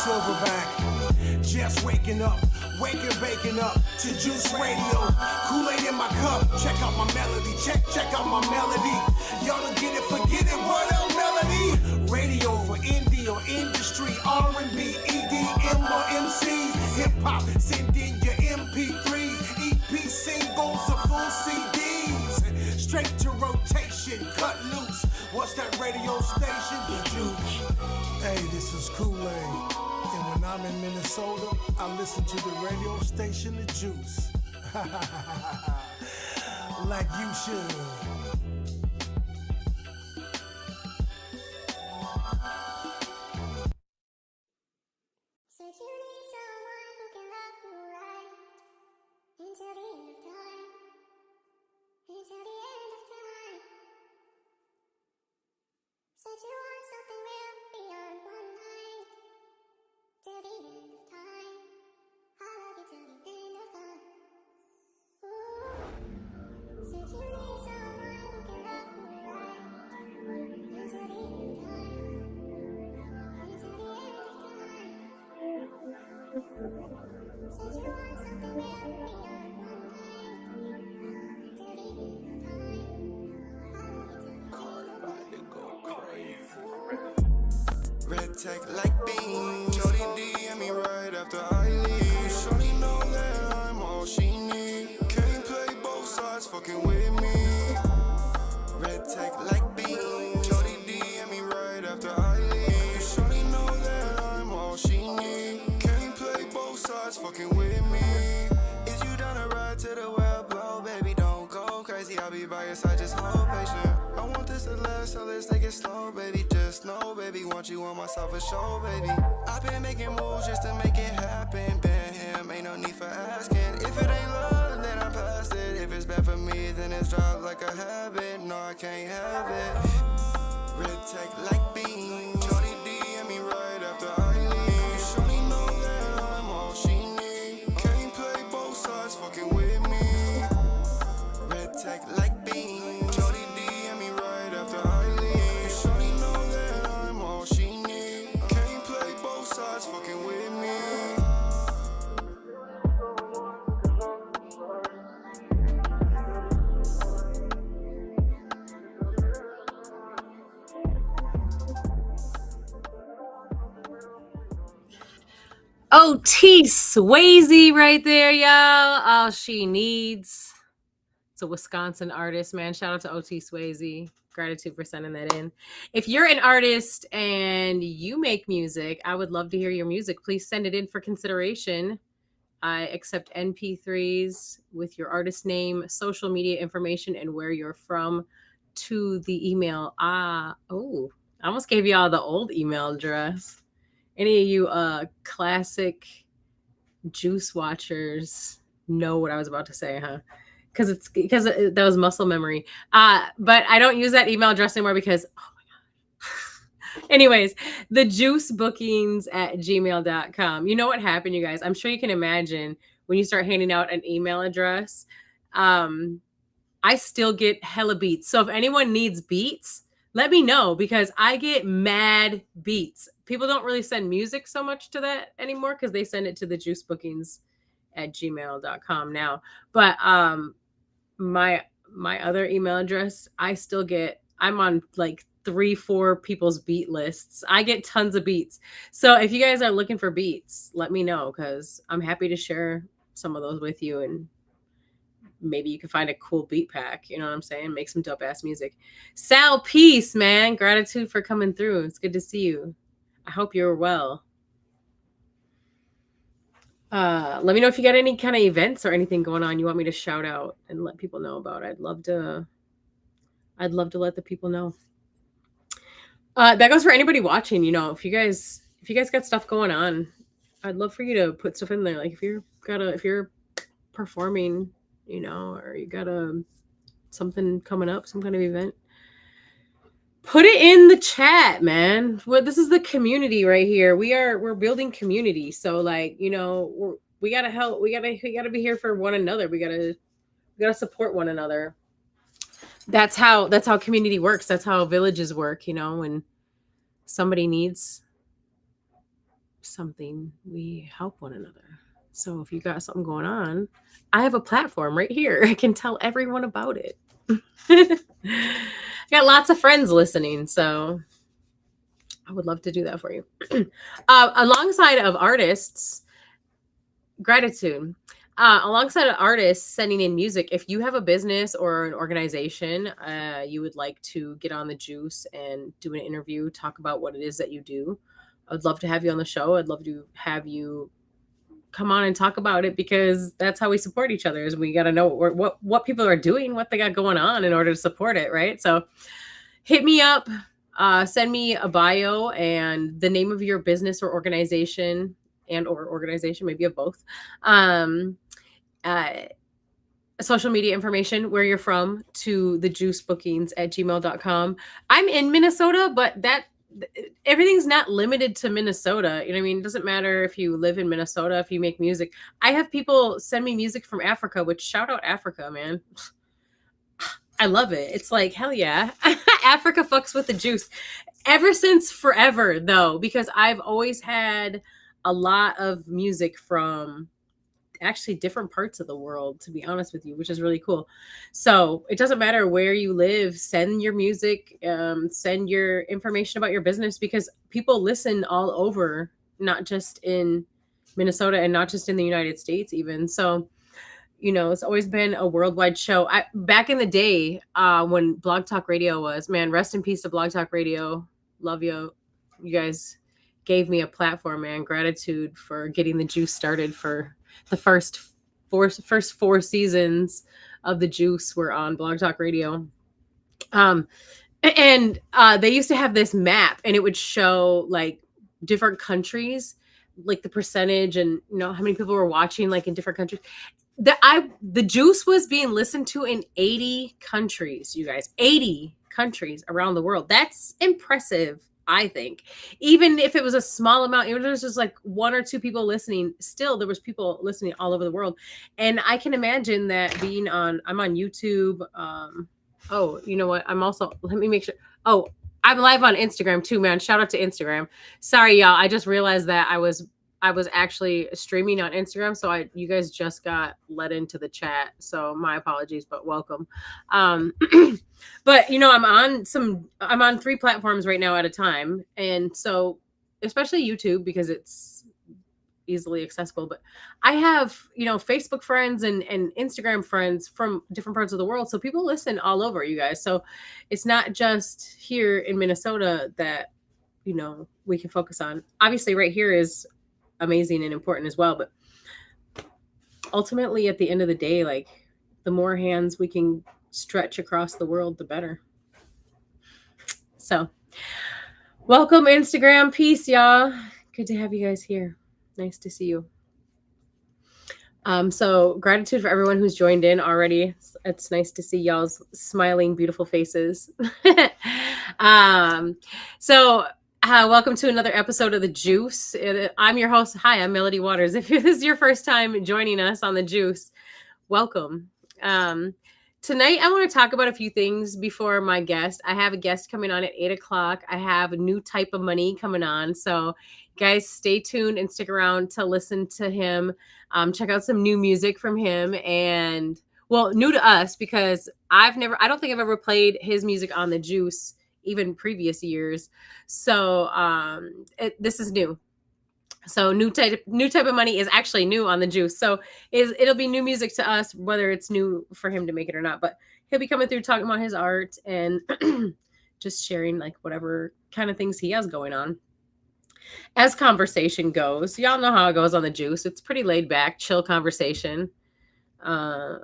Silverback. Just waking up, waking up to Juice Radio. Kool-Aid in my cup. Check out my melody. Check out my melody. Y'all don't get it, forget it. What up, melody? Radio for indie or industry, R&B, EDM or MCs. Hip hop, send in your MP3s, EP singles or full CDs. Straight to rotation, cut loose. What's that radio station? The Juice. Hey, this is Kool-Aid. And when I'm in Minnesota, I listen to the radio station, The Juice. Like you should. Red tech like beans. Shorty DM me right after I leave. Shorty know that I'm all she need. Can't play both sides, fucking with me. Red tech like beans. Shorty DM me right after I leave. Shorty know that I'm all she need. Can't play both sides, fucking with me. Is you down to ride to the well blow, baby? Don't go crazy, I'll be by your side, just hold patient. I want this to last, so let's take it slow, baby. Just know, baby, want you on myself for sure, baby. I've been making moves just to make it happen. Been him, ain't no need for asking. If it ain't love, then I'm past it. If it's bad for me, then it's dropped like a habit. No, I can't have it. Red tech like beans. Shorty DM me right after I leave. Shorty know that I'm all she need. Can't play both sides, fucking with me. Red tech like beans. Shorty DM me right after I leave. Shorty know that I'm all she need. Can't play both sides, fucking with me. OT Swayze right there, y'all. All she needs. It's a Wisconsin artist, man. Shout out to OT Swayze. Gratitude for sending that in. If you're an artist and you make music, I would love to hear your music. Please send it in for consideration. I accept MP3s with your artist name, social media information, and where you're from to the email. I almost gave y'all the old email address. Any of you classic Juice watchers know what I was about to say, huh? Because that was muscle memory. But I don't use that email address anymore because, oh my God. Anyways, the juicebookings@gmail.com. You know what happened, you guys? I'm sure you can imagine when you start handing out an email address. I still get hella beats. So if anyone needs beats, let me know because I get mad beats. People don't really send music so much to that anymore because they send it to the juicebookings@gmail.com now. But my other email address, I'm on like 3-4 people's beat lists. I get tons of beats. So if you guys are looking for beats, let me know because I'm happy to share some of those with you and maybe you can find a cool beat pack. You know what I'm saying? Make some dope ass music. Sal, peace, man. Gratitude for coming through. It's good to see you. I hope you're well. Let me know if you got any kind of events or anything going on you want me to shout out and let people know about. I'd love to let the people know. That goes for anybody watching. You know, if you guys got stuff going on, I'd love for you to put stuff in there. Like if you're performing, you know, or you got something coming up, some kind of event, put it in the chat, man. Well, this is the community right here. We're building community. So like, you know, we gotta help. We gotta be here for one another. We gotta support one another. That's how community works. That's how villages work. You know, when somebody needs something, we help one another. So if you got something going on, I have a platform right here. I can tell everyone about it. I got lots of friends listening, so I would love to do that for you. Alongside of artists, gratitude. Alongside of artists sending in music, if you have a business or an organization, you would like to get on the juice and do an interview, talk about what it is that you do, I'd love to have you on the show. I'd love to have you come on and talk about it, because that's how we support each other. Is we got to know what people are doing, what they got going on in order to support it, right? So hit me up, send me a bio and the name of your business or organization, maybe of both. Social media information, where you're from, to the juicebookings@gmail.com. I'm in Minnesota, but everything's not limited to Minnesota. You know what I mean? It doesn't matter if you live in Minnesota, if you make music. I have people send me music from Africa, which, shout out Africa, man. I love it. It's like, hell yeah. Africa fucks with the juice. Ever since forever, though, because I've always had a lot of music from actually different parts of the world, to be honest with you, which is really cool. So it doesn't matter where you live, send your music, send your information about your business, because people listen all over, not just in Minnesota and not just in the United States even. So, you know, it's always been a worldwide show. Back in the day, when Blog Talk Radio was, man, rest in peace to Blog Talk Radio. Love you. You guys gave me a platform, man. Gratitude for getting the juice started. For the first four seasons of the juice were on Blog Talk Radio. And they used to have this map, and it would show like different countries, like the percentage, and you know how many people were watching, like in different countries. The juice was being listened to in 80 countries, you guys. 80 countries around the world. That's impressive, I think. Even if it was a small amount, even if there's just like one or two people listening, still there was people listening all over the world. And I can imagine that I'm on YouTube. Oh, you know what? Let me make sure. Oh, I'm live on Instagram too, man. Shout out to Instagram. Sorry, y'all. I just realized that I was actually streaming on Instagram. So you guys just got let into the chat. So my apologies, but welcome. But you know, I'm on 3 platforms right now at a time. And so especially YouTube, because it's easily accessible, but I have, you know, Facebook friends and Instagram friends from different parts of the world. So people listen all over, you guys. So it's not just here in Minnesota that, you know, we can focus on. Obviously right here is amazing and important as well, but ultimately at the end of the day, like, the more hands we can stretch across the world, the better. So welcome, Instagram. Peace, y'all. Good to have you guys here. Nice to see you. So gratitude for everyone who's joined in already. It's nice to see y'all's smiling, beautiful faces. Welcome to another episode of The Juice. I'm your host. Hi, I'm Melody Waters. If this is your first time joining us on The Juice, welcome. Tonight, I want to talk about a few things before my guest. I have a guest coming on at 8 o'clock. I have a new Typa Money coming on. So guys, stay tuned and stick around to listen to him. Check out some new music from him, and well, new to us, because I don't think I've ever played his music on The Juice, even previous years. So this is new. So new type of money is actually new on The Juice. So it'll be new music to us, whether it's new for him to make it or not. But he'll be coming through talking about his art and just sharing like whatever kind of things he has going on. As conversation goes, y'all know how it goes on The Juice. It's pretty laid back, chill conversation. I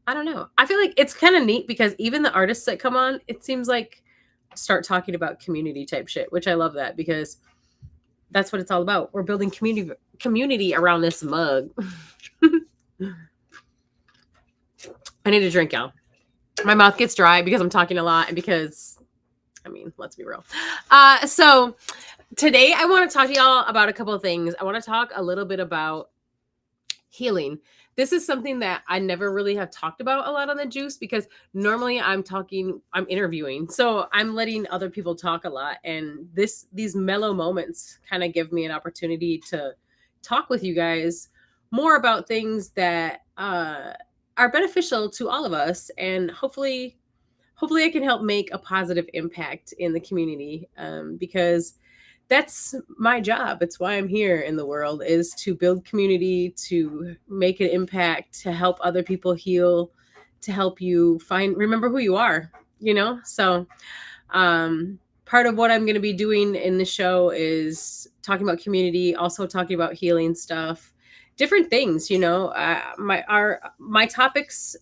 don't know. I feel like it's kind of neat because even the artists that come on, it seems like start talking about community type shit, which I love that, because that's what it's all about. We're building community around this mug. I need a drink, y'all. My mouth gets dry because I'm talking a lot, and because, I mean, let's be real. So today I want to talk to y'all about a couple of things. I want to talk a little bit about Healing. This is something that I never really have talked about a lot on the juice, because normally I'm interviewing. So I'm letting other people talk a lot. And these mellow moments kind of give me an opportunity to talk with you guys more about things that are beneficial to all of us. And hopefully I can help make a positive impact in the community, because that's my job. It's why I'm here in the world, is to build community, to make an impact, to help other people heal, to help you remember who you are, So part of what I'm going to be doing in the show is talking about community, also talking about healing stuff, different things, my topics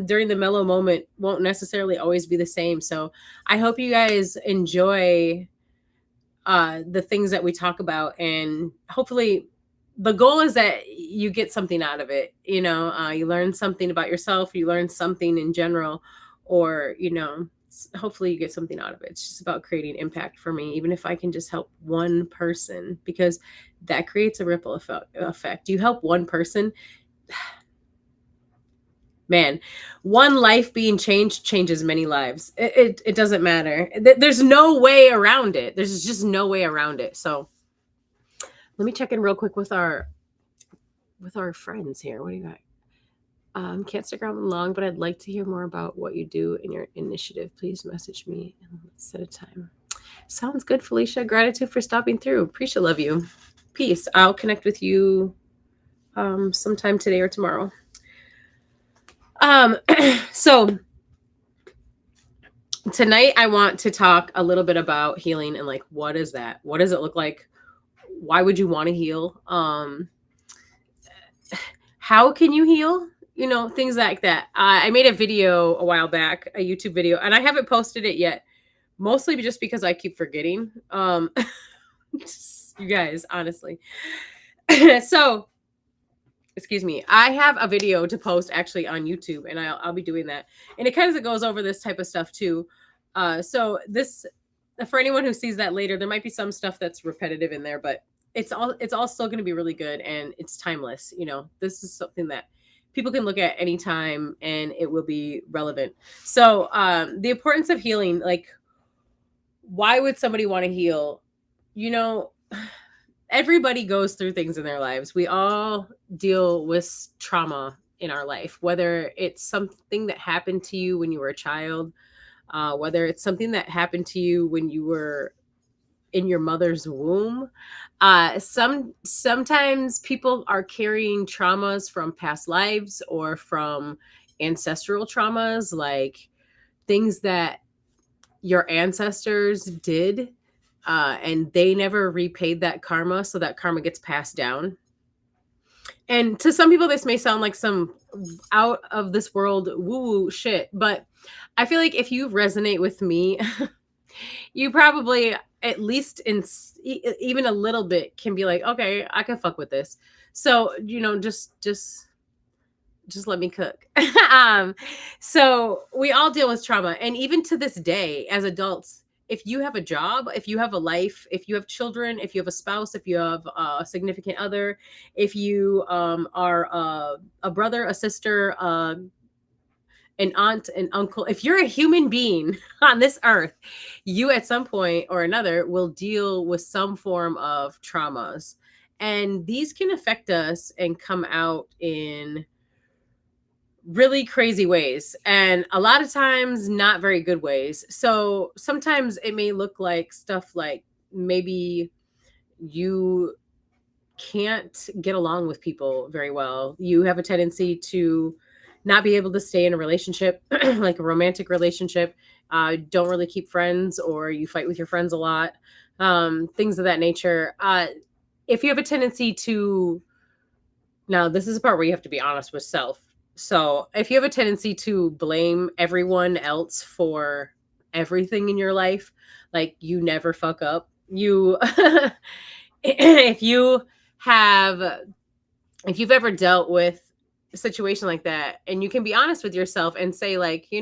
during the mellow moment won't necessarily always be the same. So I hope you guys enjoy the things that we talk about, and hopefully the goal is that you get something out of it. You learn something about yourself, you learn something in general, or hopefully you get something out of it. It's just about creating impact for me, even if I can just help one person, because that creates a ripple effect. You help one person, man, one life being changed changes many lives. It doesn't matter. There's no way around it. There's just no way around it. So let me check in real quick with our friends here. What do you got? Can't stick around long, but I'd like to hear more about what you do in your initiative. Please message me and let's set a time. Sounds good, Felicia. Gratitude for stopping through. Appreciate, love you. Peace. I'll connect with you sometime today or tomorrow. So tonight I want to talk a little bit about healing and like, what is that? What does it look like? Why would you want to heal? How can you heal? Things like that. I made a video a while back, a YouTube video, and I haven't posted it yet, mostly just because I keep forgetting. You guys, honestly. So, excuse me. I have a video to post actually on YouTube, and I'll be doing that. And it kind of goes over this type of stuff too. So this, for anyone who sees that later, there might be some stuff that's repetitive in there, but it's all still going to be really good, and it's timeless. This is something that people can look at anytime and it will be relevant. So the importance of healing, like, why would somebody want to heal? Everybody goes through things in their lives. We all deal with trauma in our life, whether it's something that happened to you when you were a child, whether it's something that happened to you when you were in your mother's womb. Sometimes people are carrying traumas from past lives or from ancestral traumas, like things that your ancestors did, and they never repaid that karma, so that karma gets passed down. And to some people, this may sound like some out of this world woo-woo shit, but I feel like if you resonate with me, you probably, at least even a little bit, can be like, okay, I can fuck with this. So, just let me cook. So we all deal with trauma. And even to this day, as adults, if you have a job, if you have a life, if you have children, if you have a spouse, if you have a significant other, if you are a brother, a sister, an aunt, an uncle, if you're a human being on this earth, you at some point or another will deal with some form of traumas. And these can affect us and come out in really crazy ways, and a lot of times not very good ways. So sometimes it may look like stuff like maybe you can't get along with people very well. You have a tendency to not be able to stay in a relationship, like a romantic relationship. Don't really keep friends, or you fight with your friends a lot. Things of that nature. If you have a tendency to, now this is the part where you have to be honest with self. So if you have a tendency to blame everyone else for everything in your life, like you never fuck up, if you've ever dealt with a situation like that, and you can be honest with yourself and say, like, it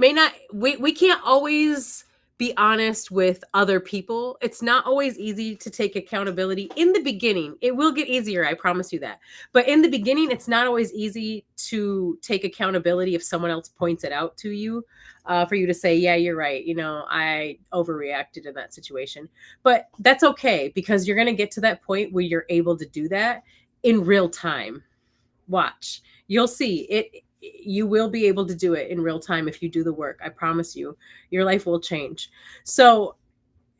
may not, we can't always be honest with other people. It's not always easy to take accountability in the beginning. It will get easier, I promise you that. But in the beginning, it's not always easy to take accountability if someone else points it out to you, for you to say, yeah, you're right. You know, I overreacted in that situation. But that's okay, because you're going to get to that point where you're able to do that in real time. Watch. You'll see it. You will be able to do it in real time if you do the work. I promise you, your life will change. So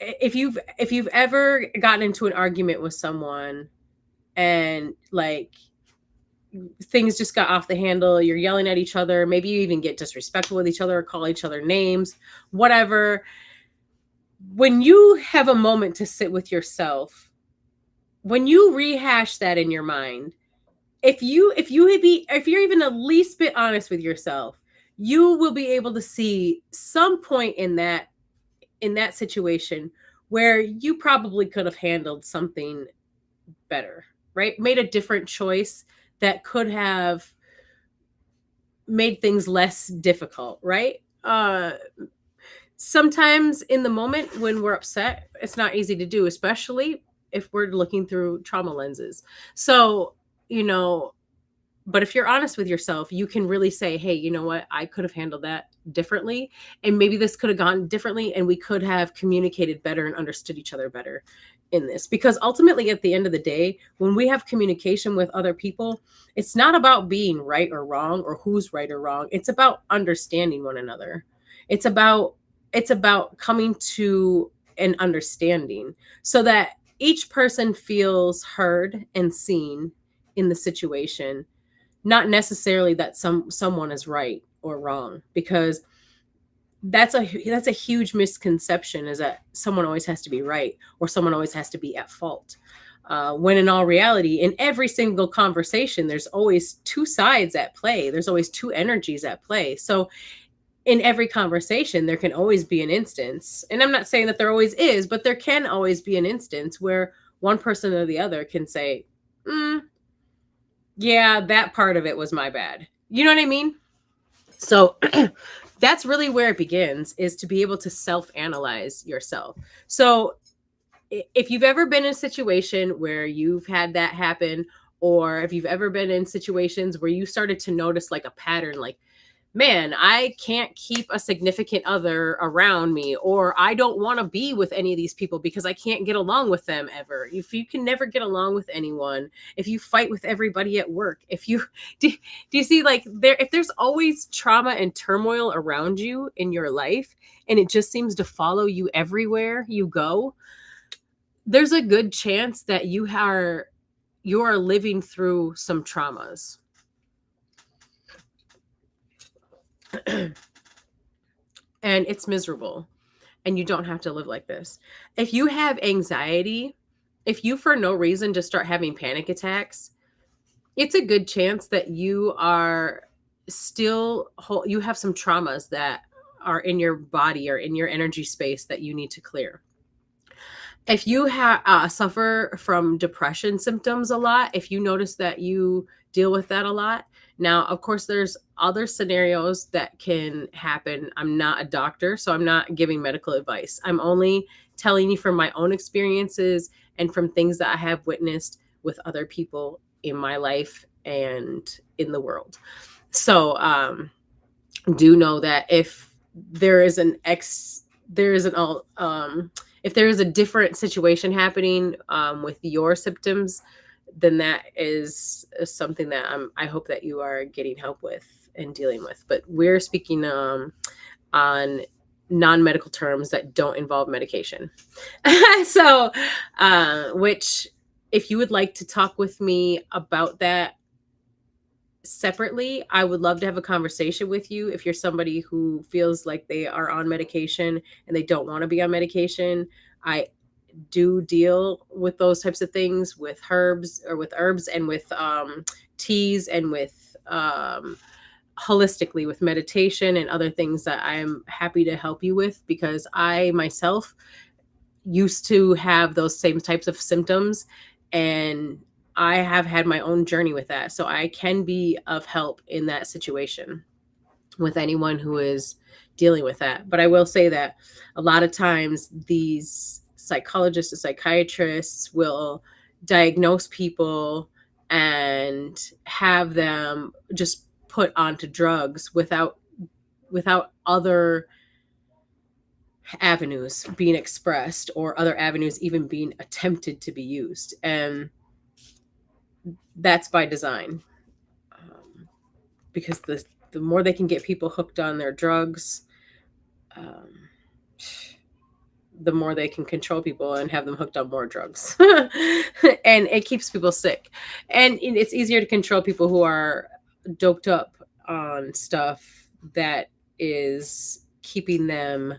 if you've ever gotten into an argument with someone and like things just got off the handle, you're yelling at each other, maybe you even get disrespectful with each other or call each other names, whatever. When you have a moment to sit with yourself, when you rehash that in your mind, if you're even the least bit honest with yourself, you will be able to see some point in that situation where you probably could have handled something better, right? Made a different choice that could have made things less difficult, right? Sometimes in the moment when we're upset, it's not easy to do, especially if we're looking through trauma lenses. So, you know, but if you're honest with yourself, you can really say, hey, you know what? I could have handled that differently. And maybe this could have gone differently. And we could have communicated better and understood each other better in this. Because ultimately, at the end of the day, when we have communication with other people, it's not about being right or wrong or who's right or wrong. It's about understanding one another. It's about coming to an understanding so that each person feels heard and seen in the situation, not necessarily that someone is right or wrong, because that's a huge misconception, is that someone always has to be right or someone always has to be at fault. When in all reality, in every single conversation, there's always two sides at play. There's always two energies at play. So in every conversation, there can always be an instance, and I'm not saying that there always is, but there can always be an instance where one person or the other can say, yeah, that part of it was my bad. You know what I mean? So that's really where it begins, is to be able to self-analyze yourself. So if you've ever been in a situation where you've had that happen, or if you've ever been in situations where you started to notice like a pattern, like, man, I can't keep a significant other around me, or I don't want to be with any of these people because I can't get along with them ever. If you can never get along with anyone, if you fight with everybody at work, if you do you see, like, if there's always trauma and turmoil around you in your life and it just seems to follow you everywhere you go, there's a good chance that you are living through some traumas. And it's miserable, and you don't have to live like this. If you have anxiety, if you for no reason just start having panic attacks, it's a good chance that you are you have some traumas that are in your body or in your energy space that you need to clear. If you suffer from depression symptoms a lot, if you notice that you deal with that a lot, now, of course, there's other scenarios that can happen. I'm not a doctor, so I'm not giving medical advice. I'm only telling you from my own experiences and from things that I have witnessed with other people in my life and in the world. So do know that if there is if there is a different situation happening with your symptoms, then that is something that I hope that you are getting help with and dealing with. But we're speaking on non-medical terms that don't involve medication. So, which, if you would like to talk with me about that separately, I would love to have a conversation with you. If you're somebody who feels like they are on medication and they don't want to be on medication, I do deal with those types of things with herbs and with teas and with holistically with meditation and other things that I'm happy to help you with, because I myself used to have those same types of symptoms, and I have had my own journey with that. So I can be of help in that situation with anyone who is dealing with that. But I will say that a lot of times these psychologists and psychiatrists will diagnose people and have them just put onto drugs without other avenues being expressed or other avenues even being attempted to be used. And that's by design, because the more they can get people hooked on their drugs, um, the more they can control people and have them hooked on more drugs. And it keeps people sick. And it's easier to control people who are doped up on stuff that is keeping them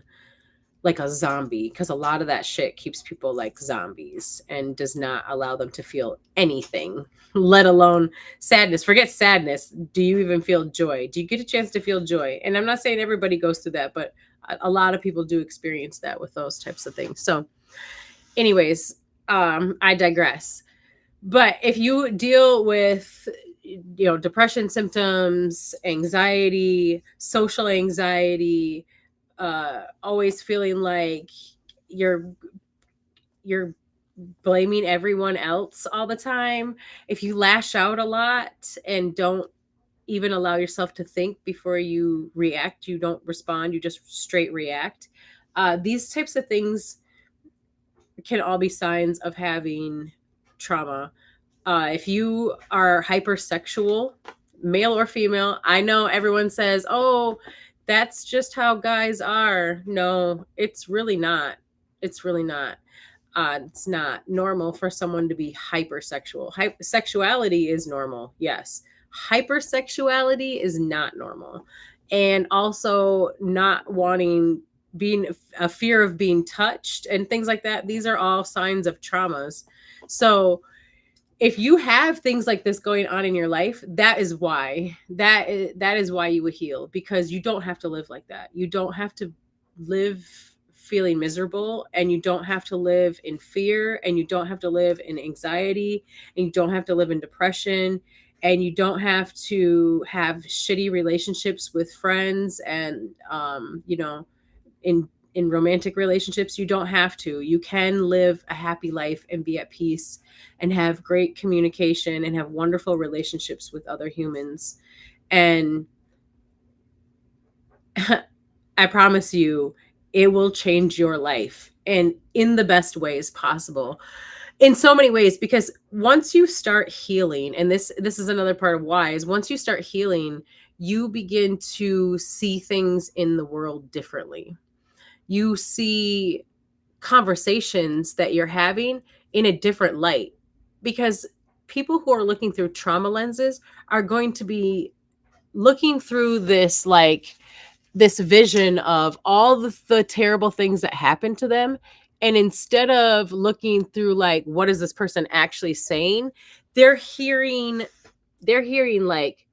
like a zombie, because a lot of that shit keeps people like zombies and does not allow them to feel anything, let alone sadness. Forget sadness. Do you even feel joy? Do you get a chance to feel joy? And I'm not saying everybody goes through that, but a lot of people do experience that with those types of things. So anyways, I digress. But if you deal with, depression symptoms, anxiety, social anxiety, always feeling like you're blaming everyone else all the time, if you lash out a lot and don't even allow yourself to think before you react, you don't respond, you just straight react, these types of things can all be signs of having trauma. If you are hypersexual, male or female, I know everyone says, oh, that's just how guys are. No, it's really not. It's really not. It's not normal for someone to be hypersexual. Sexuality is normal, yes. Hypersexuality is not normal. And also not wanting, being a fear of being touched and things like that. These are all signs of traumas. So if you have things like this going on in your life, that is why you would heal, because you don't have to live like that. You don't have to live feeling miserable, and you don't have to live in fear, and you don't have to live in anxiety, and you don't have to live in depression, and you don't have to have shitty relationships with friends and in romantic relationships. You don't have to. You can live a happy life and be at peace and have great communication and have wonderful relationships with other humans. And I promise you, it will change your life, and in the best ways possible, in so many ways. Because once you start healing, and this is another part of why, is once you start healing, you begin to see things in the world differently. You see conversations that you're having in a different light, because people who are looking through trauma lenses are going to be looking through this vision of all the terrible things that happened to them. And instead of looking through like, what is this person actually saying, they're hearing like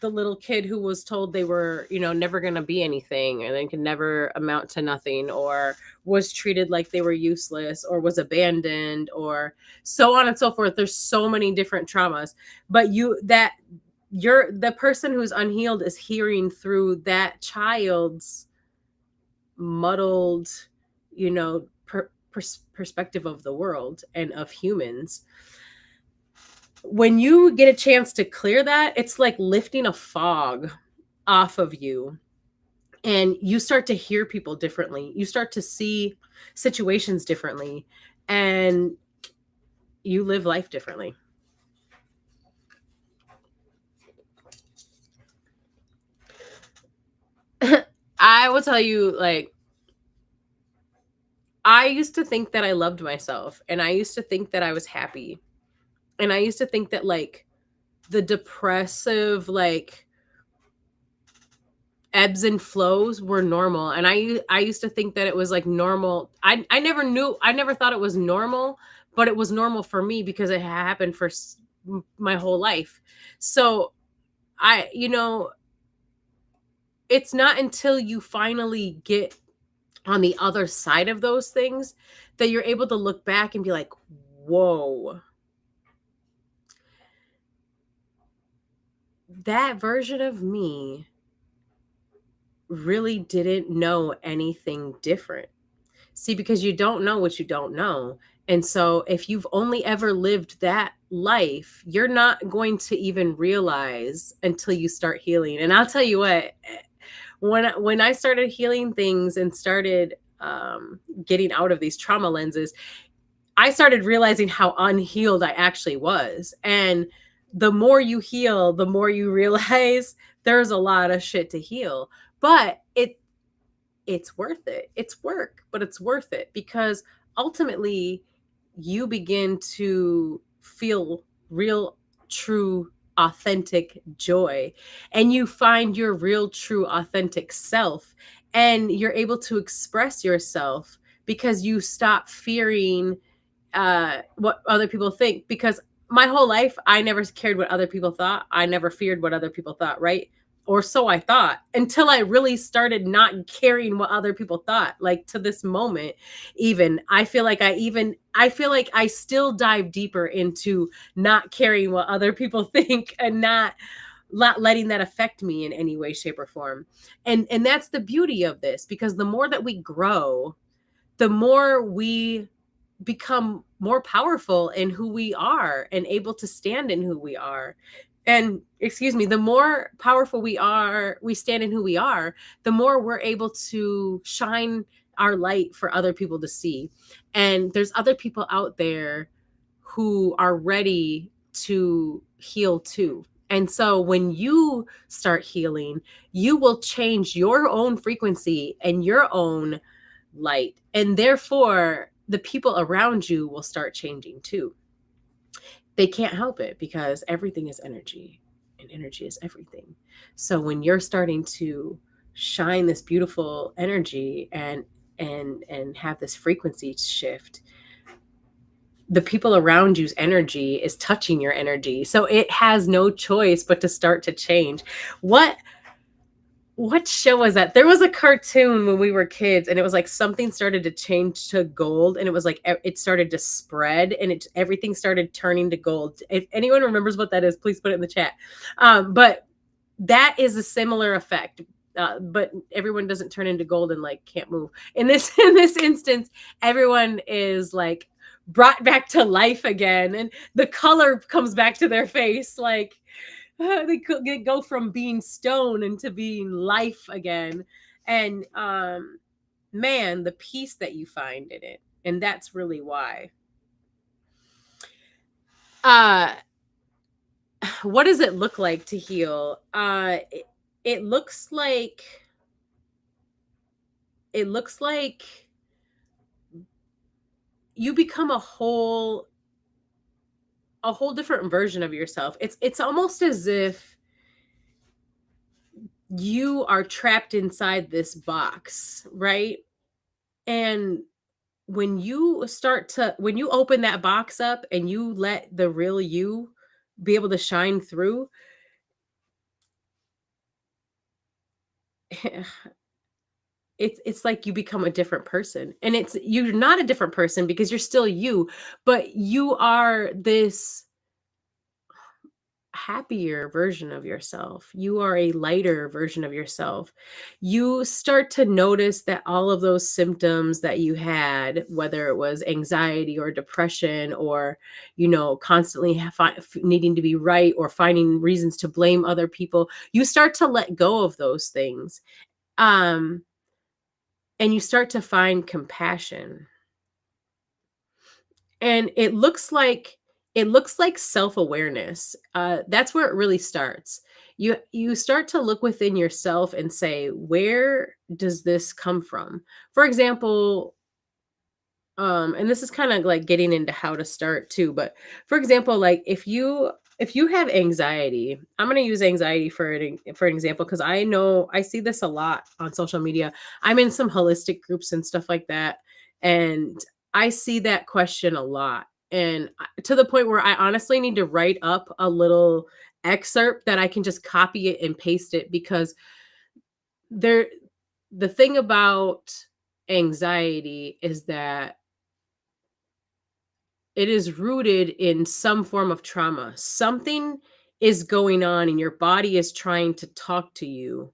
the little kid who was told they were, never going to be anything, and then could never amount to nothing, or was treated like they were useless, or was abandoned, or so on and so forth. There's so many different traumas, but the person who's unhealed is hearing through that child's muddled, perspective of the world and of humans. When you get a chance to clear that, it's like lifting a fog off of you, and you start to hear people differently. You start to see situations differently, and you live life differently. I will tell you, like, I used to think that I loved myself, and I used to think that I was happy. And I used to think that like the depressive like ebbs and flows were normal. And I used to think that it was like normal. I never thought it was normal, but it was normal for me because it happened for my whole life. So it's not until you finally get on the other side of those things that you're able to look back and be like, whoa, that version of me really didn't know anything different. See, because you don't know what you don't know. And so if you've only ever lived that life, you're not going to even realize until you start healing. And I'll tell you what, when I started healing things and started getting out of these trauma lenses, I started realizing how unhealed I actually was. And the more you heal, the more you realize there's a lot of shit to heal. But it's worth it. It's work, but it's worth it because ultimately you begin to feel real, true, authentic joy, and you find your real, true, authentic self, and you're able to express yourself because you stop fearing what other people think. Because my whole life I never cared what other people thought. I never feared what other people thought, right? Or so I thought, until I really started not caring what other people thought. Like, to this moment, even I feel like I still dive deeper into not caring what other people think, and not letting that affect me in any way, shape, or form. And that's the beauty of this, because the more that we grow, the more we become more powerful in who we are and able to stand in who we are. And excuse me, the more powerful we stand in who we are, the more we're able to shine our light for other people to see. And there's other people out there who are ready to heal too. And so when you start healing, you will change your own frequency and your own light. And therefore, the people around you will start changing too. They can't help it because everything is energy, and energy is everything. So when you're starting to shine this beautiful energy and have this frequency shift, the people around you's energy is touching your energy. So it has no choice but to start to change. What show was that? There was a cartoon when we were kids, and it was like something started to change to gold, and it was like it started to spread, and everything started turning to gold. If anyone remembers what that is, please put it in the chat. But that is a similar effect. But everyone doesn't turn into gold and like can't move. In this in this instance, everyone is like brought back to life again, and the color comes back to their face, like they go from being stone into being life again. And man, the peace that you find in it. And that's really why. Uh what does it look like to heal? It looks like it looks like you become a whole different version of yourself. It's almost as if you are trapped inside this box, right? And when you open that box up and you let the real you be able to shine through, it's like you become a different person. And you're not a different person because you're still you, but you are this happier version of yourself. You are a lighter version of yourself. You start to notice that all of those symptoms that you had, whether it was anxiety or depression, or, constantly needing to be right or finding reasons to blame other people, you start to let go of those things. Um, and you start to find compassion. And it looks like self-awareness. That's where it really starts. You start to look within yourself and say, where does this come from? For example, and this is kind of like getting into how to start too, but for example, like if you have anxiety, I'm going to use anxiety for an example, because I know I see this a lot on social media. I'm in some holistic groups and stuff like that, and I see that question a lot, and to the point where I honestly need to write up a little excerpt that I can just copy it and paste it, because there the thing about anxiety is that it is rooted in some form of trauma. Something is going on and your body is trying to talk to you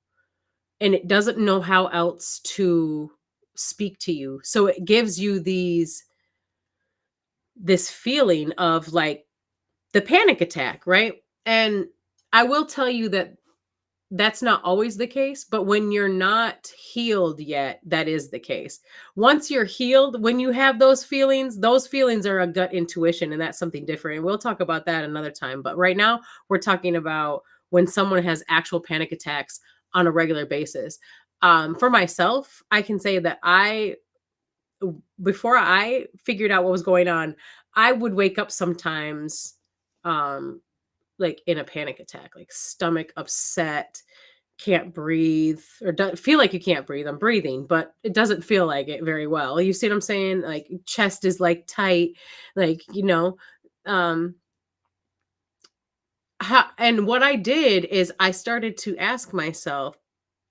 and it doesn't know how else to speak to you. So it gives you this feeling of like the panic attack, right? And I will tell you that that's not always the case, but when you're not healed yet, that is the case. Once you're healed, when you have those feelings are a gut intuition, and that's something different. And we'll talk about that another time. But right now, we're talking about when someone has actual panic attacks on a regular basis. For myself, I can say that before I figured out what was going on, I would wake up sometimes um, like in a panic attack, like stomach upset, can't breathe, or feel like you can't breathe. I'm breathing, but it doesn't feel like it very well. You see what I'm saying? Like chest is like tight, like, um, and what I did is I started to ask myself,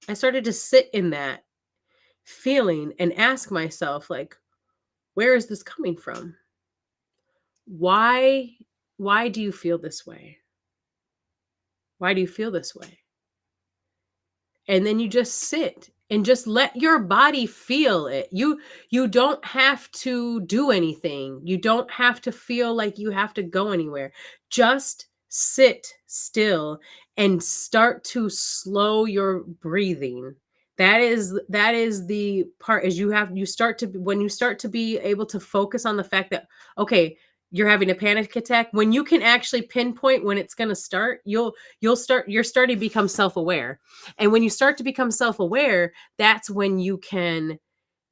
I started to sit in that feeling and ask myself, like, where is this coming from? Why, why do you feel this way? Why do you feel this way? And then you just sit and just let your body feel it. You don't have to do anything. You don't have to feel like you have to go anywhere. Just sit still and start to slow your breathing. That is the part, is you start to, when you start to be able to focus on the fact that, okay, you're having a panic attack. When you can actually pinpoint when it's going to start, you're starting to become self-aware. And when you start to become self-aware, that's when you can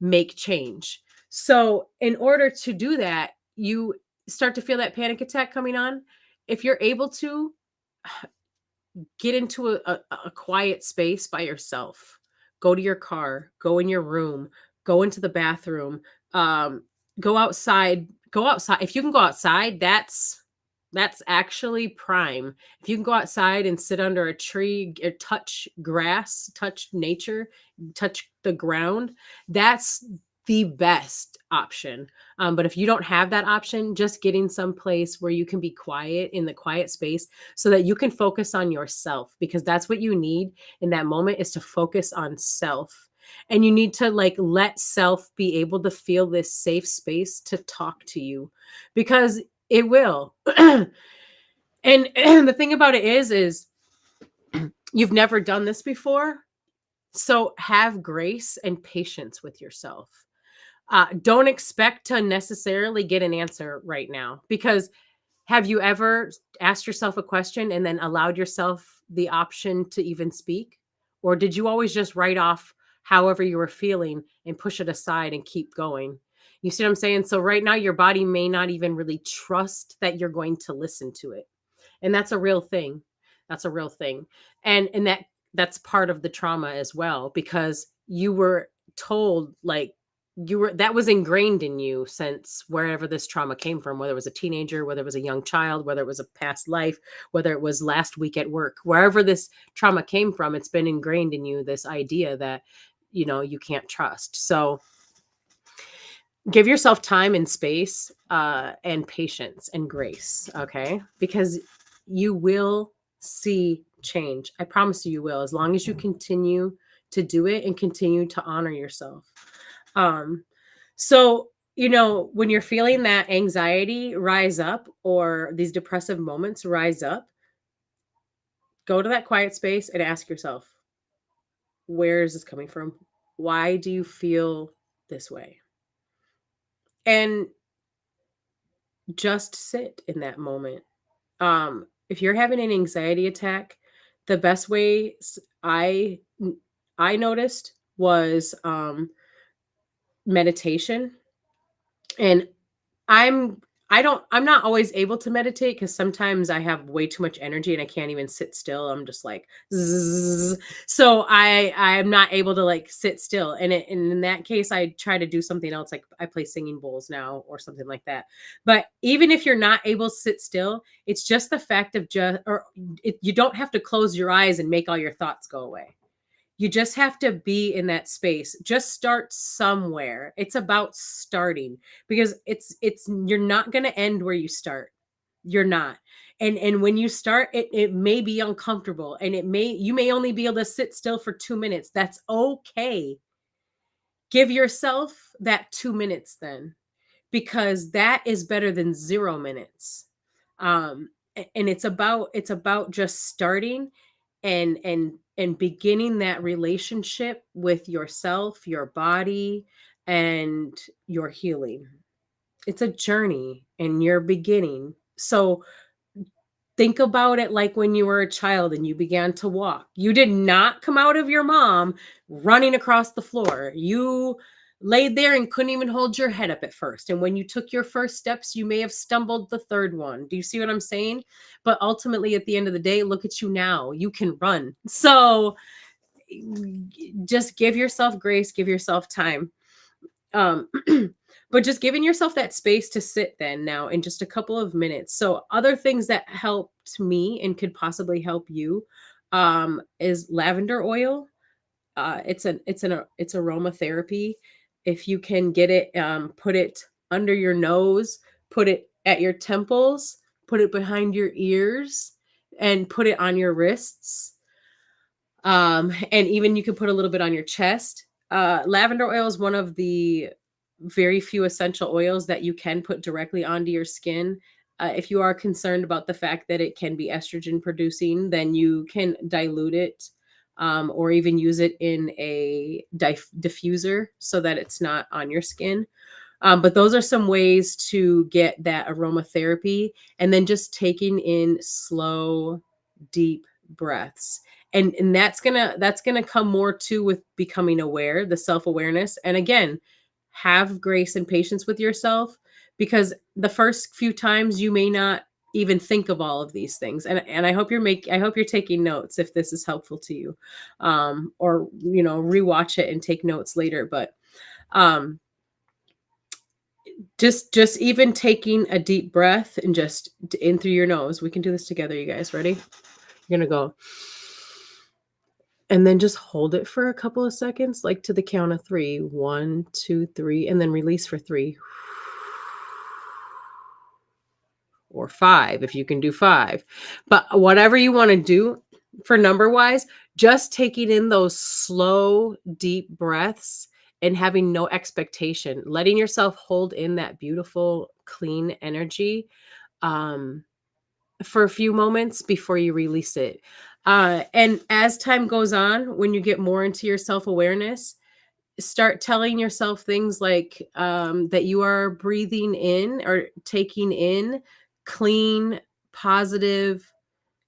make change. So in order to do that, you start to feel that panic attack coming on. If you're able to, get into a quiet space by yourself. Go to your car, go in your room, go into the bathroom, go outside. Go outside. If you can go outside, that's actually prime. If you can go outside and sit under a tree, or touch grass, touch nature, touch the ground, that's the best option. But if you don't have that option, just getting someplace where you can be quiet, in the quiet space, so that you can focus on yourself, because that's what you need in that moment, is to focus on self. And you need to like let self be able to feel this safe space to talk to you, because it will. And the thing about it is you've never done this before. So have grace and patience with yourself. Don't expect to necessarily get an answer right now, because have you ever asked yourself a question and then allowed yourself the option to even speak? Or did you always just write off however you were feeling and push it aside and keep going? You see what I'm saying? So right now, your body may not even really trust that you're going to listen to it. And that's a real thing. That's a real thing. And that's part of the trauma as well, because you were told, like, that was ingrained in you since wherever this trauma came from, whether it was a teenager, whether it was a young child, whether it was a past life, whether it was last week at work, wherever this trauma came from, it's been ingrained in you, this idea that, you can't trust. So give yourself time and space, and patience and grace. Okay. Because you will see change. I promise you will, as long as you continue to do it and continue to honor yourself. So, when you're feeling that anxiety rise up, or these depressive moments rise up, go to that quiet space and ask yourself, where is this coming from? Why do you feel this way? And just sit in that moment. If you're having an anxiety attack, the best way I noticed was meditation. And I'm I'm not always able to meditate, because sometimes I have way too much energy and I can't even sit still. I'm just like zzz. So I'm not able to like sit still. And in that case, I try to do something else, like I play singing bowls now or something like that. But even if you're not able to sit still, it's just the fact of you don't have to close your eyes and make all your thoughts go away. You just have to be in that space. Just start somewhere. It's about starting, because it's you're not going to end where you start. You're not. And when you start, it may be uncomfortable, and you may only be able to sit still for 2 minutes. That's okay. Give yourself that 2 minutes then, because that is better than 0 minutes. And it's about just starting and beginning that relationship with yourself, your body, and your healing. It's a journey and you're beginning. So think about it like when you were a child and you began to walk. You did not come out of your mom running across the floor. You laid there and couldn't even hold your head up at first. And when you took your first steps, you may have stumbled the third one. Do you see what I'm saying? But ultimately, at the end of the day, look at you now. You can run. So just give yourself grace, give yourself time. Um, but just giving yourself that space to sit then now in just a couple of minutes. So other things that helped me and could possibly help you is lavender oil. It's aromatherapy. If you can get it, put it under your nose, put it at your temples, put it behind your ears, and put it on your wrists. And even you can put a little bit on your chest. Lavender oil is one of the very few essential oils that you can put directly onto your skin. If you are concerned about the fact that it can be estrogen producing, then you can dilute it, or even use it in a diffuser so that it's not on your skin. But those are some ways to get that aromatherapy, and then just taking in slow, deep breaths. And that's gonna come more too with becoming aware, the self-awareness. And again, have grace and patience with yourself, because the first few times you may not even think of all of these things. And I hope you're taking notes if this is helpful to you. Or rewatch it and take notes later. But um just even taking a deep breath and just in through your nose. We can do this together, you guys. Ready? You're gonna go, and then just hold it for a couple of seconds, like to the count of 3. 1, 2, 3, and then release for 3. Or 5 if you can do 5. But whatever you want to do for number wise, just taking in those slow, deep breaths and having no expectation, letting yourself hold in that beautiful, clean energy for a few moments before you release it. And as time goes on, when you get more into your self-awareness, start telling yourself things like that you are breathing in or taking in clean, positive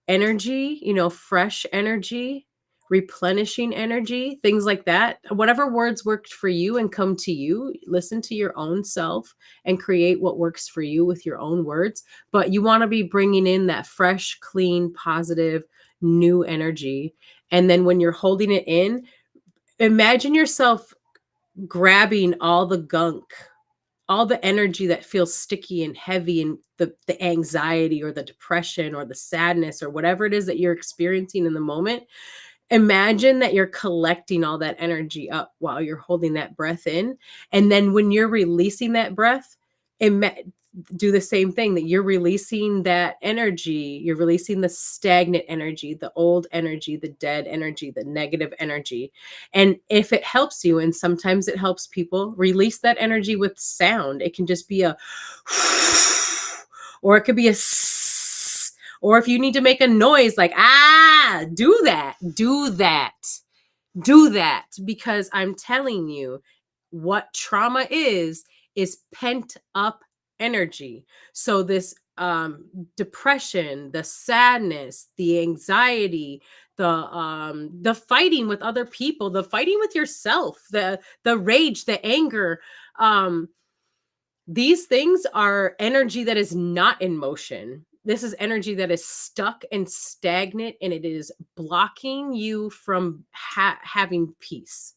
energy, fresh energy, replenishing energy, things like that. Whatever words worked for you and come to you, listen to your own self and create what works for you with your own words. But you want to be bringing in that fresh, clean, positive, new energy. And then when you're holding it in, imagine yourself grabbing all the gunk, all the energy that feels sticky and heavy, and the anxiety or the depression or the sadness or whatever it is that you're experiencing in the moment. Imagine that you're collecting all that energy up while you're holding that breath in. And then when you're releasing that breath, do the same thing, that you're releasing that energy. You're releasing the stagnant energy, the old energy, the dead energy, the negative energy. And if it helps you, and sometimes it helps people, release that energy with sound. It can just be a or it could be a or if you need to make a noise like do that, because I'm telling you, what trauma is pent up energy. So this depression, the sadness, the anxiety, the fighting with other people, the fighting with yourself, the rage, the anger, these things are energy that is not in motion. This is energy that is stuck and stagnant, and it is blocking you from having peace.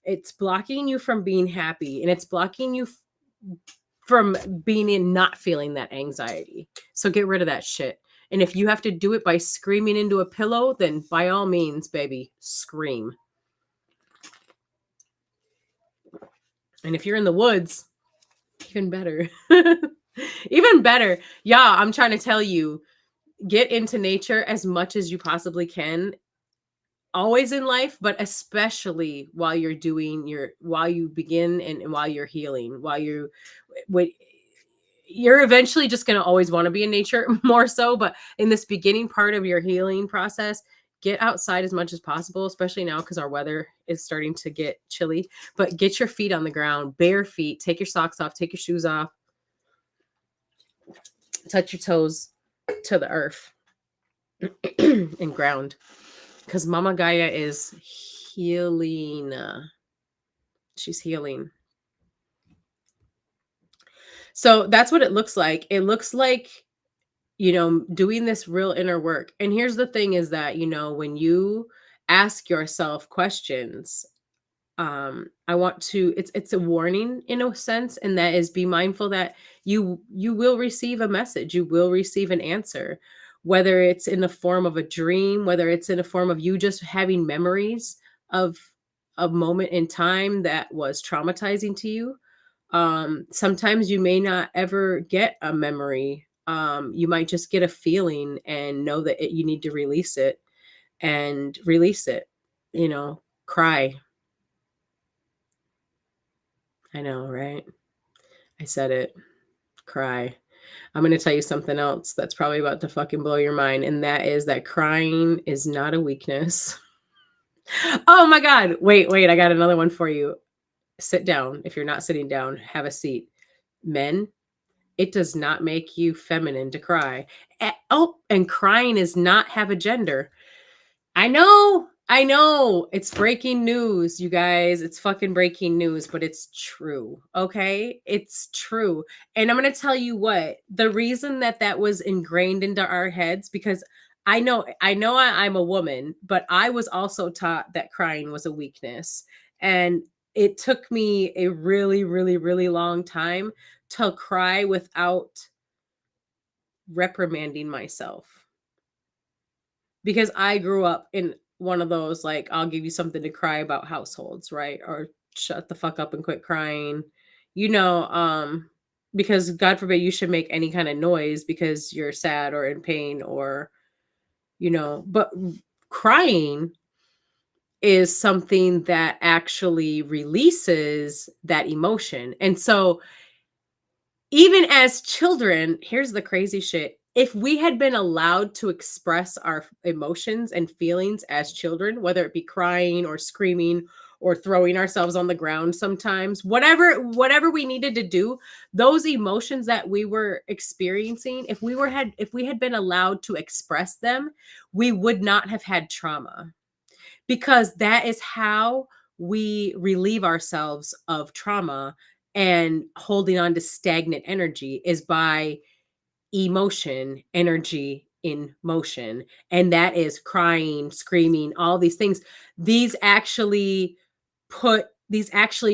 It's blocking you from being happy, and it's blocking you from being in not feeling that anxiety. So get rid of that shit. And if you have to do it by screaming into a pillow, then by all means, baby, scream. And if you're in the woods, even better. Even better. Yeah, I'm trying to tell you, get into nature as much as you possibly can, always in life, but especially while you're doing while you begin and while you're healing, while when you're eventually just going to always want to be in nature more so, but in this beginning part of your healing process, get outside as much as possible, especially now because our weather is starting to get chilly. But get your feet on the ground, bare feet, take your socks off, take your shoes off, touch your toes to the earth and ground, because Mama Gaia is healing. She's healing. So that's what it looks like. It looks like, doing this real inner work. And here's the thing is that, when you ask yourself questions, I want to, it's a warning in a sense, and that is, be mindful that you will receive a message, you will receive an answer, whether it's in the form of a dream, whether it's in a form of you just having memories of a moment in time that was traumatizing to you. Sometimes you may not ever get a memory. You might just get a feeling and know that you need to release it, and release it, cry. I know, right? I said it. Cry. I'm going to tell you something else that's probably about to fucking blow your mind, and that is that crying is not a weakness. Oh my God. Wait, I got another one for you. Sit down. If you're not sitting down, have a seat. Men, it does not make you feminine to cry. And crying is not have a gender. I know. It's breaking news, you guys. It's fucking breaking news, but it's true. Okay? It's true. And I'm going to tell you what, the reason that was ingrained into our heads, because I'm a woman, but I was also taught that crying was a weakness. And it took me a really, really, really long time to cry without reprimanding myself, because I grew up in one of those, like, I'll give you something to cry about households, right? Or shut the fuck up and quit crying, because God forbid you should make any kind of noise because you're sad or in pain, or, but crying is something that actually releases that emotion. And so, even as children, here's the crazy shit. If we had been allowed to express our emotions and feelings as children, whether it be crying or screaming or throwing ourselves on the ground sometimes, whatever we needed to do, those emotions that we were experiencing, if we had been allowed to express them, we would not have had trauma, because that is how we relieve ourselves of trauma and holding on to stagnant energy, is by emotion, energy in motion. And that is crying, screaming, all these things. These actually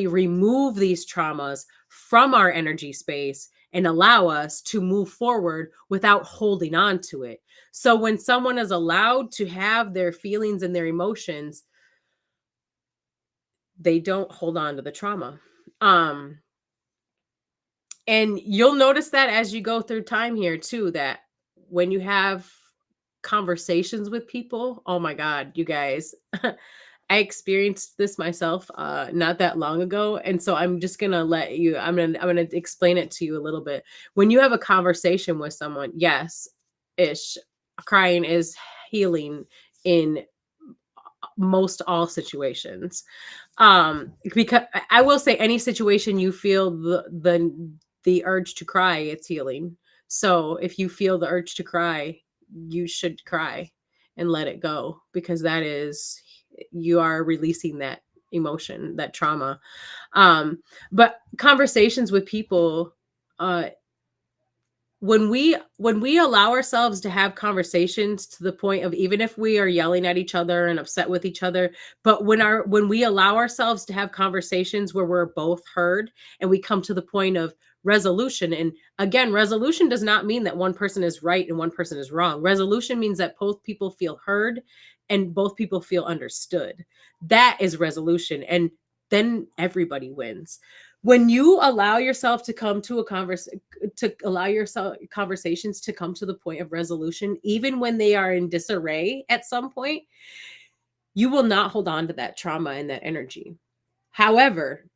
remove these traumas from our energy space and allow us to move forward without holding on to it. So when someone is allowed to have their feelings and their emotions, they don't hold on to the trauma. And you'll notice that as you go through time here too, that when you have conversations with people, oh my God, you guys, I experienced this myself not that long ago. And so I'm just gonna I'm gonna explain it to you a little bit. When you have a conversation with someone, yes, crying is healing in most all situations. Because I will say, any situation you feel the urge to cry, it's healing. So if you feel the urge to cry, you should cry and let it go, because you are releasing that emotion, that trauma. But conversations with people, when we allow ourselves to have conversations to the point of, even if we are yelling at each other and upset with each other, but when we allow ourselves to have conversations where we're both heard and we come to the point of resolution. And again, resolution does not mean that one person is right and one person is wrong. Resolution means that both people feel heard and both people feel understood. That is resolution. And then everybody wins. when you allow yourself to come to conversations to come to the point of resolution, even when they are in disarray at some point, you will not hold on to that trauma and that energy. However,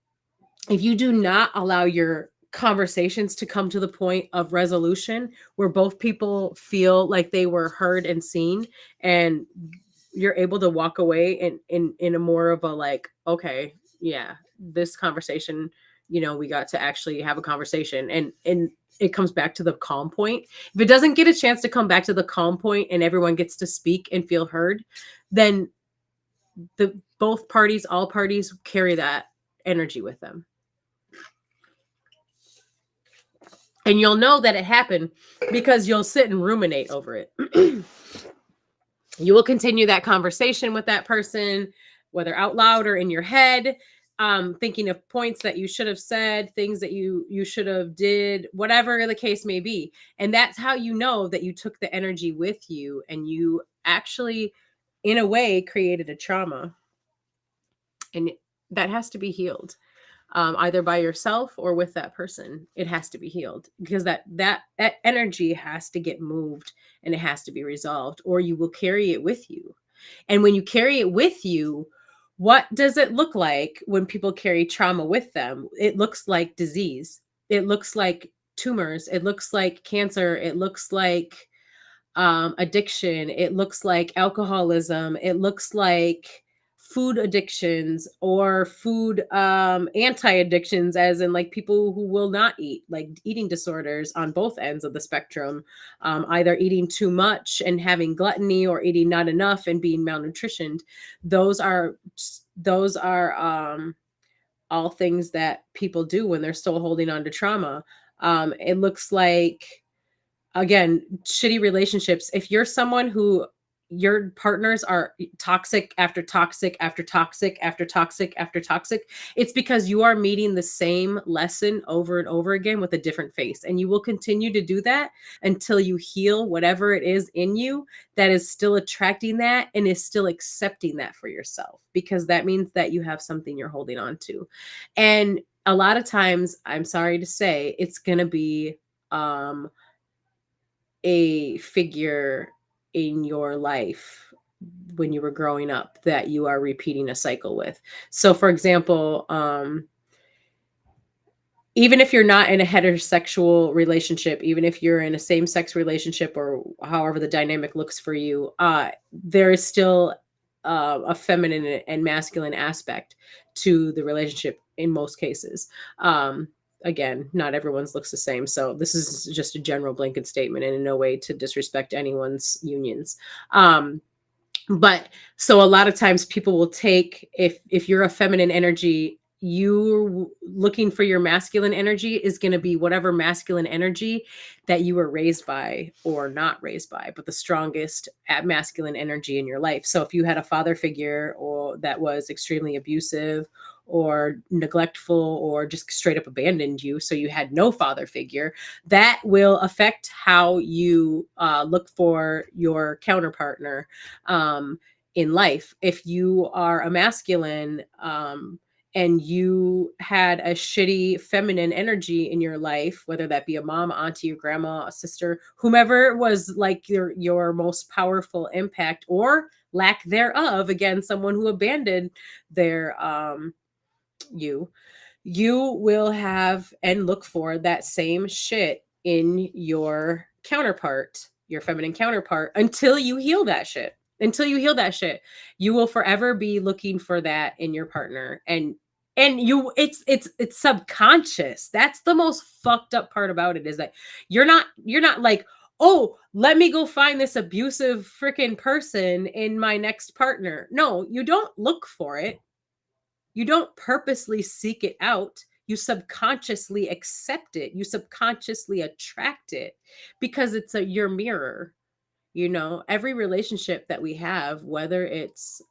if you do not allow your conversations to come to the point of resolution where both people feel like they were heard and seen, and you're able to walk away in a more of a like, okay, yeah, this conversation, we got to actually have a conversation, and it comes back to the calm point. If it doesn't get a chance to come back to the calm point and everyone gets to speak and feel heard, then all parties carry that energy with them. And you'll know that it happened because you'll sit and ruminate over it. You will continue that conversation with that person, whether out loud or in your head, thinking of points that you should have said, things that you should have did, whatever the case may be. And that's how you know that you took the energy with you and you actually, in a way, created a trauma. And that has to be healed. Either by yourself or with that person. It has to be healed because that energy has to get moved and it has to be resolved, or you will carry it with you. And when you carry it with you, what does it look like when people carry trauma with them? It looks like disease. It looks like tumors. It looks like cancer. It looks like addiction. It looks like alcoholism. It looks like food addictions or food anti-addictions, as in like people who will not eat, like eating disorders on both ends of the spectrum, either eating too much and having gluttony or eating not enough and being malnutritioned. Those are all things that people do when they're still holding on to trauma. It looks like, again, shitty relationships. If you're someone who your partners are toxic after toxic after toxic after toxic after toxic, it's because you are meeting the same lesson over and over again with a different face. And you will continue to do that until you heal whatever it is in you that is still attracting that and is still accepting that for yourself, because that means that you have something you're holding on to. And a lot of times, I'm sorry to say, it's going to be a figure in your life when you were growing up that you are repeating a cycle with. So for example, even if you're not in a heterosexual relationship, even if you're in a same-sex relationship or however the dynamic looks for you, there is still a feminine and masculine aspect to the relationship in most cases. Again, not everyone's looks the same. So this is just a general blanket statement and in no way to disrespect anyone's unions. But so a lot of times people will take, if you're a feminine energy, you looking for your masculine energy is going to be whatever masculine energy that you were raised by or not raised by, but the strongest at masculine energy in your life. So if you had a father figure or that was extremely abusive or neglectful or just straight up abandoned you, so you had no father figure, that will affect how you look for your counterpartner in life. If you are a masculine and you had a shitty feminine energy in your life, whether that be a mom, auntie, or grandma, a sister, whomever was like your most powerful impact or lack thereof, again, someone who abandoned their you will have and look for that same shit in your counterpart, your feminine counterpart, until you heal that shit. Until you heal that shit, you will forever be looking for that in your partner. And it's subconscious. That's the most fucked up part about it, is that you're not like, oh, let me go find this abusive freaking person in my next partner. No, you don't look for it. You don't purposely seek it out. You subconsciously accept it. You subconsciously attract it because it's your mirror. Every relationship that we have, whether it's,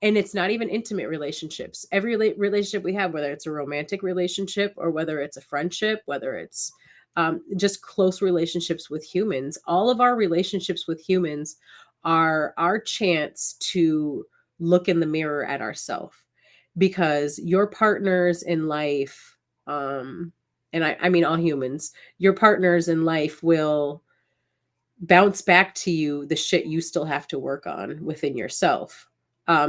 and it's not even intimate relationships, every relationship we have, whether it's a romantic relationship or whether it's a friendship, whether it's just close relationships with humans, all of our relationships with humans are our chance to look in the mirror at ourselves, because your partners in life And I mean all humans, your partners in life will bounce back to you the shit you still have to work on within yourself.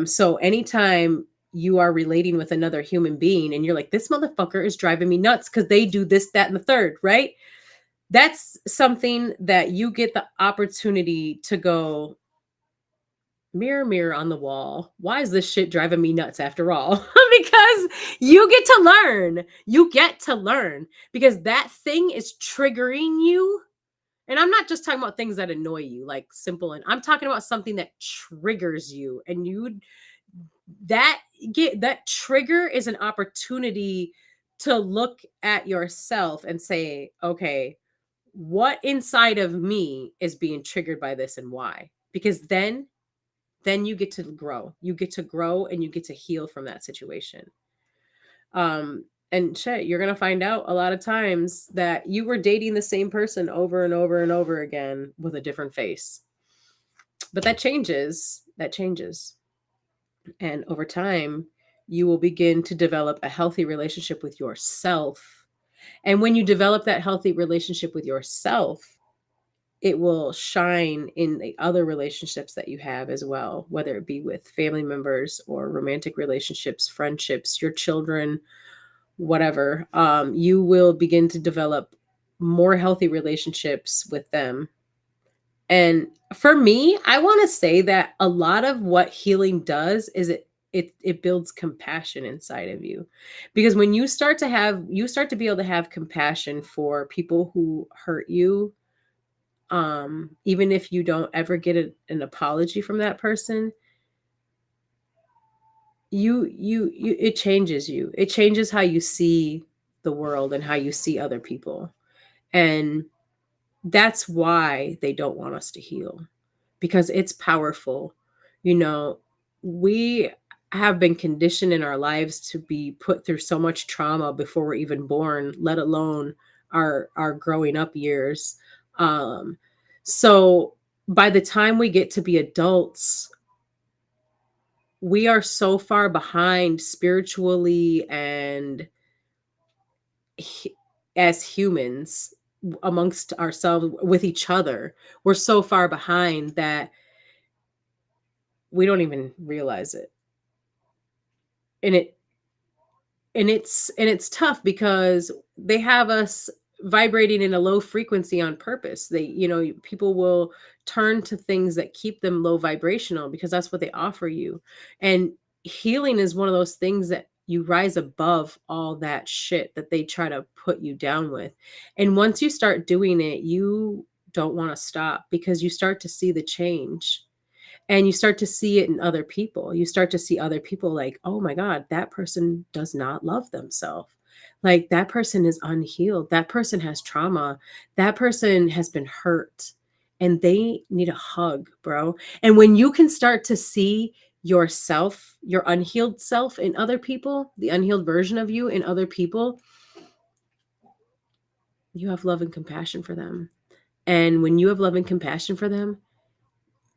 So anytime you are relating with another human being and you're like, this motherfucker is driving me nuts because they do this, that, and the third, right? That's something that you get the opportunity to go, mirror, mirror on the wall. Why is this shit driving me nuts after all? Because you get to learn. You get to learn because that thing is triggering you. And I'm not just talking about things that annoy you, like simple, and I'm talking about something that triggers you. And that trigger is an opportunity to look at yourself and say, okay, what inside of me is being triggered by this and why? Because then you get to grow. You get to grow and you get to heal from that situation. And shit, you're gonna find out a lot of times that you were dating the same person over and over and over again with a different face. But that changes. That changes. And over time, you will begin to develop a healthy relationship with yourself. And when you develop that healthy relationship with yourself, it will shine in the other relationships that you have as well, whether it be with family members or romantic relationships, friendships, your children, whatever. You will begin to develop more healthy relationships with them. And for me, I want to say that a lot of what healing does is it builds compassion inside of you. Because when you start to be able to have compassion for people who hurt you, even if you don't ever get an apology from that person, you it changes you. It changes how you see the world and how you see other people. And that's why they don't want us to heal, because it's powerful. You know, we have been conditioned in our lives to be put through so much trauma before we're even born, let alone our growing up years. So by the time we get to be adults, we are so far behind spiritually and as humans amongst ourselves with each other. We're so far behind that we don't even realize it. And it's tough because they have us vibrating in a low frequency on purpose. People will turn to things that keep them low vibrational because that's what they offer you. And healing is one of those things that you rise above all that shit that they try to put you down with. And once you start doing it, you don't want to stop because you start to see the change. And you start to see it in other people. You start to see other people like, oh my God, that person does not love themselves. Like that person is unhealed. That person has trauma. That person has been hurt and they need a hug, bro. And when you can start to see yourself, your unhealed self in other people, the unhealed version of you in other people, you have love and compassion for them. And when you have love and compassion for them,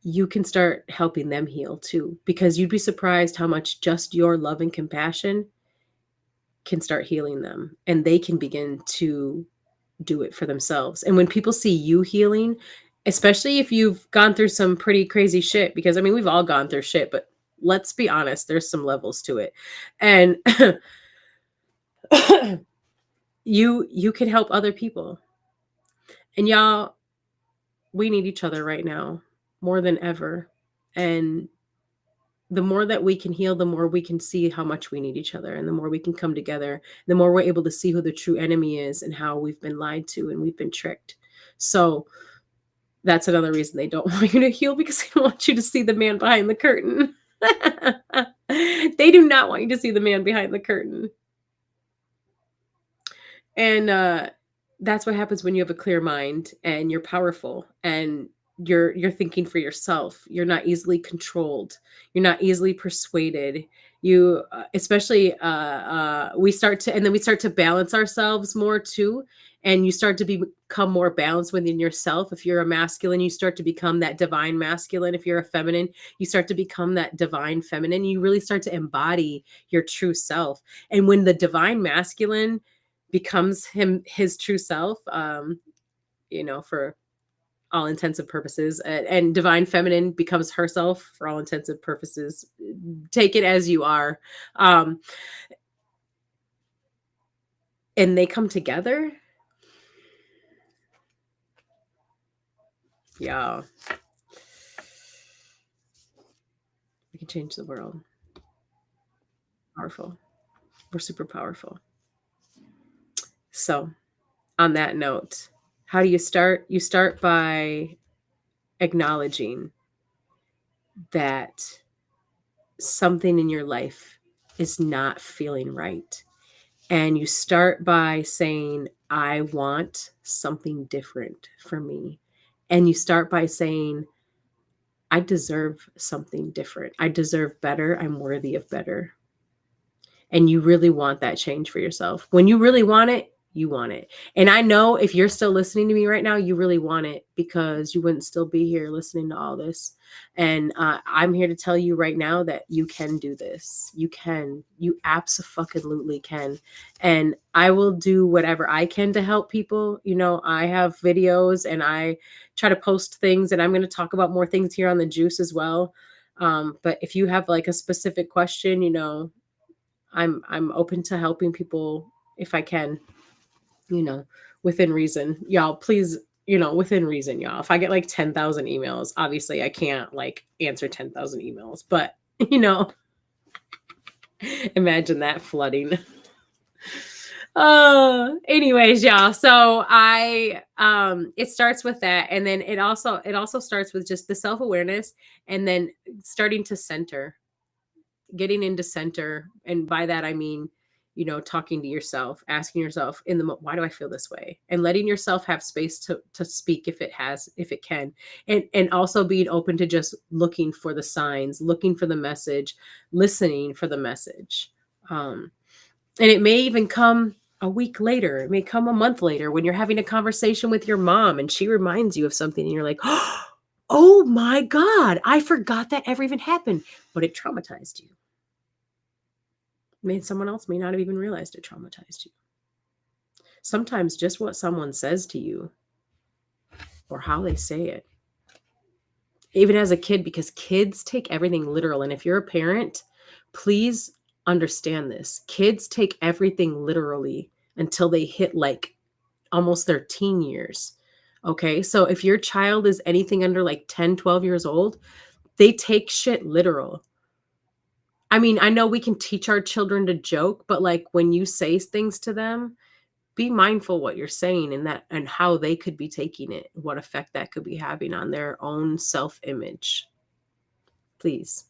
you can start helping them heal too, because you'd be surprised how much just your love and compassion can start healing them, and they can begin to do it for themselves. And when people see you healing, especially if you've gone through some pretty crazy shit, because I mean, we've all gone through shit, but let's be honest, there's some levels to it. And you can help other people. And y'all, we need each other right now more than ever. And the more that we can heal, the more we can see how much we need each other, and the more we can come together, the more we're able to see who the true enemy is and how we've been lied to and we've been tricked. So that's another reason they don't want you to heal, because they want you to see the man behind the curtain. They do not want you to see the man behind the curtain. And that's what happens when you have a clear mind and you're powerful and you're thinking for yourself. You're not easily controlled. You're not easily persuaded. You especially we start to balance ourselves more too, and you start to become more balanced within yourself. If you're a masculine, you start to become that divine masculine. If you're a feminine, you start to become that divine feminine. You really start to embody your true self. And when the divine masculine becomes his true self, for all intents and purposes, and divine feminine becomes herself for all intents and purposes. Take it as you are. Um, and they come together. Yeah. We can change the world. Powerful. We're super powerful. So, on that note, how do you start? You start by acknowledging that something in your life is not feeling right. And you start by saying, I want something different for me. And you start by saying, I deserve something different. I deserve better. I'm worthy of better. And you really want that change for yourself. When you really want it, you want it. And I know if you're still listening to me right now, you really want it, because you wouldn't still be here listening to all this. And I'm here to tell you right now that you can do this. You can. You absolutely can. And I will do whatever I can to help people. I have videos and I try to post things, and I'm going to talk about more things here on the Juice as well. But if you have like a specific question, I'm open to helping people if I can, within reason. Y'all, please, within reason, y'all. If I get like 10,000 emails, obviously I can't like answer 10,000 emails, but imagine that flooding. Anyways, y'all. So it starts with that. And then it also starts with just the self-awareness, and then starting to center, getting into center. And by that, I mean, talking to yourself, asking yourself why do I feel this way? And letting yourself have space to speak if it can. And also being open to just looking for the signs, looking for the message, listening for the message. And it may even come a week later. It may come a month later when you're having a conversation with your mom and she reminds you of something and you're like, oh my God, I forgot that ever even happened, but it traumatized you. Someone else may not have even realized it traumatized you. Sometimes just what someone says to you or how they say it, even as a kid, because kids take everything literal. And if you're a parent, please understand this. Kids take everything literally until they hit like almost their teen years. Okay. So if your child is anything under like 10, 12 years old, they take shit literal. I mean, I know we can teach our children to joke, but like when you say things to them, be mindful what you're saying and how they could be taking it, what effect that could be having on their own self-image. Please.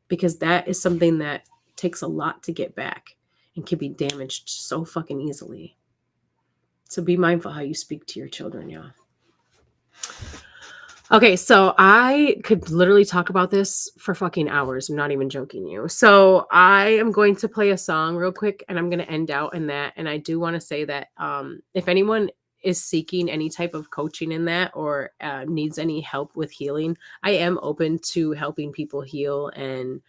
Because that is something that takes a lot to get back and can be damaged so fucking easily. So be mindful how you speak to your children, y'all. Okay, so I could literally talk about this for fucking hours. I'm not even joking you. So I am going to play a song real quick and I'm going to end out in that. And I do want to say that if anyone is seeking any type of coaching in that or needs any help with healing, I am open to helping people heal. And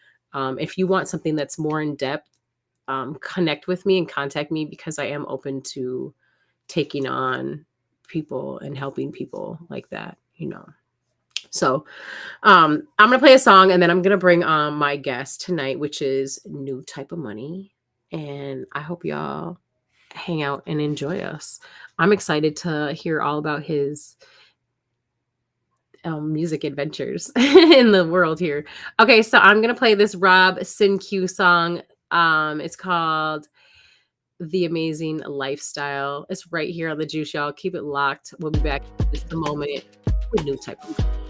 if you want something that's more in depth, connect with me and contact me, because I am open to taking on people and helping people like that, So I'm going to play a song and then I'm going to bring on my guest tonight, which is new Typa Money. And I hope y'all hang out and enjoy us. I'm excited to hear all about his music adventures in the world here. Okay, so I'm going to play this Rob Sin-Q song. It's called The Amazing Lifestyle. It's right here on the Juice, y'all. Keep it locked. We'll be back in just a moment with new Typa Money.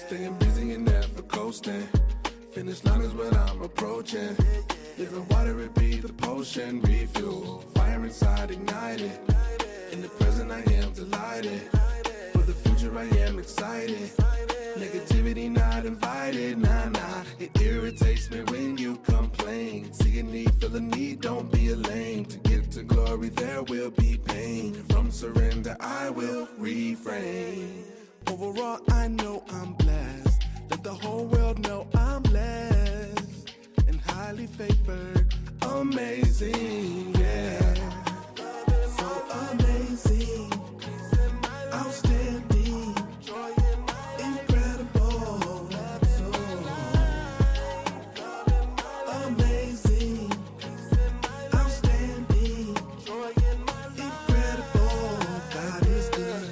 Staying busy and Living water, it be the potion, refuel. Fire inside, ignited. In the present, I am delighted. For the future, I am excited. Negativity not invited, nah. It irritates me when you complain. See a need, feel a need, don't be a lame. To get to glory, there will be pain. From surrender, I will refrain. Overall, I know I'm blessed. Let the whole world know I'm blessed and highly favored. Amazing, yeah. So amazing, outstanding, incredible. So amazing, outstanding, incredible. God is good.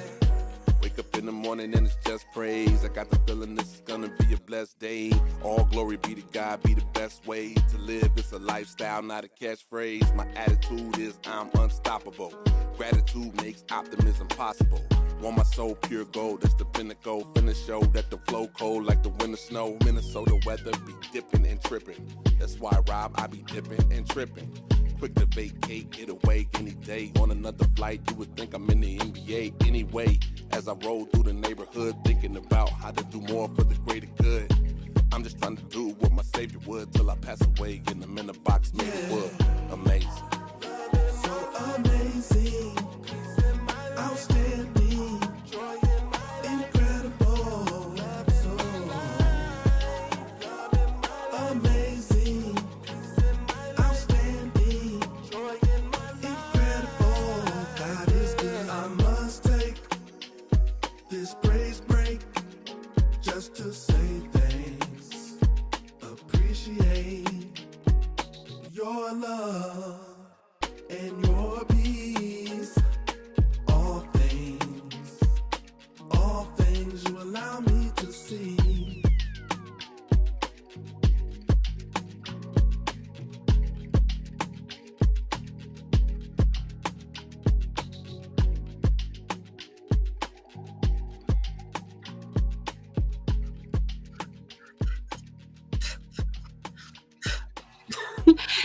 Wake up in the morning and it's just praise. I got the feeling this is gonna be a blessed day. All glory be to God, be the best way to live. It's a lifestyle, not a catchphrase. My attitude is I'm unstoppable. Gratitude makes optimism possible. Want my soul pure gold, that's the pinnacle. Finna show that the flow cold like the winter snow. Minnesota weather be dipping and tripping. That's why, Rob, I be dipping and tripping. Quick to vacate, get away any day. On another flight, you would think I'm in the NBA anyway. As I roll through the neighborhood, thinking about how to do more for the greater good. I'm just trying to do what my savior would till I pass away in the minute box made of wood. Amazing. So amazing, outstanding, incredible. So amazing, outstanding, incredible. God is good. I must take this praise break just to say thanks. Appreciate your love and your peace. All things you allow me to see.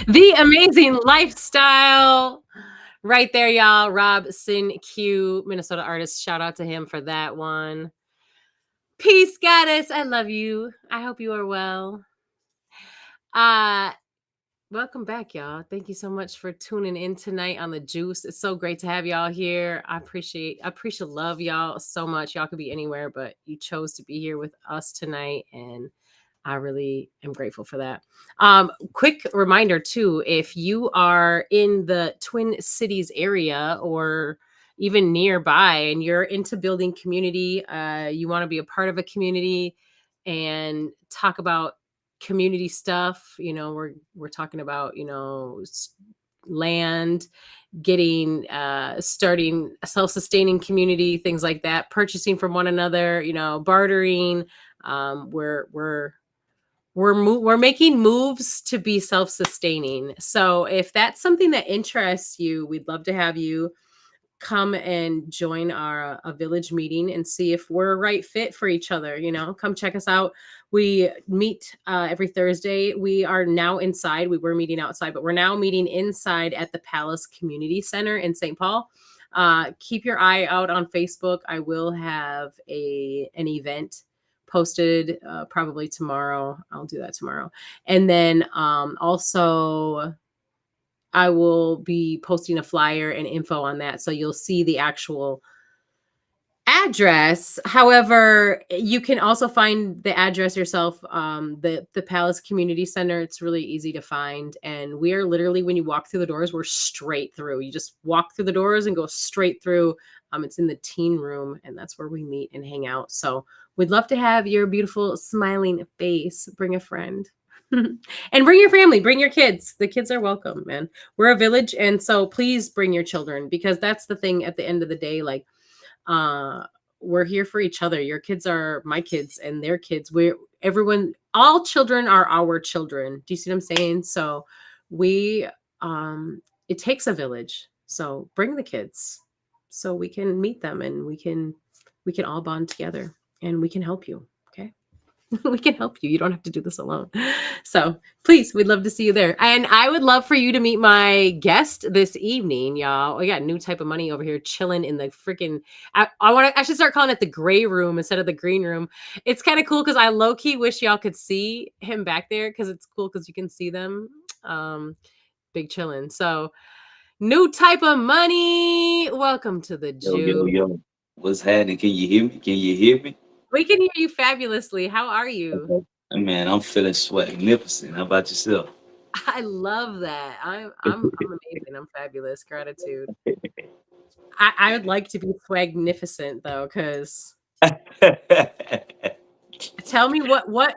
The amazing lifestyle right there, y'all. Rob Sin Q, Minnesota artist. Shout out to him for that one. Peace, goddess. I love you. I hope you are well. Welcome back, y'all. Thank you so much for tuning in tonight on the Juice. It's so great to have y'all here. I appreciate love y'all so much. Y'all could be anywhere, but you chose to be here with us tonight, and I really am grateful for that. Quick reminder too, if you are in the Twin Cities area or even nearby and you're into building community, you want to be a part of a community and talk about community stuff, we're talking about, land, getting starting a self-sustaining community, things like that, purchasing from one another, bartering. We're making moves to be self-sustaining. So if that's something that interests you, we'd love to have you come and join a village meeting and see if we're a right fit for each other. Come check us out. We meet every Thursday. We are now inside. We were meeting outside, but we're now meeting inside at the Palace Community Center in St. Paul. Keep your eye out on Facebook. I will have an event posted probably tomorrow. I'll do that tomorrow. And then also I will be posting a flyer and info on that. So you'll see the actual address. However, you can also find the address yourself. The Palace Community Center, it's really easy to find. And we are literally, when you walk through the doors, we're straight through. You just walk through the doors and go straight through. It's in the teen room, and that's where we meet and hang out. So we'd love to have your beautiful smiling face. Bring a friend. And bring your family, bring your kids. The kids are welcome, man. We're a village, and so please bring your children, because that's the thing at the end of the day. Like, we're here for each other. Your kids are my kids, and their kids. All children are our children. Do you see what I'm saying? So it takes a village. So bring the kids so we can meet them, and we can all bond together, and we can help you. Okay. We can help you. You don't have to do this alone. So please, we'd love to see you there. And I would love for you to meet my guest this evening, y'all. We got new type of money over here chilling in the freaking. I should start calling it the gray room instead of the green room. It's kind of cool because I low key wish y'all could see him back there because it's cool because you can see them. Big chilling. So new type of money. Welcome to the Yo, yo, Jew. yo. What's happening? Can you hear me? Can you hear me? We can hear you fabulously. How are you? Okay. Man, I'm feeling swagnificent. How about yourself? I love that. I'm amazing. I'm fabulous. Gratitude. I would like to be swagnificent though, because tell me what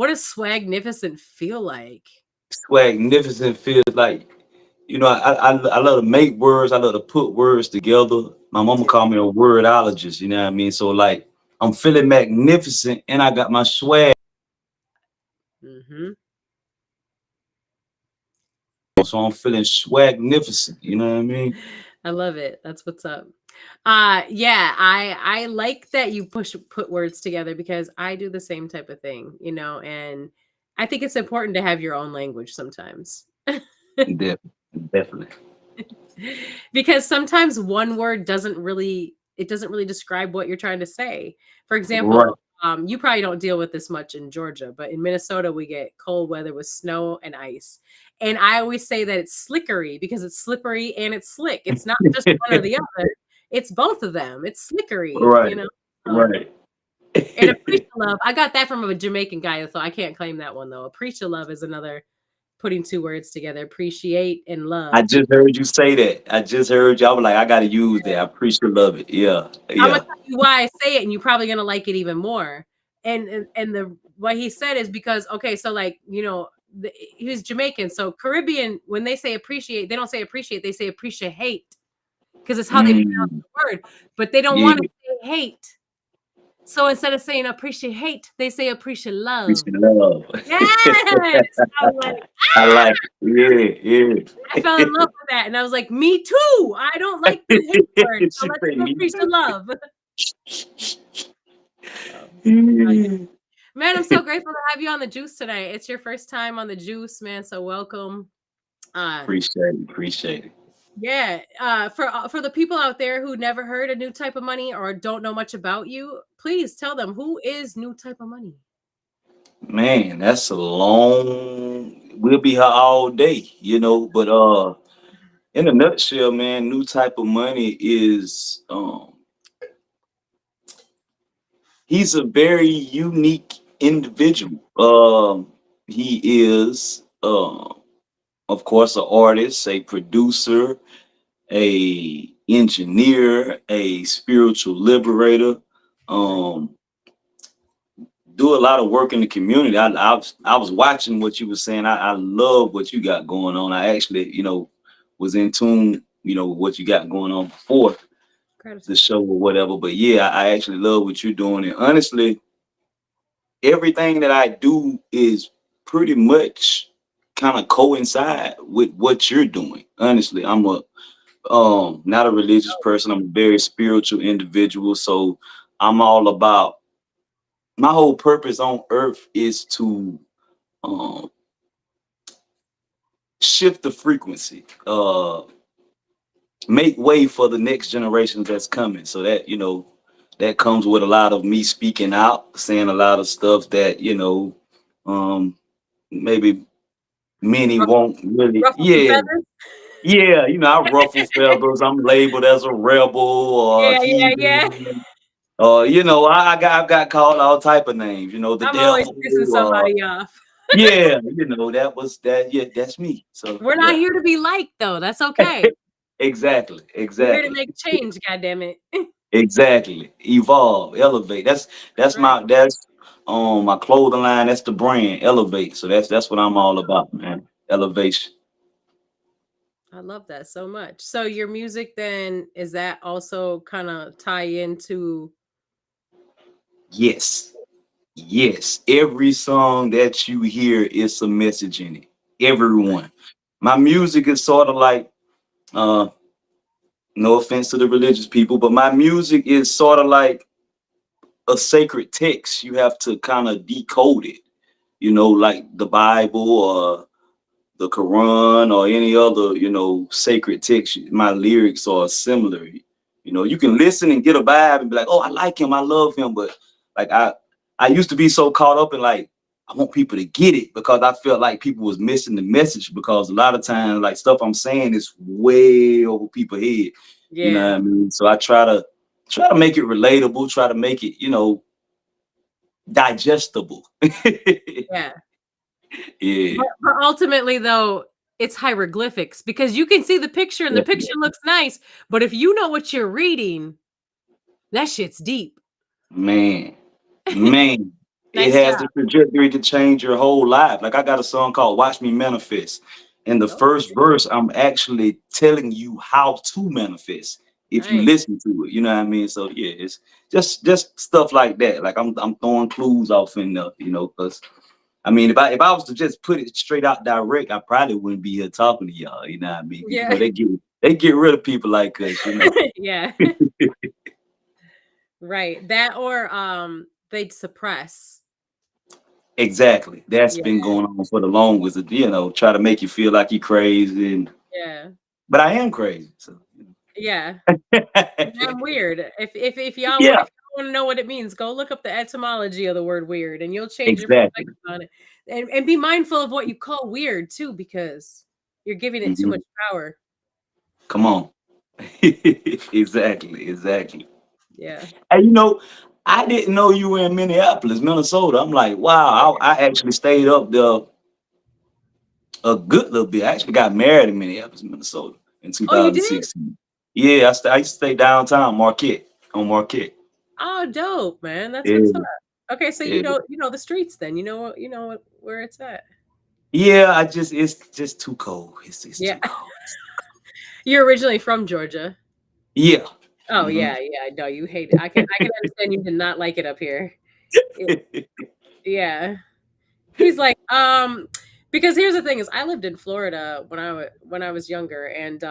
does swagnificent feel like? Swagnificent feels like, I love to make words. I love to put words together. My Me mama too. called me a wordologist, you know what I mean? So like I'm feeling magnificent and I got my swag. Hmm. So I'm feeling swagnificent, you know what I mean? I love it. That's what's up. Yeah, I like that you put words together because I do the same type of thing, and I think it's important to have your own language sometimes. Definitely. Because sometimes one word doesn't really describe what you're trying to say. For example, Right. you probably don't deal with this much in Georgia, but in Minnesota we get cold weather with snow and ice. And I always say that it's slickery because it's slippery and it's slick. It's not just one or the other. It's both of them. It's slickery, Right. So, Right. and appreciate love. I got that from a Jamaican guy, so I can't claim that one though. Appreciate love is another putting two words together. Appreciate and I love. just heard you say that. I just heard you. I was like, I gotta use that. I appreciate love it. Yeah. I'm gonna Yeah. tell you why I say it, and you're probably gonna like it even more. And the what he said is because okay, so like he was Jamaican, so Caribbean when they say appreciate, they don't say appreciate, they say appreciate because it's how they pronounce Mm, the word, but they don't want to yeah. say hate. So instead of saying appreciate, they say appreciate love. Appreciate love. Yes, I was like, I like it. I fell in Yeah. love with that, and I was like, me too. I don't like the hate word, so She let's say do me appreciate too. love. So, Mm. man, I'm so grateful to have you on the juice tonight. It's your first time on the juice, man. So welcome. Uh Appreciate it. Appreciate it. yeah. For the people out there who never heard a new type of money or don't know much about you, please tell them who is new type of money. Man, that's a long. We'll be here all day, But in a nutshell, man, new type of money is he's a very unique individual. He is, of course, an artist, a producer, a engineer, a spiritual liberator. Um, do a lot of work in the community. I was watching what you were saying. I love what you got going on. I actually, was in tune, with what you got going on before the Gratitude. show or whatever. But yeah, I actually love what you're doing. And honestly, everything that I do is pretty much kind of coincide with what you're doing. Honestly, I'm a not a religious person. I'm a very spiritual individual. So I'm all about my whole purpose on earth is to um shift the frequency, make way for the next generation that's coming. So that, that comes with a lot of me speaking out, saying a lot of stuff that, um maybe many won't really. Ruffle some Yeah, feathers. yeah, I ruffle feathers. I'm labeled as a rebel or a Yeah, yeah, yeah. heathen. I've got called all type of names, the I'm always devil. pissing somebody off. Yeah, that was that. Yeah, that's me. So We're not yeah, here to be liked though. That's okay. exactly, We're here to exactly, make change, god damn it. exactly. Evolve, elevate. That's Right. my clothing line. That's the brand, elevate. So that's what I'm all about, man. Elevation. I love that so much. So your music then is that also kind of tie into Yes, yes. Every song that you hear is a message in it. Everyone. My music is sort of like, uh, no offense to the religious people, but my music is sort of like a sacred text, you have to kind of decode it. Like the Bible or the Quran or any other, sacred text. My lyrics are similar. You can listen and get a vibe and be like, "Oh, I like him, I love him," but like I used to be so caught up in like I want people to get it because I felt like people was missing the message because a lot of times like stuff I'm saying is way over people's head. You know what Yeah. I mean? So I try to make it relatable, try to make it, digestible. Yeah. Yeah, But ultimately, though, it's hieroglyphics because you can see the picture and the picture definitely. looks nice. But if you know what you're reading, that shit's deep. Man, man, it Nice has job. the trajectory to change your whole life. Like I got a song called Watch Me Manifest. In the Oh, first verse, I'm actually telling you how to manifest if you nice. listen to it. You know what I mean? So yeah, it's just stuff like that. Like I'm throwing clues off in the, because I mean if I was to just put it straight out direct, I probably wouldn't be here talking to y'all. You know what I mean? 'Cause, Yeah. they get rid of people like us. Yeah. Right. That or they'd suppress. Exactly. That's Yeah. been going on for the longest. Try to make you feel like you're crazy, Yeah. but I am crazy. So, Yeah. I'm weird. If y'all yeah, if you want to know what it means, go look up the etymology of the word weird and you'll change your exactly. perspective on it. And be mindful of what you call weird too, because you're giving it too much Mhm. power. Come on. Exactly. Exactly. Yeah. And I didn't know you were in Minneapolis, Minnesota. I'm like, wow. I actually stayed up there a good little bit. I actually got married in Minneapolis, Minnesota in Oh, you did? 2016. Yeah, I used to stay downtown Marquette on Marquette. Oh, dope, man. That's what's up. Yeah, Okay, so yeah. you know the streets then. Where it's at. Yeah, it's just too cold. It's Yeah. too cold. You're originally from Georgia. Yeah. Oh Hmm. yeah, yeah. No, you hate it. I can understand you did not like it up here. It- yeah. He's like, because here's the thing is I lived in Florida when I was younger, and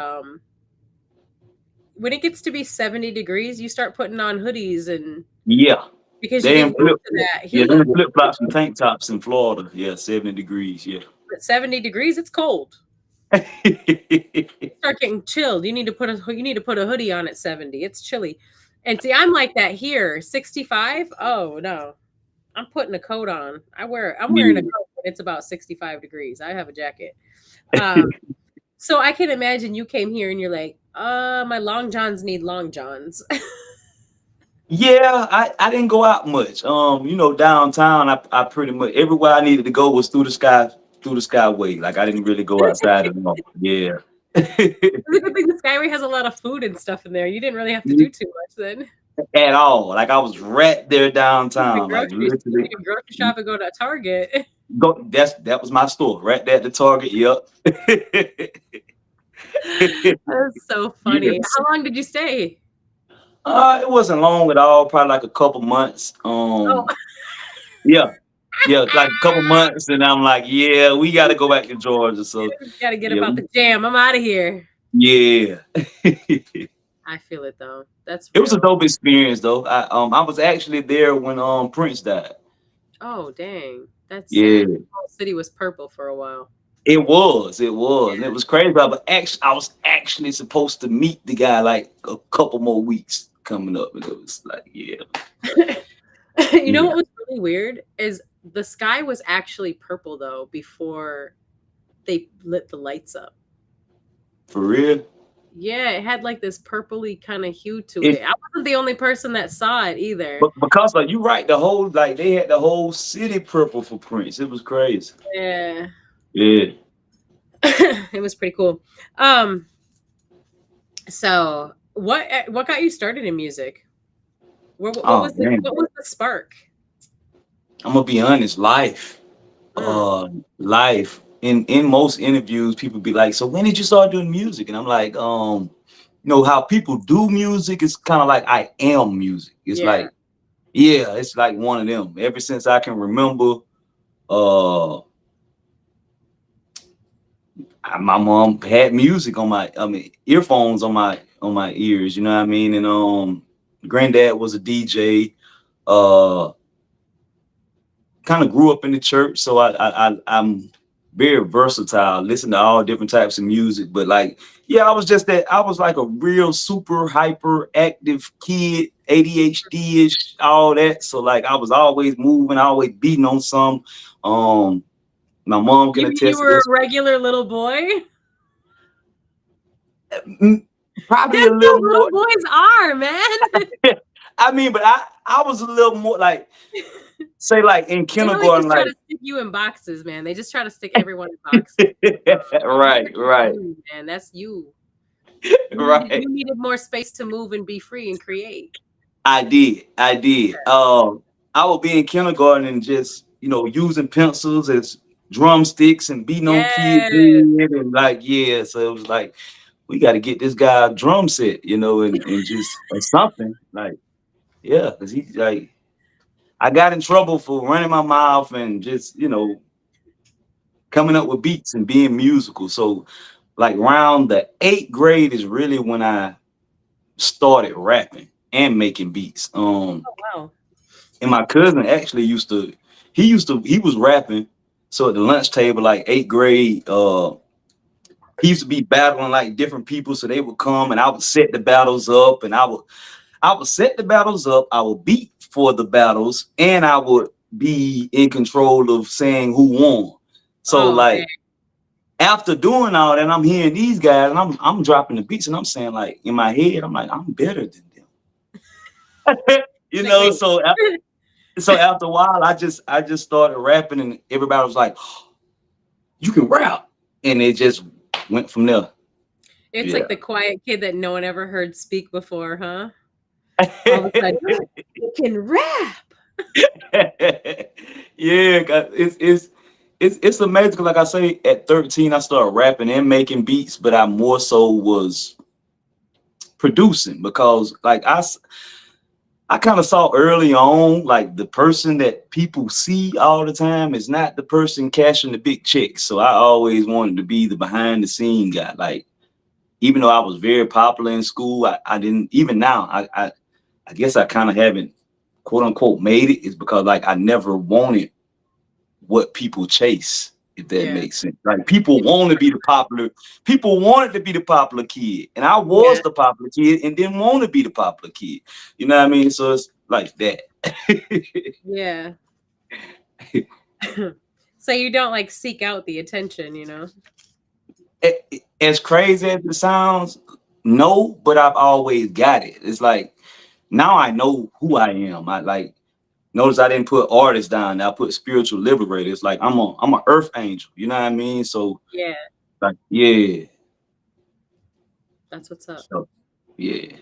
when it gets to be 70 degrees, you start putting on hoodies and Yeah. because you They get in used flip. to that Yeah, they heat. in flip flops and tank tops in Florida. Yeah, 70 degrees. Yeah. At 70 degrees, it's cold. You start getting chilled. You need to put a hoodie on at 70. It's chilly. And see, I'm like that here. 65? Oh no. I'm putting a coat on. I'm wearing a Yeah. coat when it's about 65 degrees. I have a jacket. Um, so I can imagine you came here and you're like, my long johns need long johns. Yeah, I didn't go out much. Downtown, I pretty much everywhere I needed to go was through the skyway. Like I didn't really go outside at all. Yeah. The good thing the Skyway has a lot of food and stuff in there. You didn't really have to do too much then. At all. Like I was right there You downtown. Like literally can grocery shop and go to Target. go that was my store right there at the Target. Yep. That's so funny. Yes. How long did you stay? It wasn't long at all, probably like a couple months. Oh, Yeah, yeah, like a couple months, and I'm like, yeah, we got to go back to Georgia. So, gotta get yeah, about the jam. I'm out of here. yeah. I feel it though. That's It was a real. dope experience though. I was actually there when Prince died. Oh, dang. That's sad. Yeah, The whole city was purple for a while. it was, and it was crazy. But actually, I was actually supposed to meet the guy like a couple more weeks coming up, and it was like, yeah, You know yeah, what was really weird is the sky was actually purple though before they lit the lights up. for real. Yeah, it had like this purpley kind of hue to It it. I wasn't the only person that saw it either. but because like you right, the whole like they had the whole city purple for Prince. It was crazy. Yeah. Yeah. It was pretty cool. Um, so what got you started in music? Oh man, what was the spark? I'm gonna be honest. Mm, Life. In most interviews, people be like, "So when did you start doing music?" And I'm like, how people do music is kind of like I am music. It's yeah. like, yeah, it's like one of them. Ever since I can remember, uh, my mom had music on earphones on my ears. You know what I mean? And granddad was a DJ. Uh, kind of grew up in the church, so I'm very versatile. Listen to all different types of music, but like, yeah, I was just that. I was like a real super hyper active kid, ADHD ish, all that. So like, I was always moving, always beating on some. Um, my mom can You attest to were this. a regular little boy. Probably a That's how little little more. boys are, man. I mean, but I was a little more like, say like in They really kindergarten, just try like. to stick you in boxes, man. They just try to stick everyone in boxes. Right, You're just right, you, man. That's you. right. You needed more space to move and be free and create. I did. I did. I would be in kindergarten and just, using pencils as drumsticks and beating on kids' Yes. head and like, yeah. So it was like, we got to get this guy a drum set, and just or something. Like, yeah, because he's like, I got in trouble for running my mouth and just, coming up with beats and being musical. So like around the eighth grade is really when I started rapping and making beats. Wow. And my cousin actually he was rapping. So at the lunch table, like eighth grade, he used to be battling like different people. So they would come and I would set the battles up and I would set the battles up, I would beat for the battles, and I would be in control of saying who won. So Oh man. like after doing all that, I'm hearing these guys and I'm dropping the beats and I'm saying like in my head, I'm like, I'm better than them. Like, wait. So after a while, I just started rapping, and everybody was like, "You can rap," and it just went from there. It's like Yeah, the quiet kid that no one ever heard speak before, huh? All of a sudden, you can rap. yeah. It's amazing. 'Cause like I say, at 13, I started rapping and making beats, but I more so was producing because like I kind of saw early on, like the person that people see all the time is not the person cashing the big checks. So I always wanted to be the behind the scene guy. Like, even though I was very popular in school, I didn't, even now, I guess I kind of haven't quote unquote made it is because like I never wanted what people chase, if that Yeah. makes sense. Like people wanted to be the popular kid. And I Yeah. was the popular kid and didn't want to be the popular kid. You know what I mean? So it's like that. Yeah. So you don't like seek out the attention, you know? As crazy as it sounds, no, but I've always got it. It's like now I know who I am. I like notice I didn't put artist down. I put spiritual liberator. It's like I'm a earth angel. You know what I mean? So Yeah, like yeah. that's what's up. So yeah.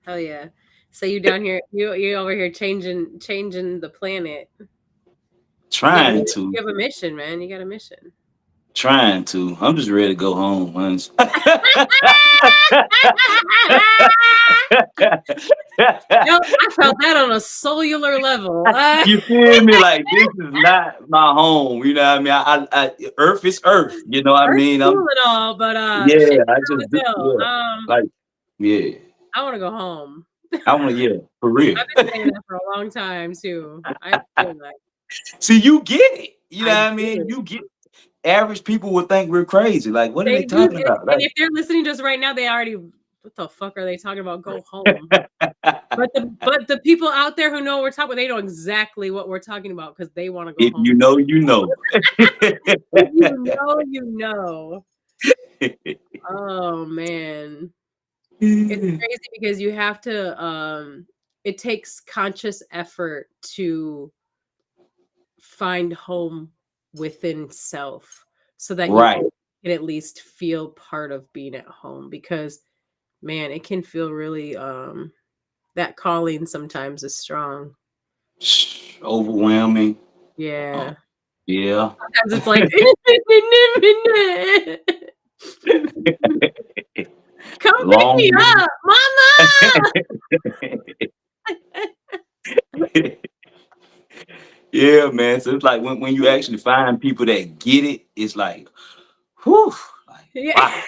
Hell yeah. So you down here, you over here changing the planet. Trying to. You have a mission, man. You got a mission. Trying to. I'm just ready to go home, honestly. No, I felt that on a cellular level. You feel me? Like this is not my home. You know what I mean? Earth is Earth. You know what I Earth's mean? cool and all, but Yeah. shit's I real just as do. hell. Yeah. Like yeah. I want to go home. I want to. Yeah. For real. I've been saying that for a long time too. I feel like See, you get it. You know I what I mean? do. You get. Average people would think we're crazy. Like, what are They they do, talking about? and Like. if they're listening to us right now, they already what the fuck are they talking about? Go home. But the people out there who know what we're talking about, they know exactly what we're talking about because they want to go If home. you know, you know. If you know, you know. Oh man. It's crazy because you have to it takes conscious effort to find home within self so that you Right. can at least feel part of being at home because man, it can feel really that calling sometimes is strong. Overwhelming. Yeah. Oh, yeah. Sometimes it's like come pick me Long. up, mama. Yeah, man. So it's like when you actually find people that get it, it's like, whew, like Yeah. wow,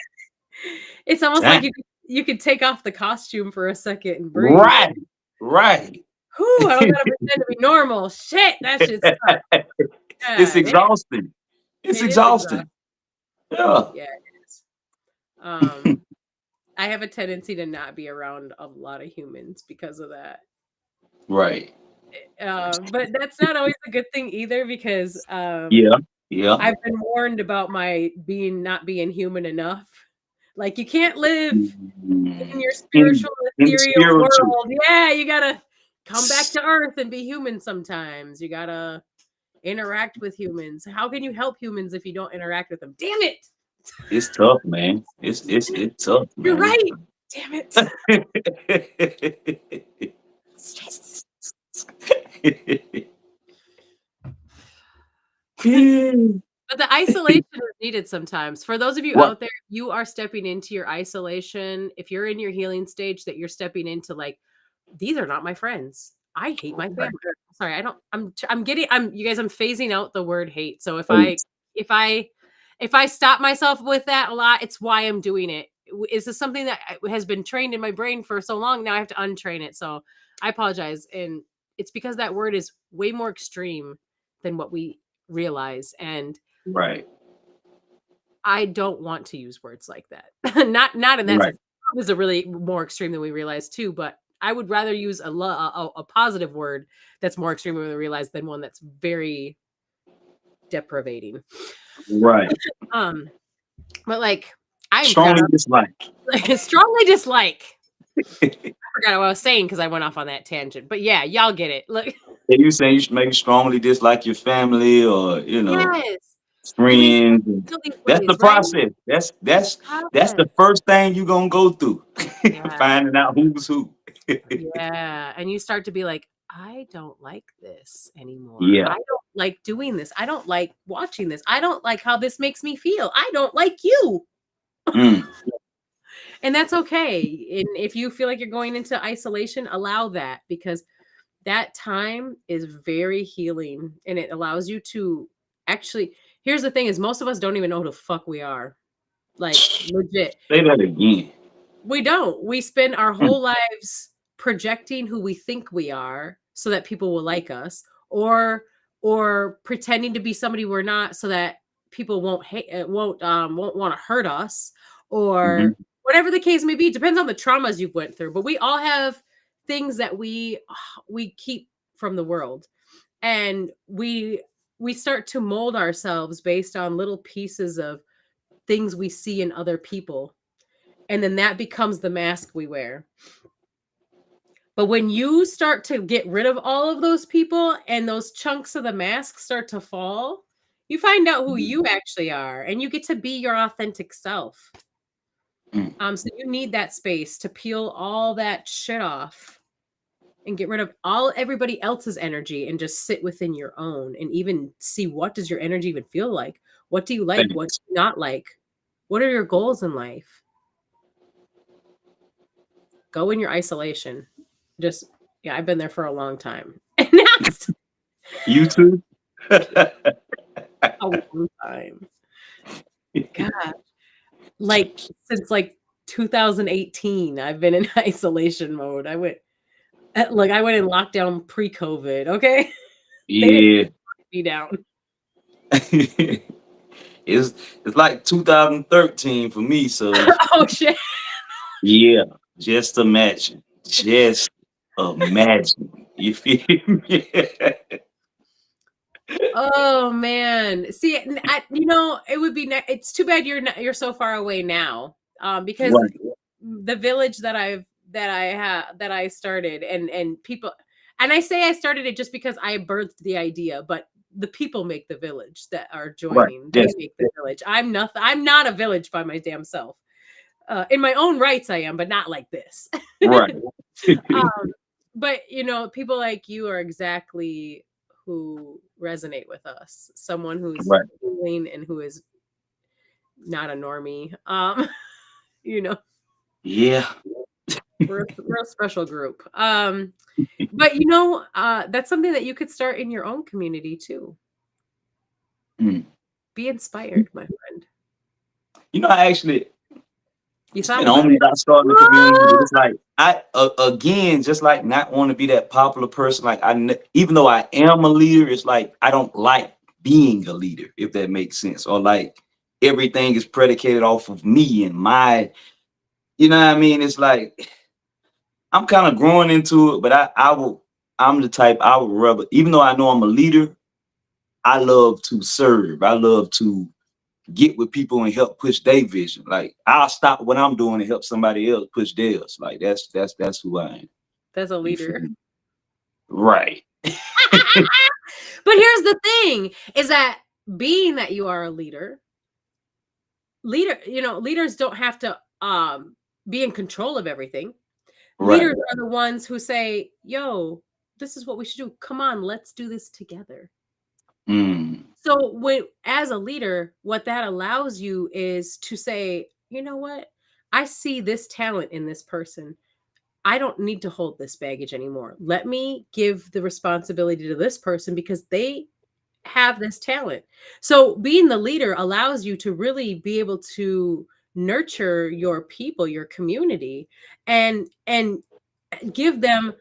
It's almost like damn. you could take off the costume for a second and breathe. Right, right. Whew, I don't gotta pretend to be normal. Shit, that shit sucks. It's God, exhausting. It's it is exhausting. exhausting. Yeah. Yeah, it is. Um, I have a tendency to not be around a lot of humans because of that. Right. But that's not always a good thing either because Yeah. Yeah. I've been warned about my not being human enough. Like you can't live in your In spiritual, in the ethereal spiritual. world. Yeah, you gotta come back to earth and be human sometimes. You gotta interact with humans. How can you help humans if you don't interact with them? Damn it! It's tough, man. It's tough, You're man. right. Damn it. Shit. But the isolation is needed sometimes. For those of you Right. out there, you are stepping into your isolation. If you're in your healing stage, that you're stepping into like, these are not my friends. I hate my family. Sorry, I don't. I'm getting. You guys. I'm phasing out the word hate. So if I if I stop myself with that a lot, it's why I'm doing it. Is this something that has been trained in my brain for so long? Now I have to untrain it. So I apologize, and it's because that word is way more extreme than what we realize, and Right. I don't want to use words like that. Not in that Right. sense. Love is a really more extreme than we realize too, but I would rather use a positive word that's more extreme than we realize than one that's very deprivating. Right. Um, but like I am Strongly dislike. strongly dislike. I forgot what I was saying because I went off on that tangent. But yeah, y'all get it. Look, And you saying you should maybe strongly dislike your family or yes, we friends. feel these That's the ways, right? process. That's Process. the first thing you're gonna go through. Yeah. Finding out who's who. Yeah, and you start to be like, "I don't like this anymore. Yeah. I don't like doing this. I don't like watching this. I don't like how this makes me feel. I don't like you." Mm. And that's okay. And if you feel like you're going into isolation, allow that because that time is very healing and it allows you to actually here's the thing is most of us don't even know who the fuck we are. Like legit. Say that again. We don't. We spend our Mm. whole lives projecting who we think we are so that people will like us or pretending to be somebody we're not so that people won't hate won't want to hurt us or Mhm. whatever the case may be. Depends on the traumas you've went through, but we all have things that we keep from the world. And we start to mold ourselves based on little pieces of things we see in other people and then that becomes the mask we wear. But when you start to get rid of all of those people and those chunks of the mask start to fall, you find out who you actually are and you get to be your authentic self. Mm. So you need that space to peel all that shit off and get rid of all everybody else's energy and just sit within your own and even see what does your energy even feel like? What do you like? What Thanks. do you not like? What are your goals in life? Go in your isolation. Just yeah, I've been there for a long time. And that's You too? a long time. God. Like since like 2018, I've been in isolation mode. I went in lockdown pre-COVID, okay? They didn't Yeah. lock me down. it's it's like 2013 for me, so Oh shit. yeah, just imagine. Just imagine. You feel me? Oh man. See, it would be it's too bad you're so far away now. Because Right. the village that I started and people and I say I started it just because I birthed the idea, but the people make the village that are Right. joining. They Yes. make the village. I'm not a village by my damn self. In my own rights I am, but not like this. Right. um, but people like you are exactly who resonate with us. Someone who's Right. healing and who is not a normie. You know, Yeah. we're a special group. But that's something that you could start in your own community too. Mm. Be inspired, my friend. I actually You it's been thought about on me it? about starting a community, but Ah! it's like Again, just like not want to be that popular person. Like even though I am a leader, it's like I don't like being a leader, if that makes sense. Or like everything is predicated off of me and my, you know what I mean? It's like I'm kind of growing into it, but I'm the type I would rather, even though I know I'm a leader, I love to serve. I love to get with people and help push their vision. Like I'll stop what I'm doing and help somebody else push theirs. Like that's who I am. That's a You feel leader. me? Right. But here's the thing is that being that you are a leaders don't have to be in control of everything. Right. Leaders are the ones who say, yo, this is what we should do. Come on, let's do this together. Mm. So when as a leader, what that allows you is to say, you know what? I see this talent in this person. I don't need to hold this baggage anymore. Let me give the responsibility to this person because they have this talent. So being the leader allows you to really be able to nurture your people, your community, and give them,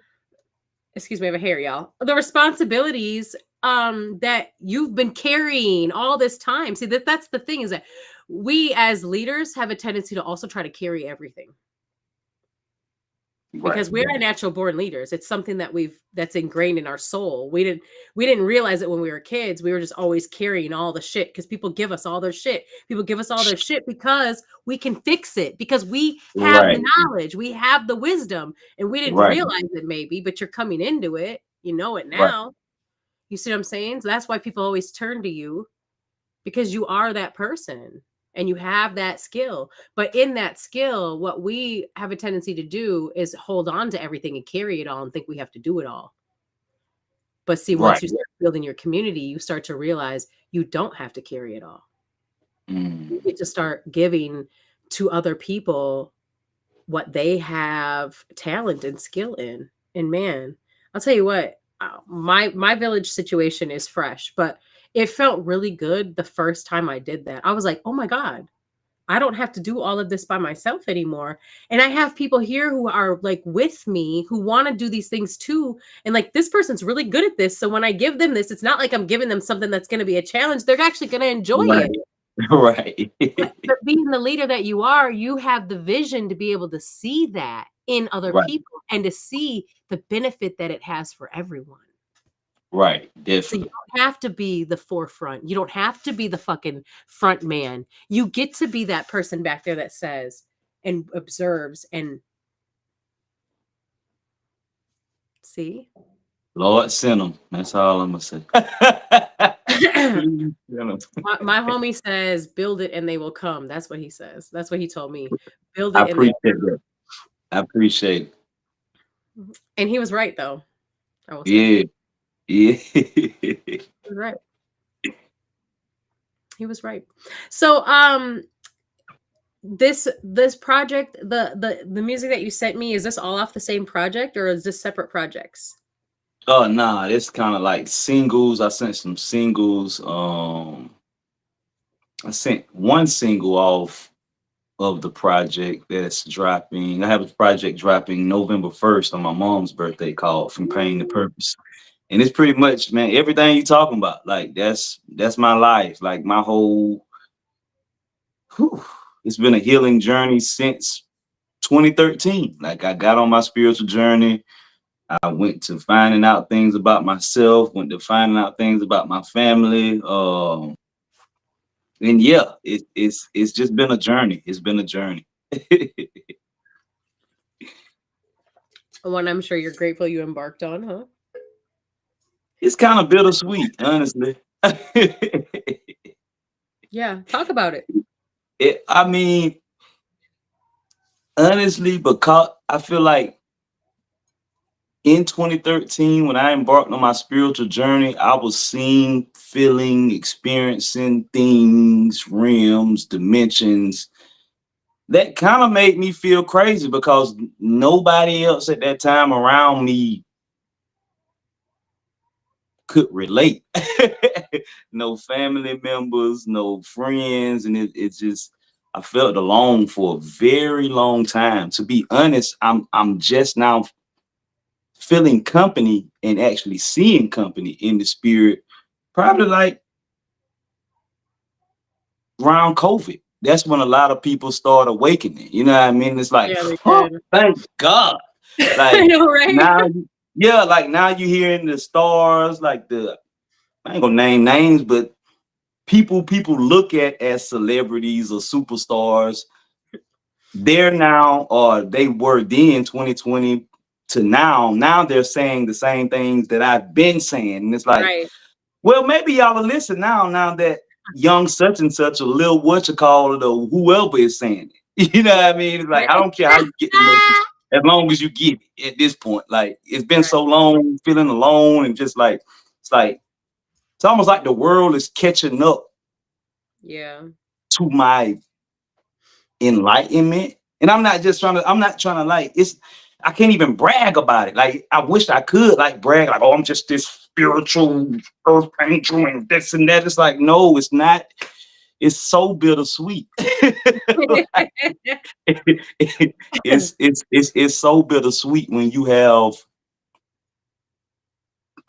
excuse me, I have a hair, y'all, the responsibilities that you've been carrying all this time. See, that's the thing is that we as leaders have a tendency to also try to carry everything Right. because we're natural born leaders. It's something that that's ingrained in our soul. We didn't realize it when we were kids. We were just always carrying all the shit because people give us all their shit. People give us all their shit because we can fix it, because we have the Right. knowledge, we have the wisdom, and we didn't Right. realize it maybe, but you're coming into it. You know it Right. now. You see what I'm saying? So that's why people always turn to you, because you are that person and you have that skill. But in that skill, what we have a tendency to do is hold on to everything and carry it all and think we have to do it all. But see, once Right. you start building your community, you start to realize you don't have to carry it all. You Mm. get to start giving to other people what they have talent and skill in. And man, I'll tell you what, my village situation is fresh, but it felt really good the first time I did that. I was like, "Oh my god, I don't have to do all of this by myself anymore." And I have people here who are like with me who want to do these things too. And like this person's really good at this. So when I give them this, it's not like I'm giving them something that's going to be a challenge. They're actually going to enjoy Right. it. Right. But being the leader that you are, you have the vision to be able to see that in other Right. people and to see the benefit that it has for everyone. Right. So you Definitely. don't have to be the forefront. You don't have to be the fucking front man. You get to be that person back there that says and observes and see. Lord send them. That's all I'm gonna say. Please send 'em. My homie says, "Build it and they will come." That's what he says. That's what he told me. Build I it and they appreciate that. I appreciate it. and he was right though. I will say. Yeah. Yeah. He was right. He was right. So this project, the music that you sent me, is this all off the same project or is this separate projects? Oh nah, it's kind of like singles. I sent some singles. I sent one single off of the project that's dropping. I have a project dropping November 1st on my mom's birthday called From Pain to Purpose. And it's pretty much, man, everything you talking about. Like that's my life. Like my whole whew, it's been a healing journey since 2013. Like I got on my spiritual journey. I went to finding out things about myself, went to finding out things about my family. And yeah, it's just been a journey. It's been a journey. One I'm sure you're grateful you embarked on, huh? It's kind of bittersweet, honestly. Yeah, talk about it. I mean, honestly, because I feel like in 2013, when I embarked on my spiritual journey, I was seeing, feeling, experiencing things, realms, dimensions that kind of made me feel crazy because nobody else at that time around me could relate. No family members, no friends, and it's just I felt alone for a very long time. To be honest, I'm just now feeling company and actually seeing company in the spirit. Probably like around COVID. That's when a lot of people start awakening. You know what I mean? It's like, Yeah, they oh, did. thank God. I Like know, right? now, yeah, like now you hearing the stars, like the I ain't gonna name names, but people look at as celebrities or superstars. They're now, or they were then 2020 to now. Now they're saying the same things that I've been saying. And it's like, Right. well, maybe y'all will listen now that young such and such, or Lil what you call it, or whoever is saying it. You know what I mean? It's like, I don't care how you get the message, as long as you get it at this point. Like, it's been Right. so long feeling alone, and just like, it's almost like the world is catching up Yeah. to my enlightenment. And I'm not trying to like, I can't even brag about it. Like, I wish I could like brag, like, oh, I'm just this spiritual earth angel and this and that. It's like, no, it's not. It's so bittersweet. Like, it's so bittersweet when you have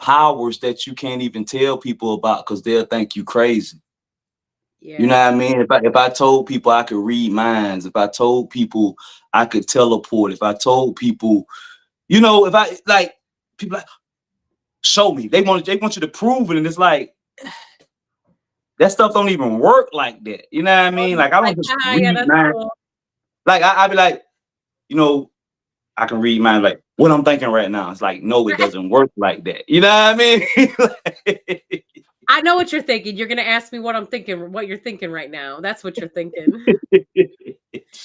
powers that you can't even tell people about because they'll think you crazy. You know Yeah. what I mean? If I told people I could read minds, if I told people I could teleport, if I told people, if I like people like show me, they want you to prove it, and it's like that stuff don't even work like that. You know what I Oh, mean? you're Like I like, don't just haha, yeah, read that's minds. cool. Like I'd be like, you know, I can read minds. Like what I'm thinking right now. It's like no, it doesn't work like that. You know what I mean? I know what you're thinking. You're gonna ask me what I'm thinking, what you're thinking right now. That's what you're thinking.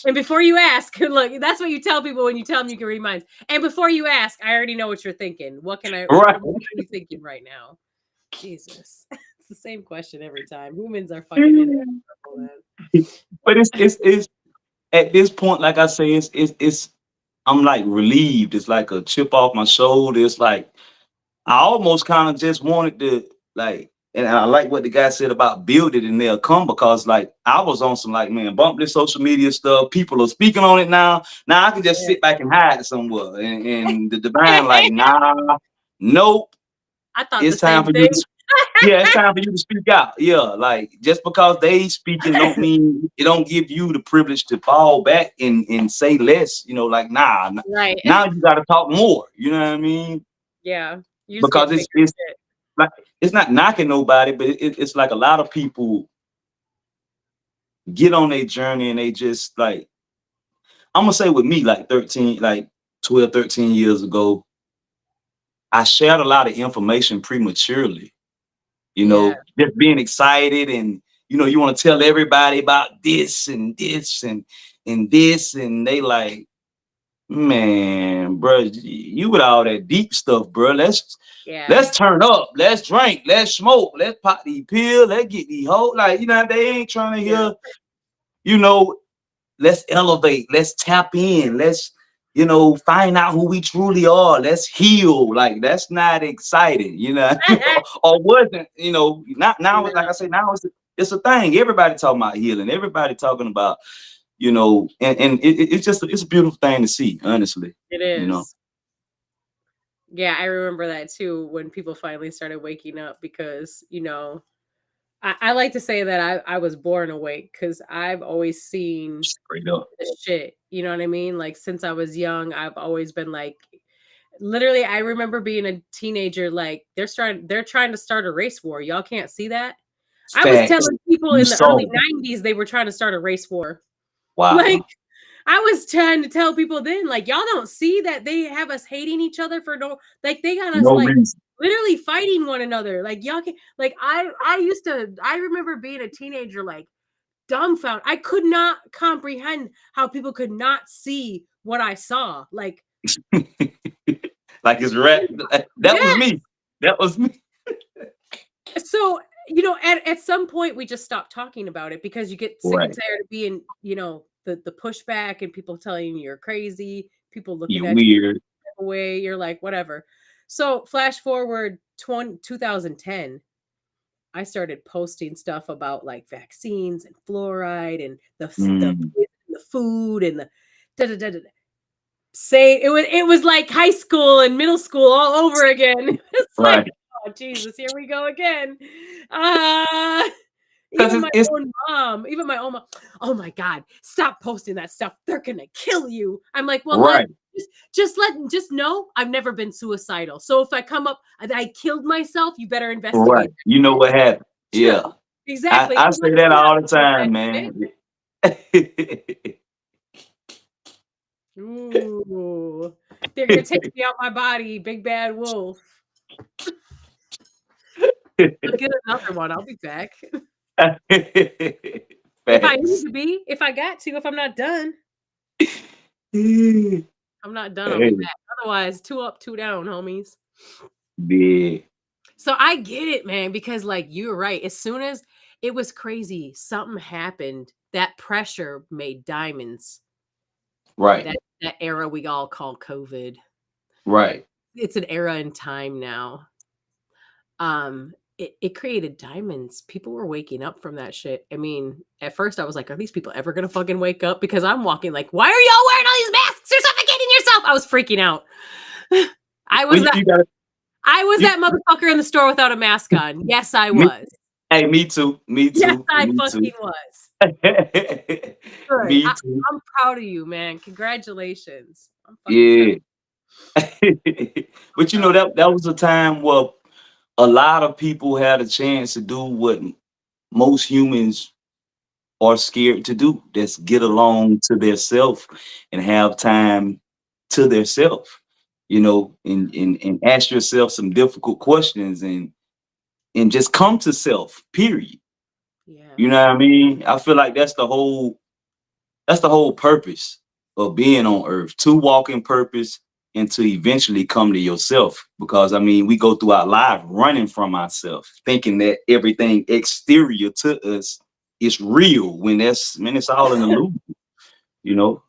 And before you ask, look, that's what you tell people when you tell them you can read minds. And before you ask, I already know what you're thinking. What Right. are you thinking right now? Jesus. It's the same question every time. Humans are fucking inevitable, man. But it's at this point, like I say, it's I'm like relieved. It's like a chip off my shoulder. It's like I almost kind of just wanted to like, and I like what the guy said about build it and they'll come, because like I was on some like, man, bump this social media stuff. People are speaking on it now. Now I can just sit back and hide somewhere. And the divine, like, nah, nope. I thought the It's time same for you thing. to yeah, it's time for you to speak out. Yeah, like just because they speaking don't mean it don't give you the privilege to fall back and say less. Like Right. now you got to talk more. You know what I mean? Yeah. You just get Because to make it's your shit. like it's not knocking nobody, but it's like a lot of people get on their journey and they just like, I'm gonna say with me, like 13, like 12, 13 years ago, I shared a lot of information prematurely. Yeah. Just being excited, and you want to tell everybody about this and this and this, and they like, man, bro, you with all that deep stuff, bro. Yeah. Let's turn up, let's drink, let's smoke, let's pop these pills, let's get these hoes. Like, they ain't trying to Yeah. hear, you know, let's elevate, let's tap in, let's find out who we truly are, let's heal. Like, that's not exciting, or wasn't, not now. Like No, I say, now it's a thing. Everybody talking about healing, everybody talking about, and it's a beautiful thing to see, honestly. it you know is. Yeah, I remember that too when people finally started waking up because, I like to say that I was born awake because I've always seen Straight up. this shit. You know what I mean? Like since I was young, I've always been like literally I remember being a teenager, like they're trying to start a race war. Y'all can't see that? I was Facts. telling people You in the saw early it. 90s they were trying to start a race war. Like Wow. I was trying to tell people then, like, y'all don't see that they have us hating each other for no, like, they got us No like reason. literally fighting one another. Like, y'all can, like, I remember being a teenager, like, dumbfounded. I could not comprehend how people could not see what I saw. Like, Like it's rap. That was yeah. me. That was me. So, at some point we just stopped talking about it because you get sick and Right. tired of being, the pushback and people telling you you're crazy, people looking You at you weird. away, you're like, whatever. So flash forward 2010. I started posting stuff about like vaccines and fluoride and Mm, the food and the da da da da. Say it was like high school and middle school all over again. It's like, right. oh Jesus, here we go again. Uh Because even my own mom, oh my God, stop posting that stuff. They're gonna kill you. I'm like, well, right, just know I've never been suicidal. So if I come up and I killed myself, you better right. investigate You know that what happened. shit. Yeah. Exactly. I I'm say like, that I'm not all the doing that time, shit. man. Ooh, they're gonna take me out my body, big bad wolf. I'll get another one. I'll be back. If I need Facts. to be, if I got to, if I'm not done. I'm not done, I'll be Hey, back. Otherwise, 2 up, 2 down, homies. yeah, So I get it, man, because like you're right. As soon as it was crazy, something happened. That pressure made diamonds. right, That era we all call COVID. right. It's an era in time now. It created diamonds. People were waking up from that shit. I mean, at first I was like, are these people ever gonna fucking wake up? Because I'm walking like, why are y'all wearing all these masks? You're suffocating yourself. I was freaking out. I Well, was that you got I was you. that motherfucker in the store without a mask on. Yes, I Me, was. hey, me too. Me Yes, too. I Me too. fucking was. Good. Me too. I'm proud of you, man. Congratulations. I'm fucking proud. Yeah. I'm But you know proud. that was a time where a lot of people had a chance to do what most humans are scared to do. That's get along to their self and have time to their self. And ask yourself some difficult questions and just come to self. Period. Yeah. You know what I mean? I feel like that's the whole purpose of being on earth, to walk in purpose and to eventually come to yourself. Because I mean, we go through our life running from ourselves, thinking that everything exterior to us is real when it's all an illusion.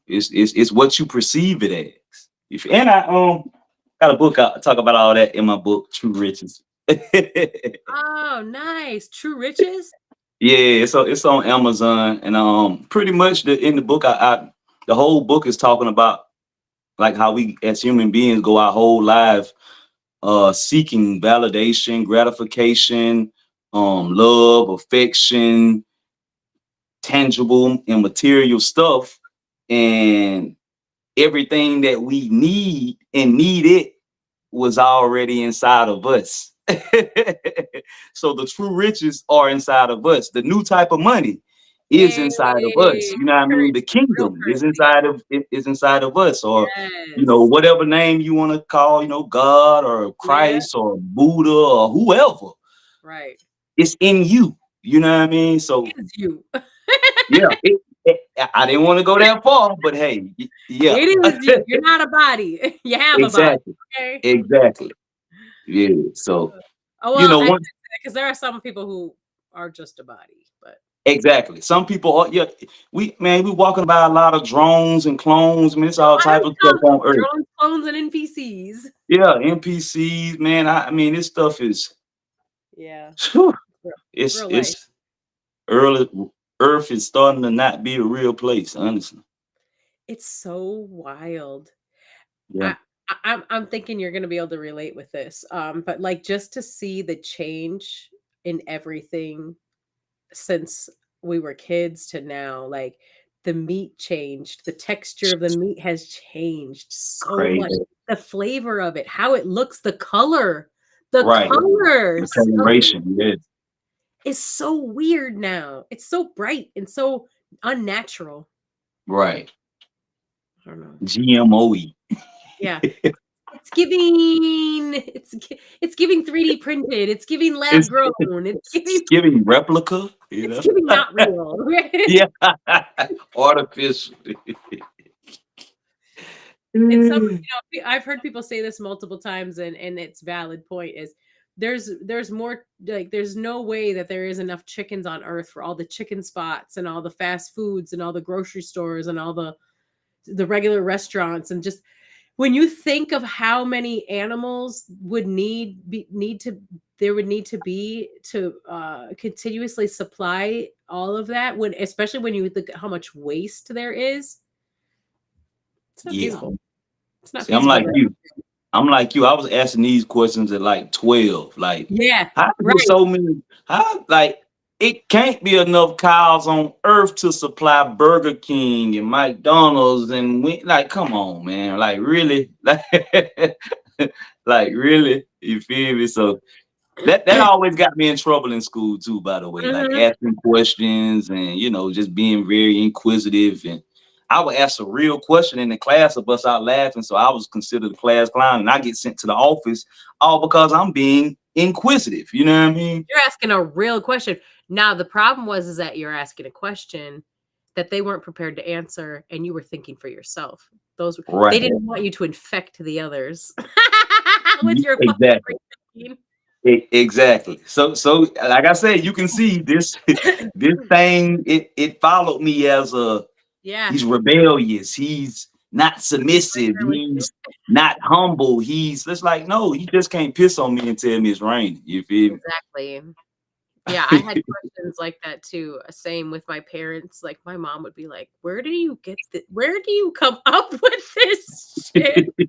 It's what you perceive it as. And I got a book out, I talk about all that in my book, True Riches. Oh, nice. True riches? Yeah, it's on Amazon, and pretty much in the book, the whole book is talking about like how we as human beings go our whole life seeking validation, gratification, love, affection, tangible and material stuff, and everything that we need and needed was already inside of us. So the true riches are inside of us. The new type of money is Hey, inside of us. You know what I mean? The currency, real kingdom currency. is inside of us, or Yes. whatever name you want to call, God or Yeah. Christ or Buddha or whoever. Right. It's in you. You know what I mean? So It is you. yeah, I didn't want to go that far, but hey, yeah, It is you. You're not a body. You have a body. exactly, Okay. exactly. Yeah. So Oh you well, know, once because there are some people who are just a body, but exactly. Some people are, yeah, we walking by a lot of drones and clones. I mean, it's all I type was of stuff on Earth. drones, clones, and NPCs. Yeah, NPCs, man. I mean, this stuff is Yeah, whew, it's it's real life. it's early. Earth is starting to not be a real place, honestly. It's so wild. Yeah, I, I'm thinking you're gonna be able to relate with this. But like just to see the change in everything since we were kids to now, like the meat changed, the texture of the meat has changed so much. crazy. The flavor of it, how it looks, the Right. The colors of the coloration. Yeah. is so weird now. It's so bright and so unnatural. Right. I don't know. GMOE. Yeah. It's giving it's giving 3D printed. It's giving lab It's grown. it's giving replica. It's giving not real. Yeah. Artificial. And some, I've heard people say this multiple times, and its valid point is there's more, like there's no way that there is enough chickens on earth for all the chicken spots and all the fast foods and all the grocery stores and all the regular restaurants and just when you think of how many animals would need to there would need to be to continuously supply all of that, when especially when you look at how much waste there is, it's not Yeah. feasible. It's not See, I'm feasible like to you. I'm like you. I was asking these questions at like 12. Like, yeah, how is there right. so many? How, like, it can't be enough cows on earth to supply Burger King and McDonald's and like, come on, man. Like, really? Like, really? You feel me? So that always got me in trouble in school too, by the way. Like Mhm. asking questions and just being very inquisitive. And I would ask a real question in the class or bust out laughing. So I was considered a class clown and I get sent to the office all because I'm being inquisitive. You know what I mean? You're asking a real question. Now the problem was is that you're asking a question that they weren't prepared to answer, and you were thinking for yourself. They Right. didn't want you to infect the others with your fucking Exactly. free thinking. Exactly. So like I said, you can see this this thing, it followed me as a Yeah, he's rebellious. He's not right submissive. there with you. He's not humble. He's just like, no, you just can't piss on me and tell me it's raining. You feel Exactly. Yeah, I had questions like that too. Same with my parents. Like my mom would be like, where do you come up with this shit? me?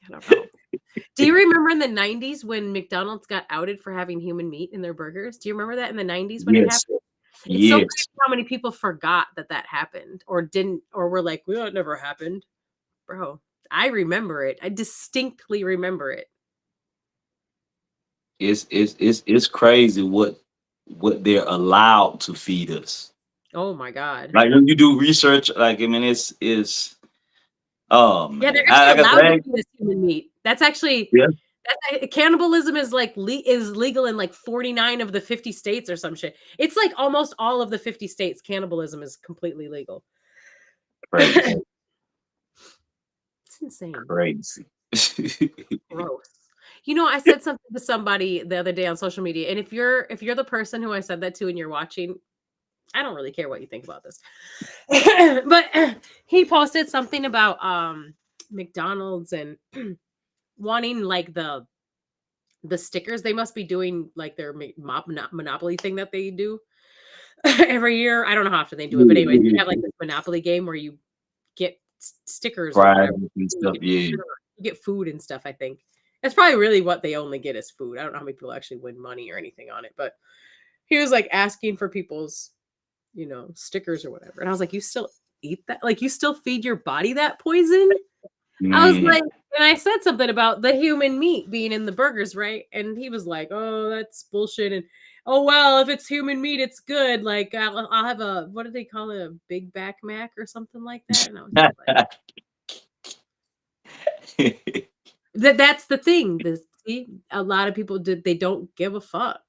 I don't know. Do you remember in the 90s when McDonald's got outed for having human meat in their burgers? Do you remember that in the 90s when it Yes. happened? It's so Yes. crazy how many people forgot that that happened or didn't, or were like, well, it never happened. Bro, I remember it. I distinctly remember it. It's crazy what they're allowed to feed us. Oh my God. Like when you do research, like I mean, it's oh Yeah, they're man. actually Like I allowed to said, feed us human meat. That's actually yeah, cannibalism is like is legal in like 49 of the 50 states or some shit. It's like almost all of the 50 states cannibalism is completely legal. crazy, It's insane. crazy. Gross. You know, I said something to somebody the other day on social media, and if you're the person who I said that to and you're watching, I don't really care what you think about this. But he posted something about McDonald's and wanting like the stickers. They must be doing like their monopoly thing that they do every year. I don't know how often they do it, but anyways, they have like this monopoly game where you get stickers or whatever. Fries and You stuff. get, Yeah. you get food and stuff. I think that's probably really what they only get is food. I don't know how many people actually win money or anything on it, but he was like asking for people's, stickers or whatever. And I was like, you still eat that? Like, you still feed your body that poison? I was Man. like, and I said something about the human meat being in the burgers, right? And he was like, "Oh, that's bullshit." And oh well, if it's human meat, it's good. Like I'll have a what do they call it, a Big Back Mac or something like that. And I was just like, that's the thing. See, a lot of people did. They don't give a fuck.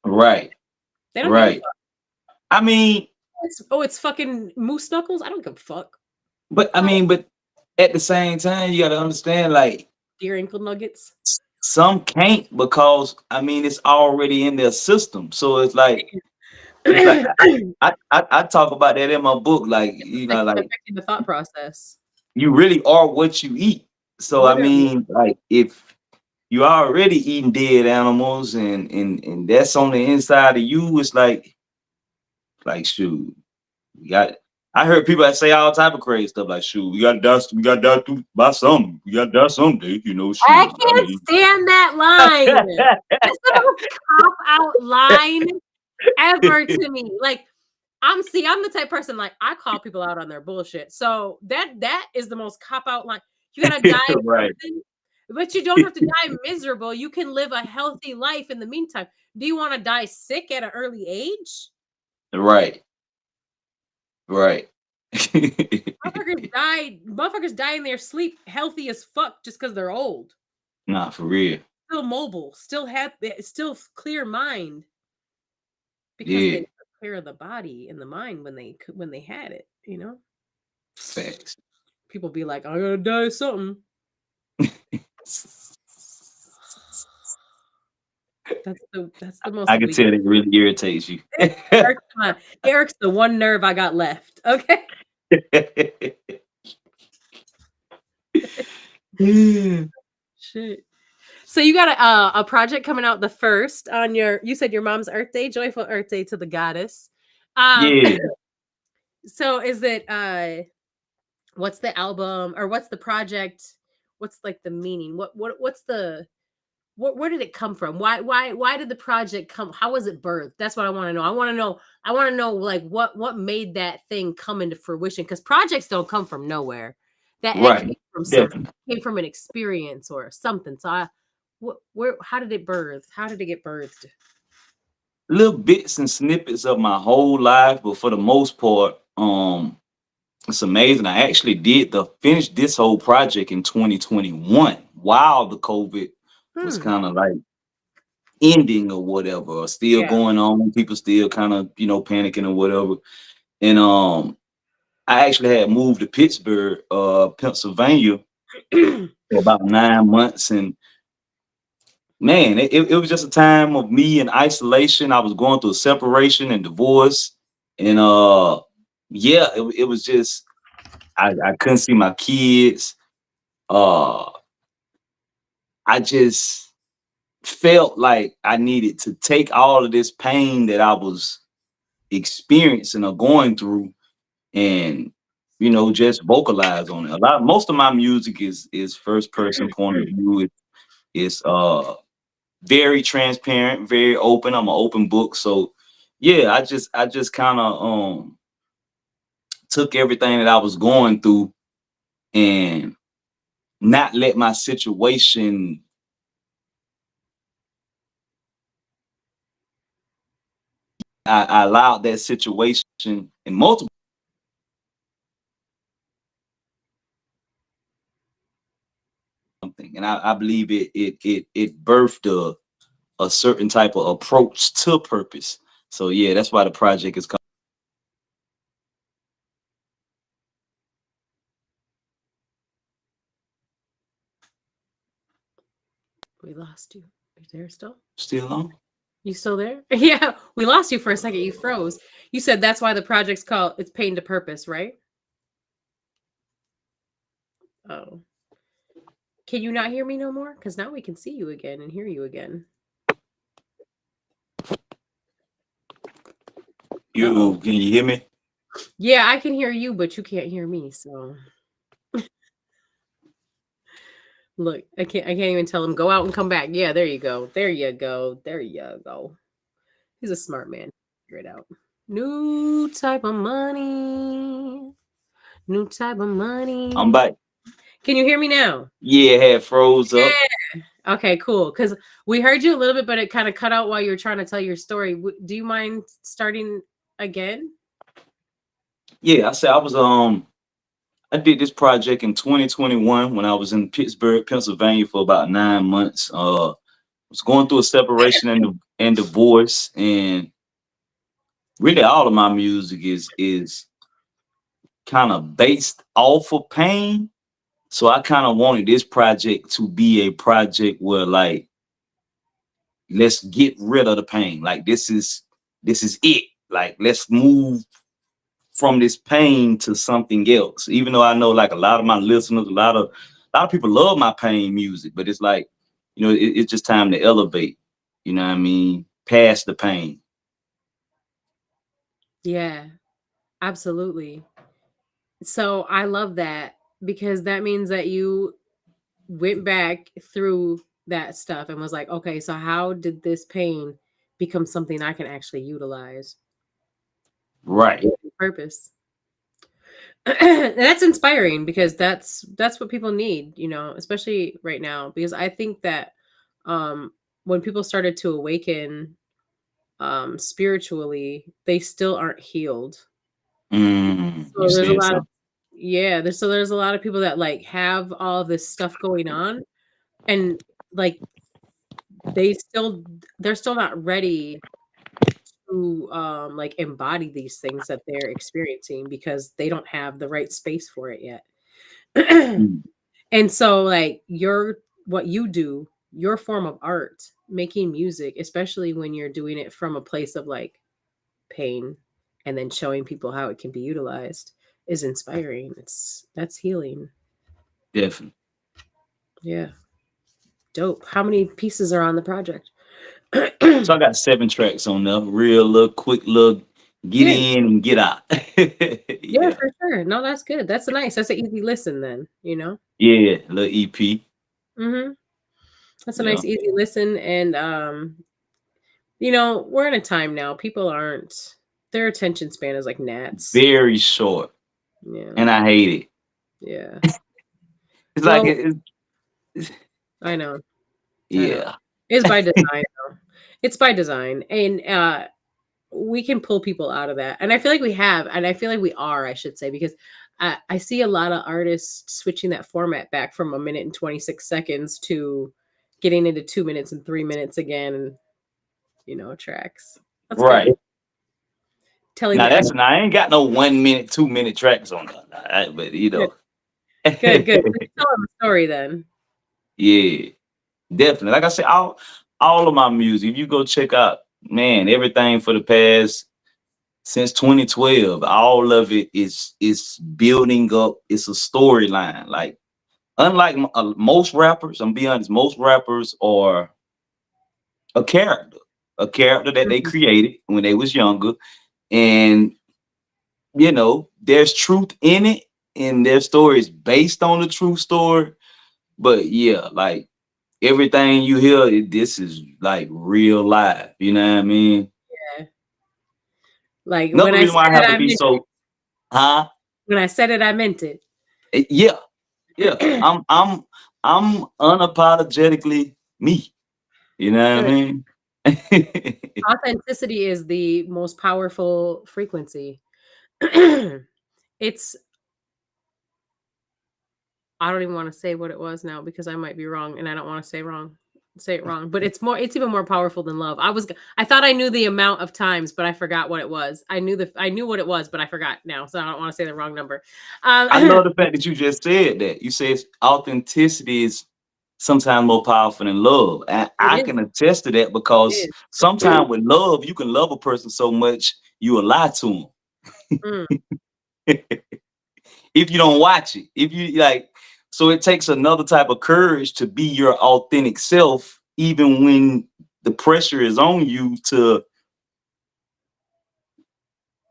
Right. They don't give a Right. fuck. I mean, It's fucking moose knuckles. I don't give a fuck. but at the same time, you gotta understand, like Deer ankle nuggets. some can't because I mean it's already in their system. So it's like I talk about that in my book. Like, Affecting the thought process. you really are what you eat. So I Literally. mean, like if you already eating dead animals and that's on the inside of you, it's like shoot, we got I heard people that say all type of crazy stuff like shoot, we got to die by something. We got to die someday, I shoot. I can't mean stand that line. That's the most cop out line ever to me. Like, I'm the type of person like I call people out on their bullshit. So that is the most cop out line. You gotta die of right. something, but you don't have to die miserable. You can live a healthy life in the meantime. Do you want to die sick at an early age? Right. Right. Motherfuckers die in their sleep healthy as fuck just because they're old. Nah, for real. Still mobile, still clear mind. Because they Yeah. took care of the body and the mind when they had it, Facts. People be like, "I gotta die of something." That's the most I can weak. tell it really irritates you. It irks the one nerve I got left. Okay. Yeah. Shit. So you got a project coming out the first on your. You said your mom's Earth Day, joyful Earth Day to the goddess. Um, Yeah. so is it what's the album or what's the project? What's like the meaning? What's the where did it come from? Why did the project come? How was it birthed? That's what I want to know. I want to know like what made that thing come into fruition, because projects don't come from nowhere. That Right. came from something. Definitely. Came from an experience or something. So I where how did it birth? How did it get birthed? Little bits and snippets of my whole life, but for the most part, it's amazing. I actually did the finish this whole project in 2021 while the COVID was Hmm. kind of like ending or whatever, or still Yeah. going on. People still kind of, panicking or whatever. And I actually had moved to Pittsburgh, Pennsylvania for about 9 months. And man, it was just a time of me in isolation. I was going through a separation and divorce. And yeah, it was just I couldn't see my kids. Uh I just felt like I needed to take all of this pain that I was experiencing or going through and just vocalize on it. Most of my music is first person point of view. It's very transparent, very open. I'm an open book. So yeah, I just kind of took everything that I was going through and not let my situation. I allowed that situation in multiple something, and I believe it birthed a certain type of approach to purpose. So yeah, that's why the project is called. We lost you. Are you there still? Still on. You still there? Yeah, we lost you for a second. You froze. You said that's why the project's called it's Pain to Purpose, right? Oh. Can you not hear me no more? Because now we can see you again and hear you again. Uh-oh. Can you hear me? Yeah, I can hear you, but you can't hear me. So look, I can't even tell him go out and come back. Yeah, there you go. There you go. There you go. He's a smart man. Figure it out. New type of money. New type of money. I'm back. Can you hear me now? Yeah, it had froze up. Okay, cool. Because we heard you a little bit, but it kind of cut out while you were trying to tell your story. Do you mind starting again? Yeah, I said I did this project in 2021 when I was in Pittsburgh, Pennsylvania for about 9 months. Was going through a separation and divorce, and really all of my music is kind of based off of pain. So I kind of wanted this project to be a project where like let's get rid of the pain. Like this is it. Like let's move from this pain to something else. Even though I know like a lot of my listeners, a lot of people love my pain music, but it's like, it's just time to elevate. You know what I mean? Past the pain. Yeah, absolutely. So I love that because that means that you went back through that stuff and was like, okay, so how did this pain become something I can actually utilize? Right. Purpose. That's inspiring because that's what people need, especially right now. Because I think that um when people started to awaken spiritually, they still aren't healed. You So there's a said lot of something. yeah, there's a lot of people that like have all of this stuff going on and like they're still not ready to like embody these things that they're experiencing because they don't have the right space for it yet. Mm. And so like what you do, your form of art, making music, especially when you're doing it from a place of like pain and then showing people how it can be utilized is inspiring. That's healing. Definitely. Yeah. Dope. How many pieces are on the project? So I got 7 tracks on there. Real little quick little get Yeah. in and get out. Yeah, Yeah. for sure. No, that's good. That's nice. That's an easy listen then, you know? Yeah. Little EP. Mm-hmm. That's a Yeah. nice, easy listen. And you know, we're in a time now. People aren't their attention span is like gnats. Very short. Yeah. And I hate it. Yeah. It's like Well, I know. I know. yeah. It's by design though. It's by design. And we can pull people out of that. And I feel like we have, and I feel like we are, I should say, because I see a lot of artists switching that format back from 1 minute and 26 seconds to getting into 2 minutes and 3 minutes again, and you know, tracks. That's Right. good. Telling Now the that's essence. now I ain't got no 1 minute, 2 minute tracks on that. But you Good, know. good, good. So you're telling the story then. Yeah. Definitely. Like I said, all of my music, if you go check out, man, everything for the past since 2012, all of it is building up. It's a storyline. Like unlike most rappers, I'm be honest, most rappers are a character, a character that they Mhm. created when they was younger, and there's truth in it, and their story is based on the true story. But yeah, like everything you hear, this is like real life. You know what I mean? Yeah. Like when Another I reason why I said it, have to I be meant it. so, huh? When I said it, I meant it. Yeah, yeah. I'm unapologetically me. You know what I Good. mean? Authenticity is the most powerful frequency. It's I don't even want to say what it was now because I might be wrong and I don't want to say it wrong. But it's even more powerful than love. I thought I knew the amount of times, but I forgot what it was. I knew what it was, but I forgot now. So I don't want to say the wrong number. I love the fact that you just said that. You said authenticity is sometimes more powerful than love. And I It can attest to that because is. sometimes with love, you can love a person so much you will lie to Mm, them if you don't watch it. If you like, so it takes another type of courage to be your authentic self, even when the pressure is on you to.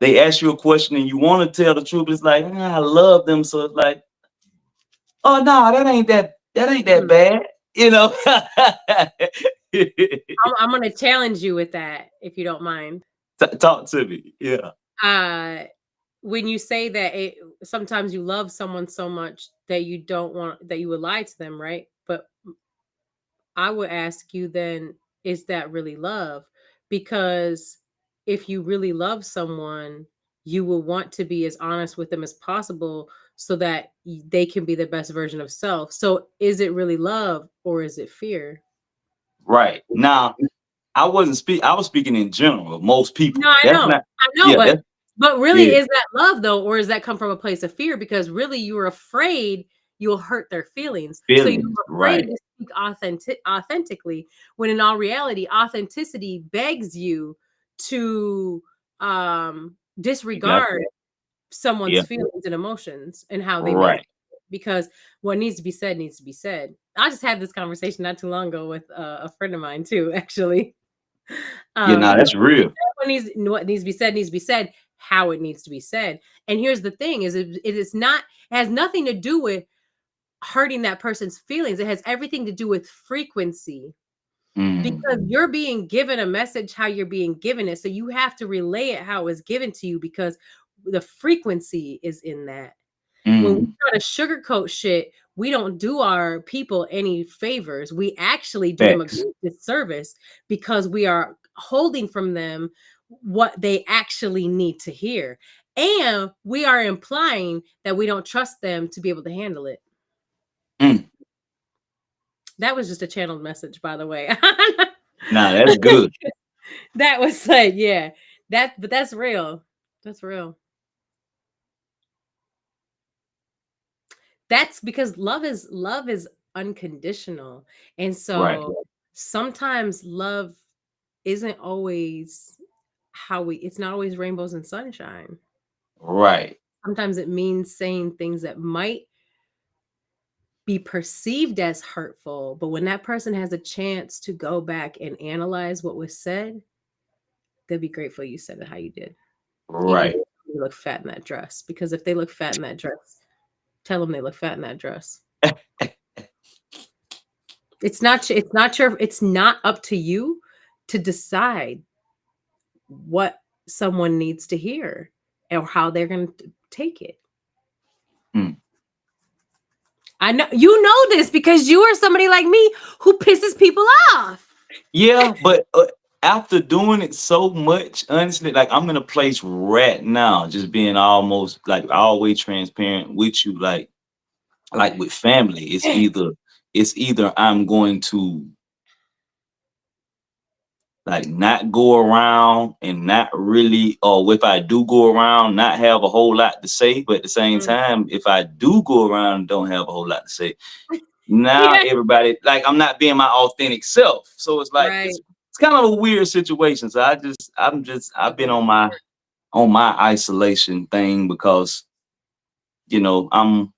They ask you a question and you want to tell the truth. It's like, I love them, so it's like, oh no, that ain't that mm. bad, you know. I'm gonna challenge you with that if you don't mind. Talk to me, yeah. Uh when you say that sometimes you love someone so much that you don't want that you would lie to them, right? But I would ask you then, is that really love? Because if you really love someone, you will want to be as honest with them as possible so that they can be the best version of self. So is it really love or is it fear? Right now, I was speaking in general, most people. No, I That's know. not, I know, yeah, that's but really yeah, is that love though, or does that come from a place of fear? Because really you're afraid you'll hurt their feelings. So you're feelings, afraid right, to speak authentically, when in all reality, authenticity begs you to you got disregard that, someone's yeah, feelings and emotions and how they may right. be, because what needs to be said needs to be said. I just had this conversation not too long ago with a friend of mine too, actually. Yeah, Um, now that's real. what needs to be said needs to be said, how it needs to be said. And here's the thing: is it is not it has nothing to do with hurting that person's feelings. It has everything to do with frequency, Mm, because you're being given a message how you're being given it. So you have to relay it how it's given to you, because the frequency is in that. When we mm, try to sugarcoat shit, we don't do our people any favors. We actually do them a facts. great disservice, because we are holding from them what they actually need to hear. And we are implying that we don't trust them to be able to handle it. Mm. That was just a channeled message, by the way. Nah, that's good. That was like, yeah, but that's real. That's real. That's because love is unconditional. And Right, so sometimes love isn't always it's not always rainbows and sunshine. right, Sometimes it means saying things that might be perceived as hurtful, but when that person has a chance to go back and analyze what was said, they'll be grateful you said it how you did, even Right. if they look fat in that dress. Because if they look fat in that dress, tell them they look fat in that dress. It's not up to you to decide what someone needs to hear or how they're going to take it. Mm. I know you know this because you are somebody like me who pisses people off. Yeah, but after doing it so much, honestly, like I'm in a place right now, just being almost like always transparent with you, like with family. It's either I'm going to like not go around and not really, or if I do go around, not have a whole lot to say. But at the same Mm. time, if I do go around and don't have a whole lot to say, now Yeah. everybody like I'm not being my authentic self. So it's like Right. it's kind of a weird situation. So I've been on my isolation thing because I'm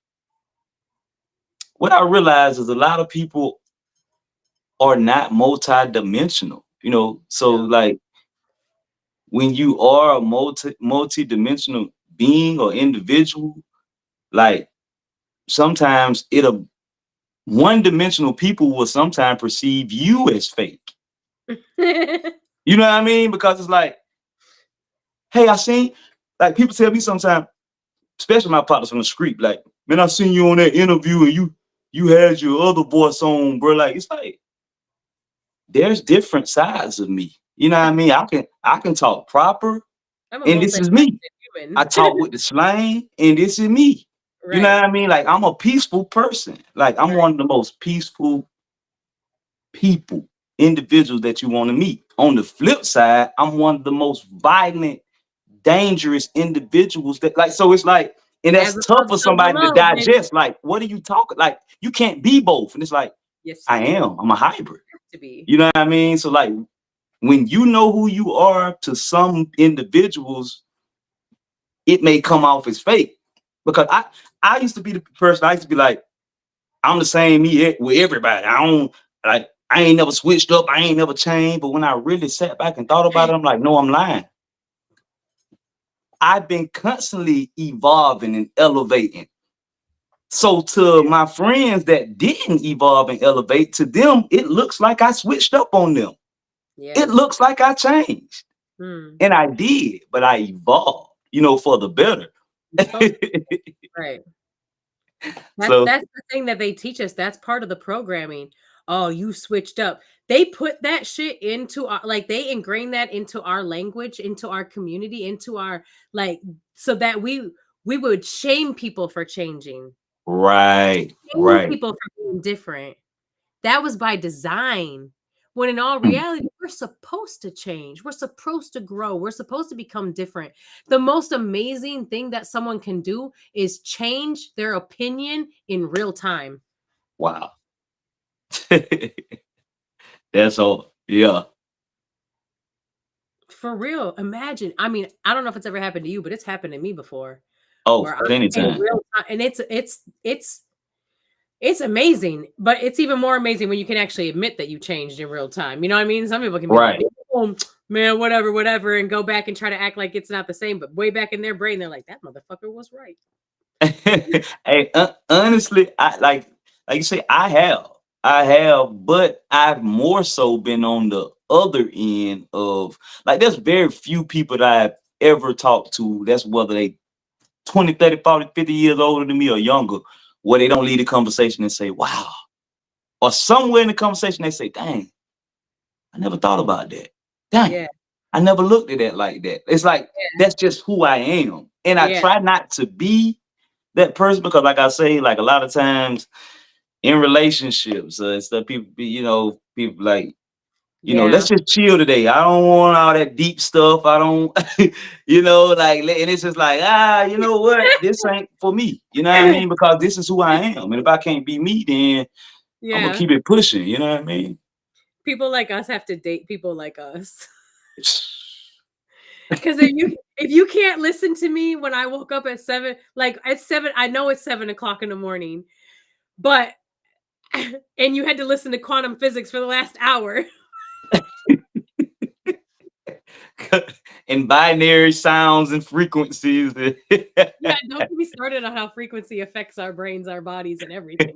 what I realize is a lot of people are not multi-dimensional. So No. like when you are a multi-dimensional being or individual, like sometimes it'll one-dimensional people will sometimes perceive you as fake. You know what I mean? Because it's like, hey, I seen like people tell me sometimes, especially my partners from the street, like, man, I seen you on that interview and you had your other voice on, bro. Like it's like there's different sides of me. You know what I mean? I can talk proper, I'm a and this is multifaceted me. I human. talk with the slang, and this is me. You know Right. what I mean? Like I'm a peaceful person. Like I'm Right. one of the most peaceful people, individuals that you want to meet. On the flip side, I'm one of the most violent, dangerous individuals that like so it's like, and As that's tough above, for so somebody to below, baby. digest. Like, what are you talking? Like, you can't be both. And it's like, Yes, you I do. am. I'm a hybrid. Have to be. You know what I mean? So like when you know who you are to some individuals, it may come off as fake. Because I used to be the person, I used to be like, I'm the same me with everybody. I ain't never switched up, I ain't never changed. But when I really sat back and thought about it, I'm like, no, I'm lying. I've been constantly evolving and elevating. So to my friends that didn't evolve and elevate, to them, it looks like I switched up on them. It Yeah. looks like I changed. Hmm. And I did, but I evolved, for the better. You're supposed to. Right. So That's the thing that they teach us. That's part of the programming. Oh, you switched up. They put that shit into our like they ingrain that into our language, into our community, into our like so that we would shame people for changing. right, Shame right. people for being different. That was by design. When in all Mm, reality, we're supposed to change. We're supposed to grow. We're supposed to become different. The most amazing thing that someone can do is change their opinion in real time. wow. That's all. Yeah. For real. Imagine. I mean, I don't know if it's ever happened to you, but it's happened to me before Oh, where I'm plenty in time. real time and it's amazing, but it's even more amazing when you can actually admit that you changed in real time. You know what I mean? Some people can be like, Right. "Oh, man, whatever, whatever," and go back and try to act like it's not the same. But way back in their brain, they're like, "That motherfucker was right." Hey, honestly, like you say, I have, but I've more so been on the other end of like there's very few people that I've ever talked to. That's whether they 20, 30, 40, 50 years older than me or younger, where they don't lead the conversation and say, wow. Or somewhere in the conversation they say, dang, I never thought about that. Dang, Yeah, I never looked at that like that. It's like that's just who I am. And I yeah, try not to be that person because, like I say, like a lot of times in relationships and stuff, people like, yeah, let's just chill today. I don't want all that deep stuff. I don't, like, and it's just like, you know what? This ain't for me. You know what I mean? Because this is who I am. And if I can't be me, then I'm gonna yeah. keep it pushing. You know what I mean? People like us have to date people like us. Because if you can't listen to me when I woke up at 7, like at 7, I know it's 7 o'clock in the morning. but and you had to listen to quantum physics for the last hour. And binary sounds and frequencies. Yeah, don't get me started on how frequency affects our brains, our bodies, and everything.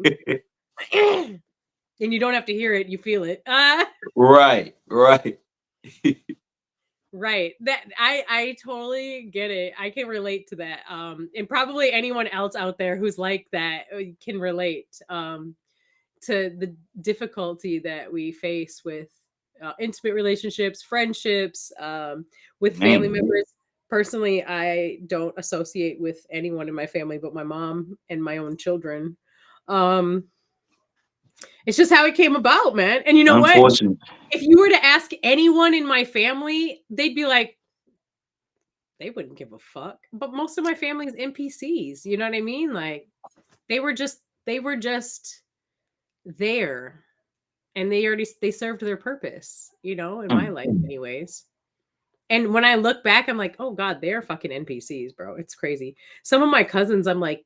And you don't have to hear it, you feel it. Right. Right. That I totally get it. I can relate to that. And probably anyone else out there who's like that can relate to the difficulty that we face with intimate relationships, friendships, with family Man. members. Personally, I don't associate with anyone in my family but my mom and my own children. It's just how it came about, man. And you know what? Unfortunate. If you were to ask anyone in my family, they'd be like, they wouldn't give a fuck. But most of my family is NPCs. You know what I mean? Like they were just there, and they served their purpose, you know, in my life anyways. And when I look back, I'm like, oh God, they're fucking NPCs, bro. It's crazy. Some of my cousins, I'm like,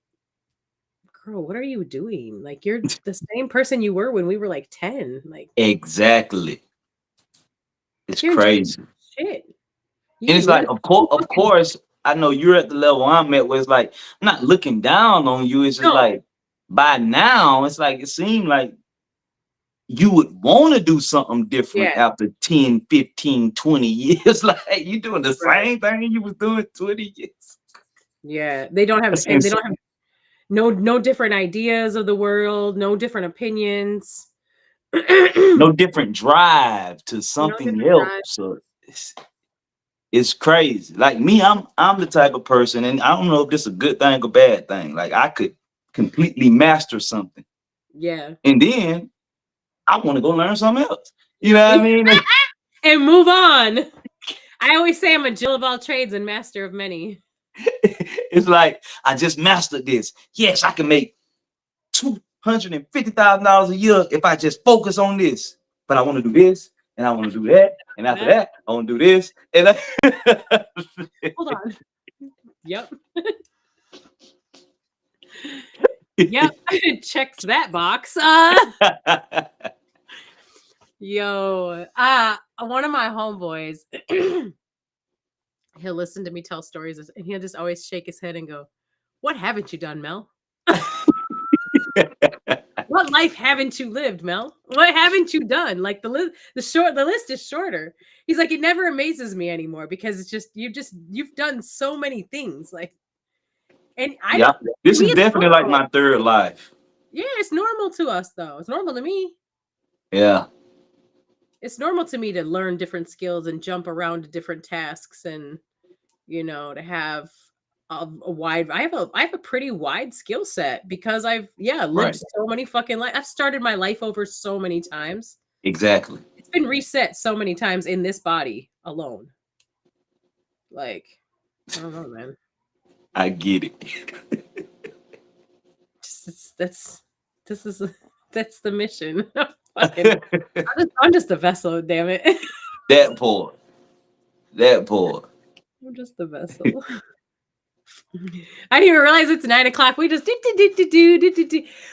girl, what are you doing? Like you're the same person you were when we were like 10. Like Exactly. It's you're doing crazy. shit. And it's What like, of course, I know you're at the level I'm at where it's like, I'm not looking down on you. It's just no. like, by now, it's like, it seemed like you would want to do something different Yeah. after 10, 15, 20 years. Like, you doing the Right. same thing you was doing 20 years. Yeah. They don't have That's and they insane. don't have no different ideas of the world, no different opinions. No different drive to No something different else. drive. So it's crazy. Like me, I'm the type of person, and I don't know if this is a good thing or bad thing. Like I could completely master something, Yeah. and then I want to go learn something else. You know what I mean? And move on. I always say I'm a Jill of all trades and master of many. It's like I just mastered this. Yes, I can make $250,000 a year if I just focus on this. But I want to do this, and I want to do that, and after that, I want to do this. And Hold on. Yep. Yep. Checks that box. Yo. One of my homeboys, he'll listen to me tell stories and he'll just always shake his head and go, "What haven't you done, Mel? What life haven't you lived, Mel? What haven't you done?" Like the list is shorter. He's like, it never amazes me anymore because it's just you've done so many things. Like, and I Yeah, don't. this is It's definitely like normal. my third life. Yeah, it's normal to us though. It's normal to me. Yeah, It's normal to me to learn different skills and jump around to different tasks, and to have a wide. I have a pretty wide skill set because I've lived right. so many fucking life. I've started my life over so many times. Exactly. It's been reset so many times in this body alone. Like, I don't know, man. I get it. That's the mission. Fucking, I'm just a vessel, damn it. That part. That part. I'm just the vessel. I didn't even realize it's 9 o'clock. We just do.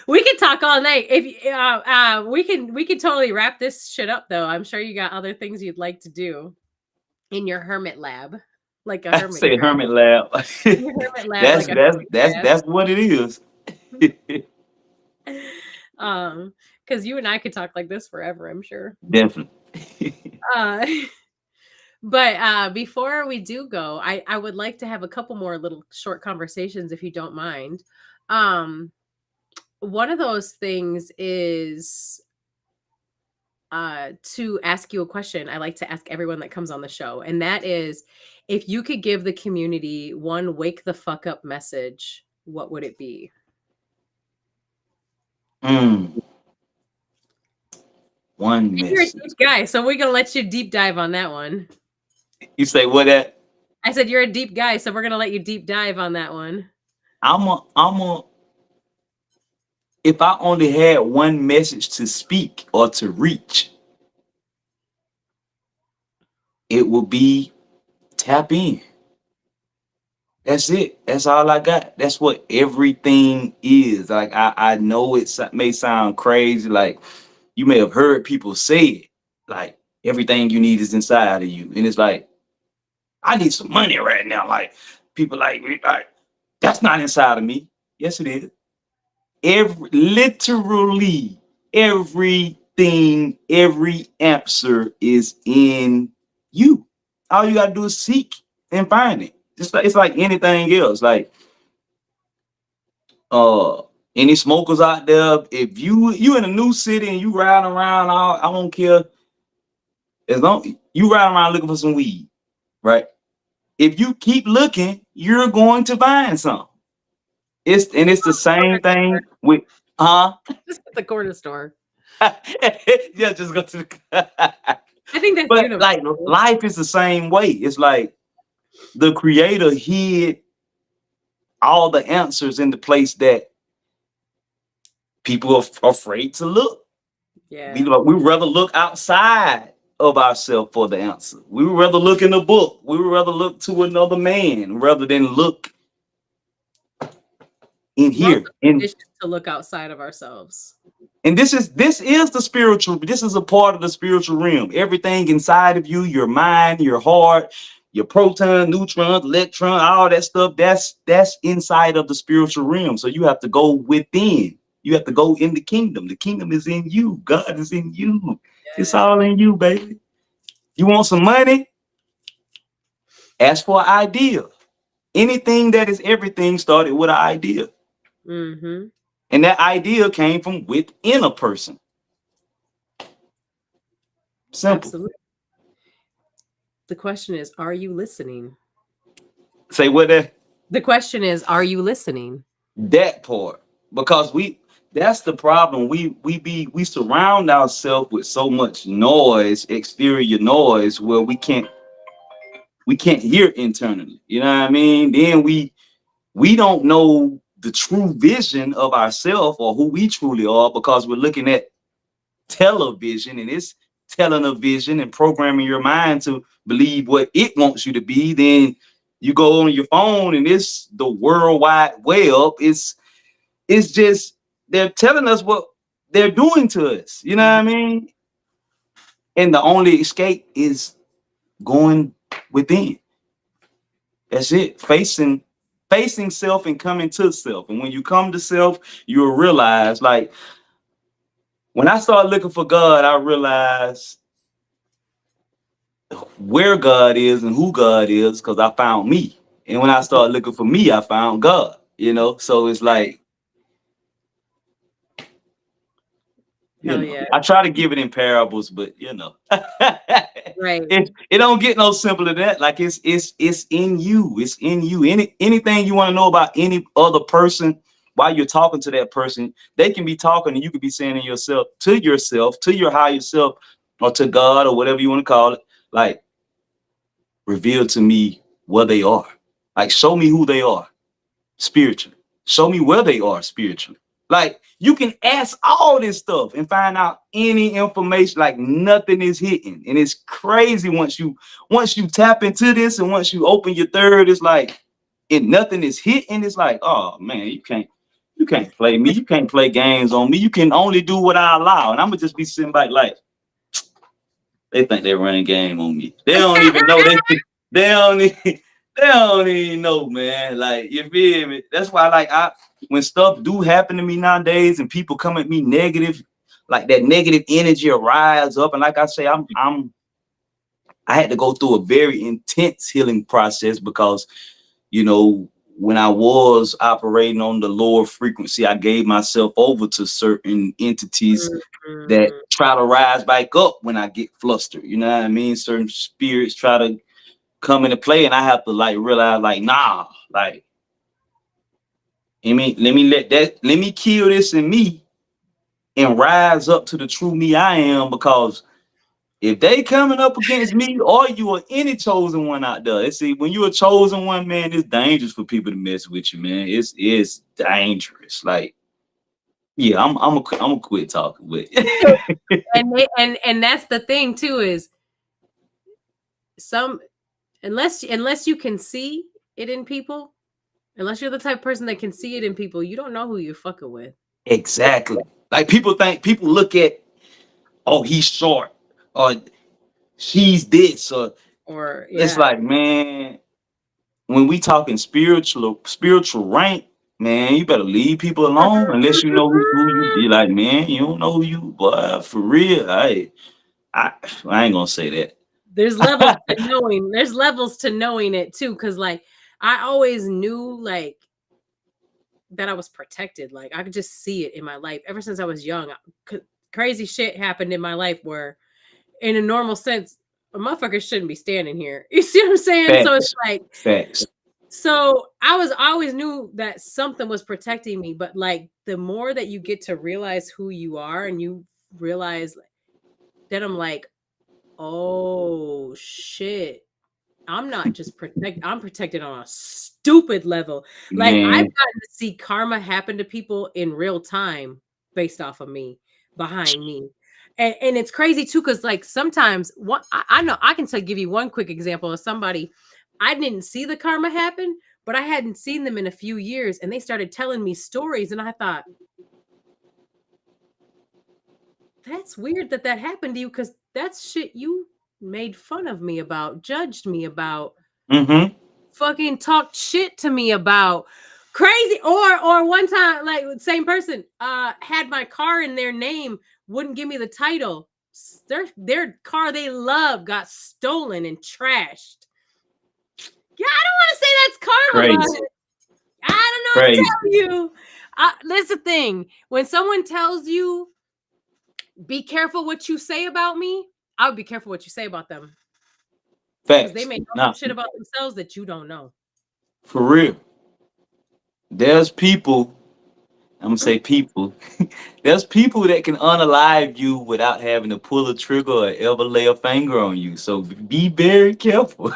We can talk all night. If we can totally wrap this shit up though. I'm sure you got other things you'd like to do in your hermit lab, like a I hermit. say hermit lab. Your hermit lab, like a hermit crab. That's what it is. Because you and I could talk like this forever, I'm sure. Definitely. But before we do go, I would like to have a couple more little short conversations if you don't mind. One of those things is to ask you a question. I like to ask everyone that comes on the show, and that is, if you could give the community one wake the fuck up message, what would it be? One You're a message. deep guy, so we're gonna let you deep dive on that one. You say what that? I said you're a deep guy, so we're gonna let you deep dive on that one. If I only had one message to speak or to reach, it will be tap in. That's it. That's all I got. That's what everything is. Like I know may sound crazy. Like you may have heard people say it. Like everything you need is inside of you, and it's like I need some money right now. Like people like that's not inside of me. Yes, it is. Literally everything, every answer is in you. All you gotta do is seek and find it. It's like anything else. Like uh any smokers out there, if you in a new city and you riding around, I don't care as long you riding around looking for some weed, right? If you keep looking, you're going to find some. It's the same thing with huh? Just at the corner store. Yeah, just go to the I think that's but like universal. life is the same way. It's like the creator hid all the answers in the place that people are afraid to look. Yeah. We rather look outside of ourselves for the answer. We would rather look in a book. We would rather look to another man rather than look in We're also here. conditioned to look outside of ourselves. And this is the spiritual. This is a part of the spiritual realm. Everything inside of you, your mind, your heart, your proton, neutrons, electron, all that stuff. That's inside of the spiritual realm. So you have to go within. You have to go in the kingdom. The kingdom is in you. God is in you. It's Yeah. all in you, baby. You want some money? Ask for an idea. Anything that is everything started with an idea. Mm-hmm. And that idea came from within a person. Simple. Absolutely. The question is, are you listening? Say what that The question is, are you listening? that part. Because that's the problem. We surround ourselves with so much noise, exterior noise, where we can't hear internally. You know what I mean? Then we don't know the true vision of ourselves or who we truly are because we're looking at television and it's telling a vision and programming your mind to believe what it wants you to be. Then you go on your phone and it's the world wide web. It's just they're telling us what they're doing to us. You know what I mean? And the only escape is going within. That's it. Facing self and coming to self. And when you come to self, you'll realize, like, when I started looking for God, I realized where God is and who God is because I found me. And when I started looking for me, I found God. So it's like, Hell yeah. I try to give it in parables, but Right. it don't get no simpler than that. Like it's in you. It's in you. Anything you want to know about any other person while you're talking to that person, they can be talking and you could be saying to yourself, to your higher self, or to God or whatever you want to call it. Like, reveal to me where they are. Like, show me who they are spiritually. Show me where they are spiritually. Like, you can ask all this stuff and find out any information. Like, nothing is hidden, and it's crazy once you tap into this and once you open your third. It's like, and nothing is hidden. It's like, oh man, you can't play me. You can't play games on me. You can only do what I allow, and I'm gonna just be sitting back like they think they're running game on me. They don't even know they don't even, they don't even know, man. Like, you feel me? That's why, like, when stuff do happen to me nowadays and people come at me negative, like that negative energy will rise up. And like I say, I had to go through a very intense healing process because, when I was operating on the lower frequency, I gave myself over to certain entities that Mhm. try to rise back up when I get flustered. You know what I mean? Certain spirits try to come into play, and I have to like realize, like, nah, like, let me kill this in me and rise up to the true me I am. Because if they coming up against me or you or any chosen one out there, see, when you're a chosen one, man, it's dangerous for people to mess with you, man. It's dangerous. Like, yeah, I'm a quit talking, but And that's the thing too, is some unless you can see it in people, Unless you're the type of person that can see it in people, you don't know who you're fucking with. Exactly. Like people look at, oh, he's short, or she's this, or Or it's yeah. like, man, when we talking spiritual rank, man, you better leave people alone unless you know who you be. Like, man, you don't know who you, boy, for real. I, I ain't gonna say that. There's levels to knowing. There's levels to knowing it too, because like I always knew like that I was protected. Like I could just see it in my life ever since I was young. Crazy shit happened in my life where, in a normal sense, a motherfucker shouldn't be standing here. You see what I'm saying? So it's Facts, like, facts. so I always knew that something was protecting me, but like the more that you get to realize who you are and you realize, then I'm like, oh shit. I'm not just I'm protected on a stupid level. Like I've Man, gotten to see karma happen to people in real time based off of me, behind me. And it's crazy too, because like sometimes what I know I can give you one quick example of somebody I didn't see the karma happen, but I hadn't seen them in a few years and they started telling me stories and I thought, that's weird that that happened to you because that's shit you made fun of me about, judged me about, mm-hmm. fucking talked shit to me about, crazy. Or one time, like same person had my car in their name, wouldn't give me the title. Their car they love got stolen and trashed. Yeah, I don't want to say that's karma, Crazy, but I don't know what to crazy. tell you. That's the thing. When someone tells you, be careful what you say about me, I would be careful what you say about them. Because they Facts. may know some Now, shit about themselves that you don't know. for real, there's people. I'm gonna say people. There's people that can unalive you without having to pull a trigger or ever lay a finger on you. So be very careful.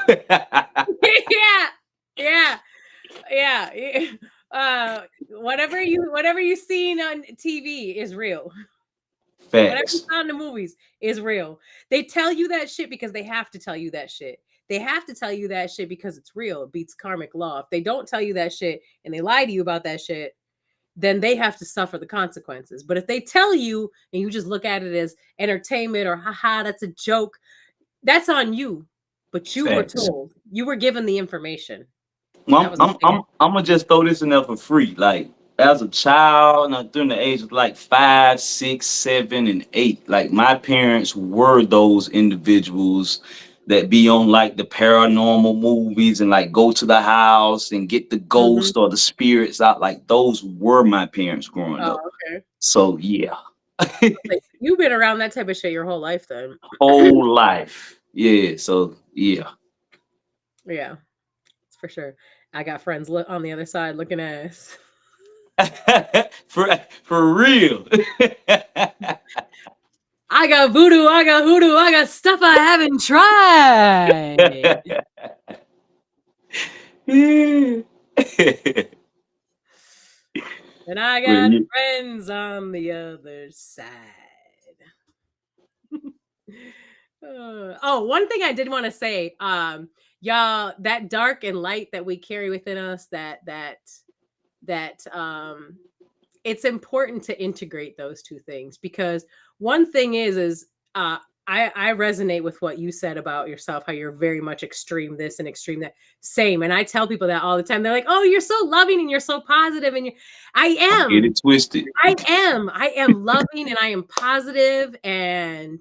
Yeah, yeah, yeah. Whatever you seen on TV is real. Whatever you Facts. saw in the movies is real. They tell you that shit because they have to tell you that shit. They have to tell you that shit because it's real. It beats karmic law. If they don't tell you that shit and they lie to you about that shit, then they have to suffer the consequences. But if they tell you and you just look at it as entertainment or haha, that's a joke, that's on you. But you were Facts. told, you were given the information. That Well, was a big ass. I'm gonna just throw this in there for free. Like as a child, during the age of like 5, 6, 7, and 8, like my parents were those individuals that be on like the paranormal movies and like go to the house and get the Mhm. ghost or the spirits out. Like those were my parents growing Oh, up. okay. So yeah, Like, you've been around that type of shit your whole life then. whole life. Yeah. So yeah. Yeah, it's for sure. I got friends on the other side looking at us. For real. I got voodoo, I got hoodoo, I got stuff I haven't tried. Yeah. And I Well, got friends on the other side. Oh, one thing I did want to say, y'all, that dark and light that we carry within us, that it's important to integrate those two things because one thing is uh I resonate with what you said about yourself, how you're very much extreme this and extreme that. Same. And I tell people that all the time. They're like, oh, you're so loving and you're so positive. And I don't get am. it twisted. I am loving and I am positive and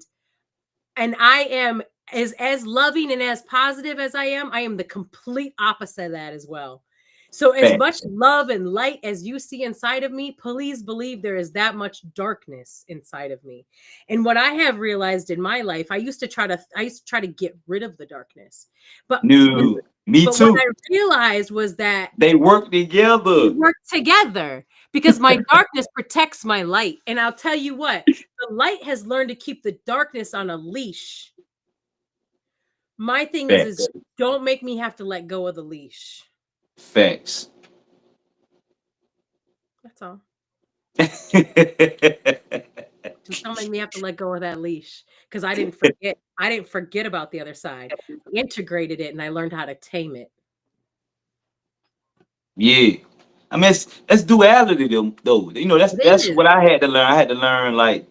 I am as loving and as positive as I am the complete opposite of that as well. So as much Facts. love and light as you see inside of me, please believe there is that much darkness inside of me. And what I have realized in my life, I used to try to get rid of the darkness. But when No, me but what too. I realized was that They work we together. work together because my darkness protects my light. And I'll tell you what, the light has learned to keep the darkness on a leash. My thing is Facts. don't make me have to let go of the leash. Facts. That's all. Just don't make me have to let go of that leash because I didn't forget. I didn't forget about the other side. I integrated it and I learned how to tame it. Yeah. I mean, it's duality though. You know, that's It what I had to learn. I had to learn like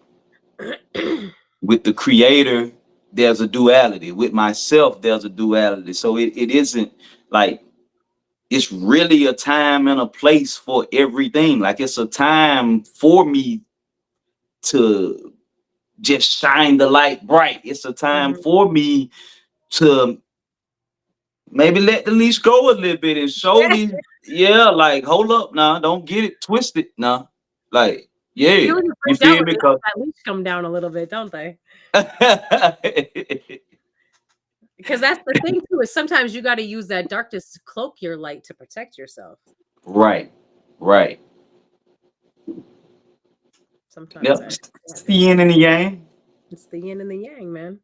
is. with the creator, there's a duality. With myself, there's a duality. So it isn't like it's really a time and a place for everything. Like it's a time for me to just shine the light bright. It's a time Mhm. for me to maybe let the leash go a little bit and show these. Yeah, like hold up now, don't get it twisted now. Like, yeah, You only you break down feel when me? they let that leash come down a little bit, don't they? Because that's the thing too, is sometimes you gotta use that darkness to cloak your light to protect yourself. Right, right. Sometimes Yep. I It's understand the it. yin and the yang. It's the yin and the yang, man.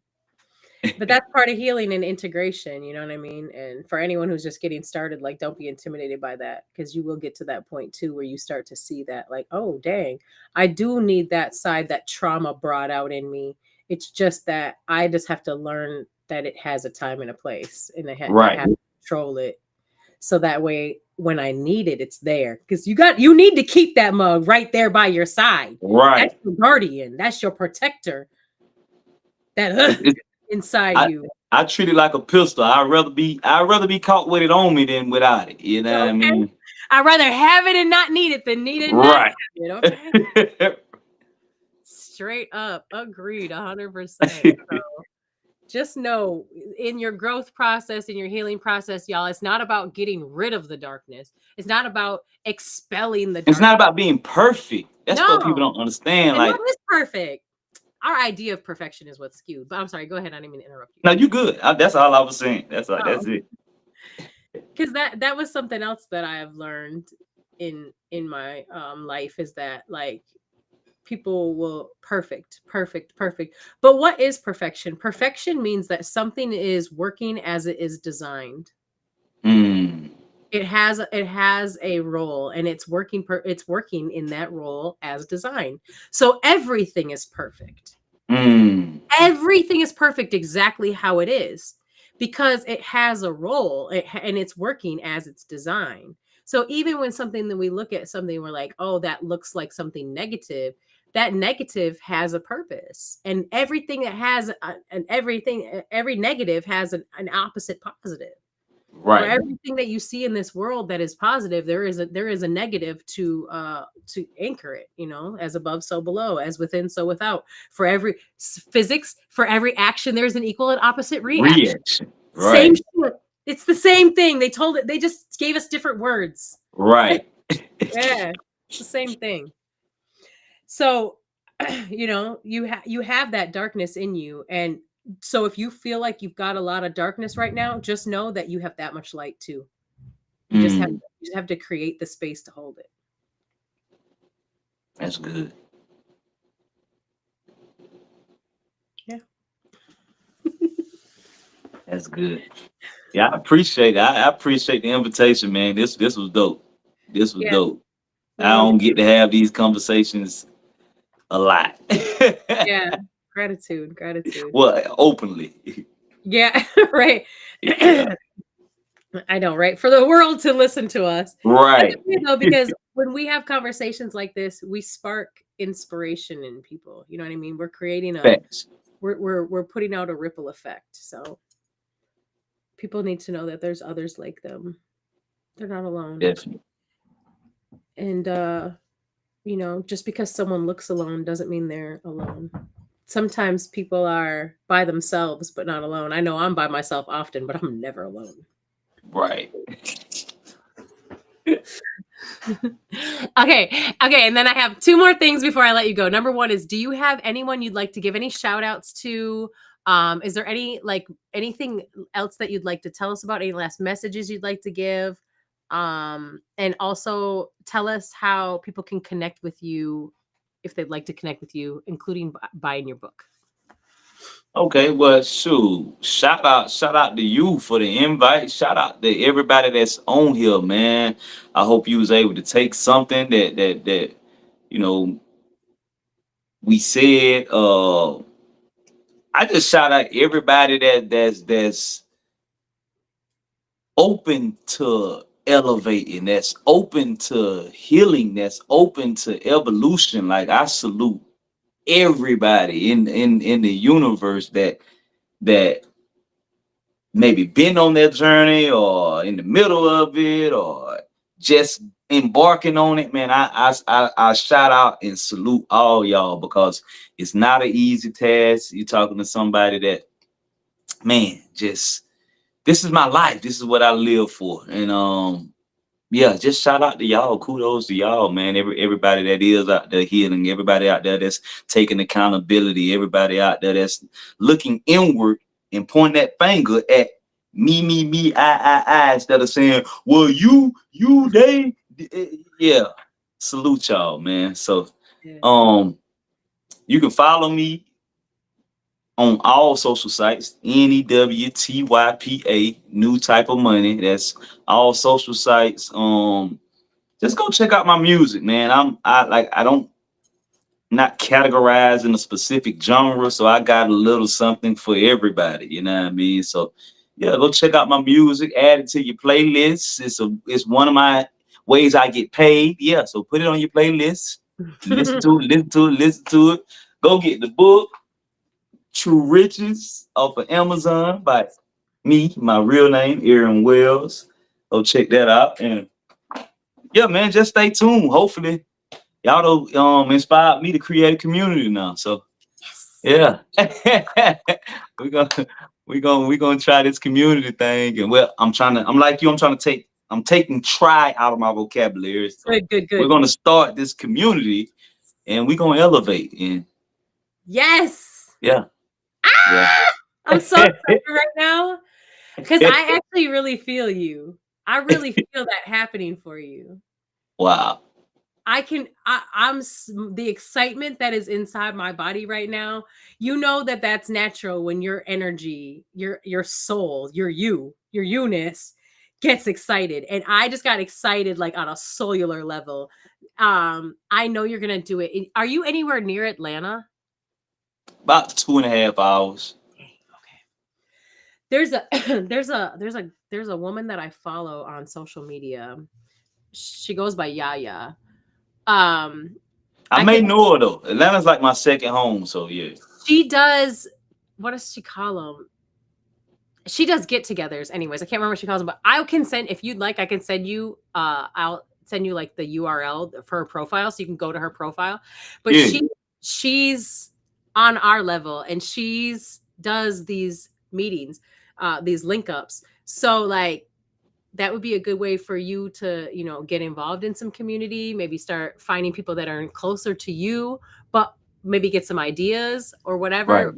But that's part of healing and integration, you know what I mean? And for anyone who's just getting started, like don't be intimidated by that because you will get to that point too where you start to see that like, oh dang, I do need that side that trauma brought out in me. It's just that I just have to learn that it has a time and a place and I Right, have to control it. So that way when I need it, it's there. Because you need to keep that mug right there by your side. That's right. your guardian. That's your protector that It- inside I you. I treat it like a pistol. I'd rather be caught with it on me than without it. You know what I Okay. mean? I'd rather have it and not need it than need it and not Right. have it. Okay. Straight up. Agreed 100%. So just know in your growth process, in your healing process, y'all, it's not about getting rid of the darkness. It's not about expelling the It's not darkness. about being perfect. That's what people No. don't understand. And Like, what is perfect? Our idea of perfection is what's skewed. But I'm sorry, go ahead. I didn't mean to interrupt you. no, you good. That's all I was saying. That's all. Oh, That's it. because that was something else that I have learned in my life is that like people will perfect. But what is perfection? Perfection means that something is working as it is designed. Mm, It has a role and it's working in that role as designed. So everything is perfect. mm, Everything is perfect exactly how it is because it has a role and it's working as it's designed. So even when something that we look at something, we're like, oh, that looks like something negative. That negative has a purpose, and everything that has and every negative has an opposite positive. For right. everything that you see in this world that is positive, there is a negative to anchor it, as above so below, as within so without. For every physics, for every action there's an equal and opposite reaction. Reaction. Same Right. shit. It's the same thing. They just gave us different words. Right. Yeah, it's the same thing. So, you have that darkness in you, and so if you feel like you've got a lot of darkness right now, just know that you have that much light too. You just have Mm, you just have to create the space to hold it. that's good. Yeah. That's good. Yeah, I appreciate it. I appreciate the invitation, man. This was dope. This was Yeah. dope. I No, don't get to have these conversations a lot. yeah. Gratitude, gratitude. Well, openly. Yeah, right. Yeah. I know, right? For the world to listen to us. That's Right. okay though, because when we have conversations like this, we spark inspiration in people. You know what I mean? We're creating a Facts. we're putting out a ripple effect. So people need to know that there's others like them. They're not alone. Definitely. And just because someone looks alone doesn't mean they're alone. Sometimes people are by themselves but not alone. I know I'm by myself often, but I'm never alone. Right. Okay, and then I have two more things before I let you go. Number one is, do you have anyone you'd like to give any shout outs to? Is there anything else that you'd like to tell us about? Any last messages you'd like to give? And also tell us how people can connect with you if they'd like to connect with you, including buying your book. Okay, well, shoot. Shout out to you for the invite. Shout out to everybody that's on here, man. I hope you was able to take something that you know we said. I just shout out everybody that's open to elevating, that's open to healing, that's open to evolution. Like I salute everybody in the universe that maybe been on that journey or in the middle of it or just embarking on it, man. I shout out and salute all y'all because it's not an easy task. You're talking to somebody that, man, just this is my life. This is what I live for. And yeah, just shout out to y'all. Kudos to y'all, man. Everybody that is out there healing, everybody out there that's taking accountability, everybody out there that's looking inward and pointing that finger at me, I, instead of saying, well, they, yeah. Salute y'all, man. So, Yeah. you can follow me on all social sites, NEWTYPA, new type of money. That's all social sites. Just go check out my music, man. I don't not categorized in a specific genre, so I got a little something for everybody. You know what I mean? So yeah, go check out my music, add it to your playlist. It's one of my ways I get paid. Yeah, so put it on your playlist. Listen to it, listen to it, listen to it. Go get the book, True Riches, off of Amazon by me, my real name, Aaron Wells. Go check that out. And yeah, man, just stay tuned. Hopefully, y'all don't inspired me to create a community now. So yeah. we're gonna try this community thing. And well, I'm like you, I'm taking try out of my vocabulary. So Good, good, we're good. gonna start this community and we're gonna elevate. And Yes. yeah, yeah. Ah! I'm so excited right now because I actually really feel you. I really feel that happening for you. Wow. The excitement that is inside my body right now. You know that that's natural when your energy, your soul, your Eunice gets excited, and I just got excited like on a cellular level. I know you're gonna do it. Are you anywhere near Atlanta? About 2.5 hours. Okay. There's a there's a woman that I follow on social media. She goes by Yaya. Um, I I may can know her though. Atlanta's like my second home, so yeah. She does, what does she call them? She does get-togethers. Anyways, I can't remember what she calls them, but I can send, if you'd like, I can send you. I'll send you like the URL for her profile, so you can go to her profile. But Yeah. she's on our level, and she's does these meetings, these link ups. So like that would be a good way for you to, get involved in some community, maybe start finding people that are closer to you, but maybe get some ideas or Right. whatever.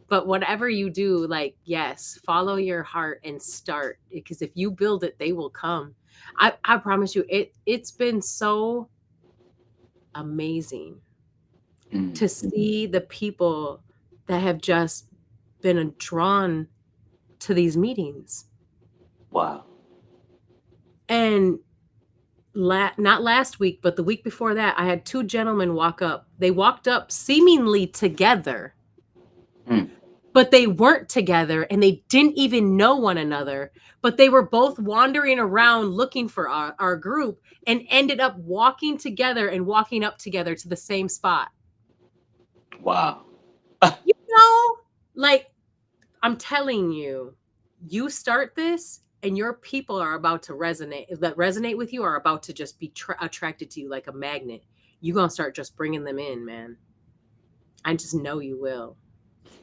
But whatever you do, like, yes, follow your heart and start, because if you build it, they will come. I promise you, it's been so amazing Mm. to see the people that have just been drawn to these meetings. Wow. And not last week, but the week before that, I had two gentlemen walk up. They walked up seemingly together, Mm. but they weren't together, and they didn't even know one another. But they were both wandering around looking for our group, and ended up walking together and walking up together to the same spot. Wow. You know, like, I'm telling you, you start this and your people are about to resonate with you, are about to just be attracted to you like a magnet. You're going to start just bringing them in, man. I just know you will.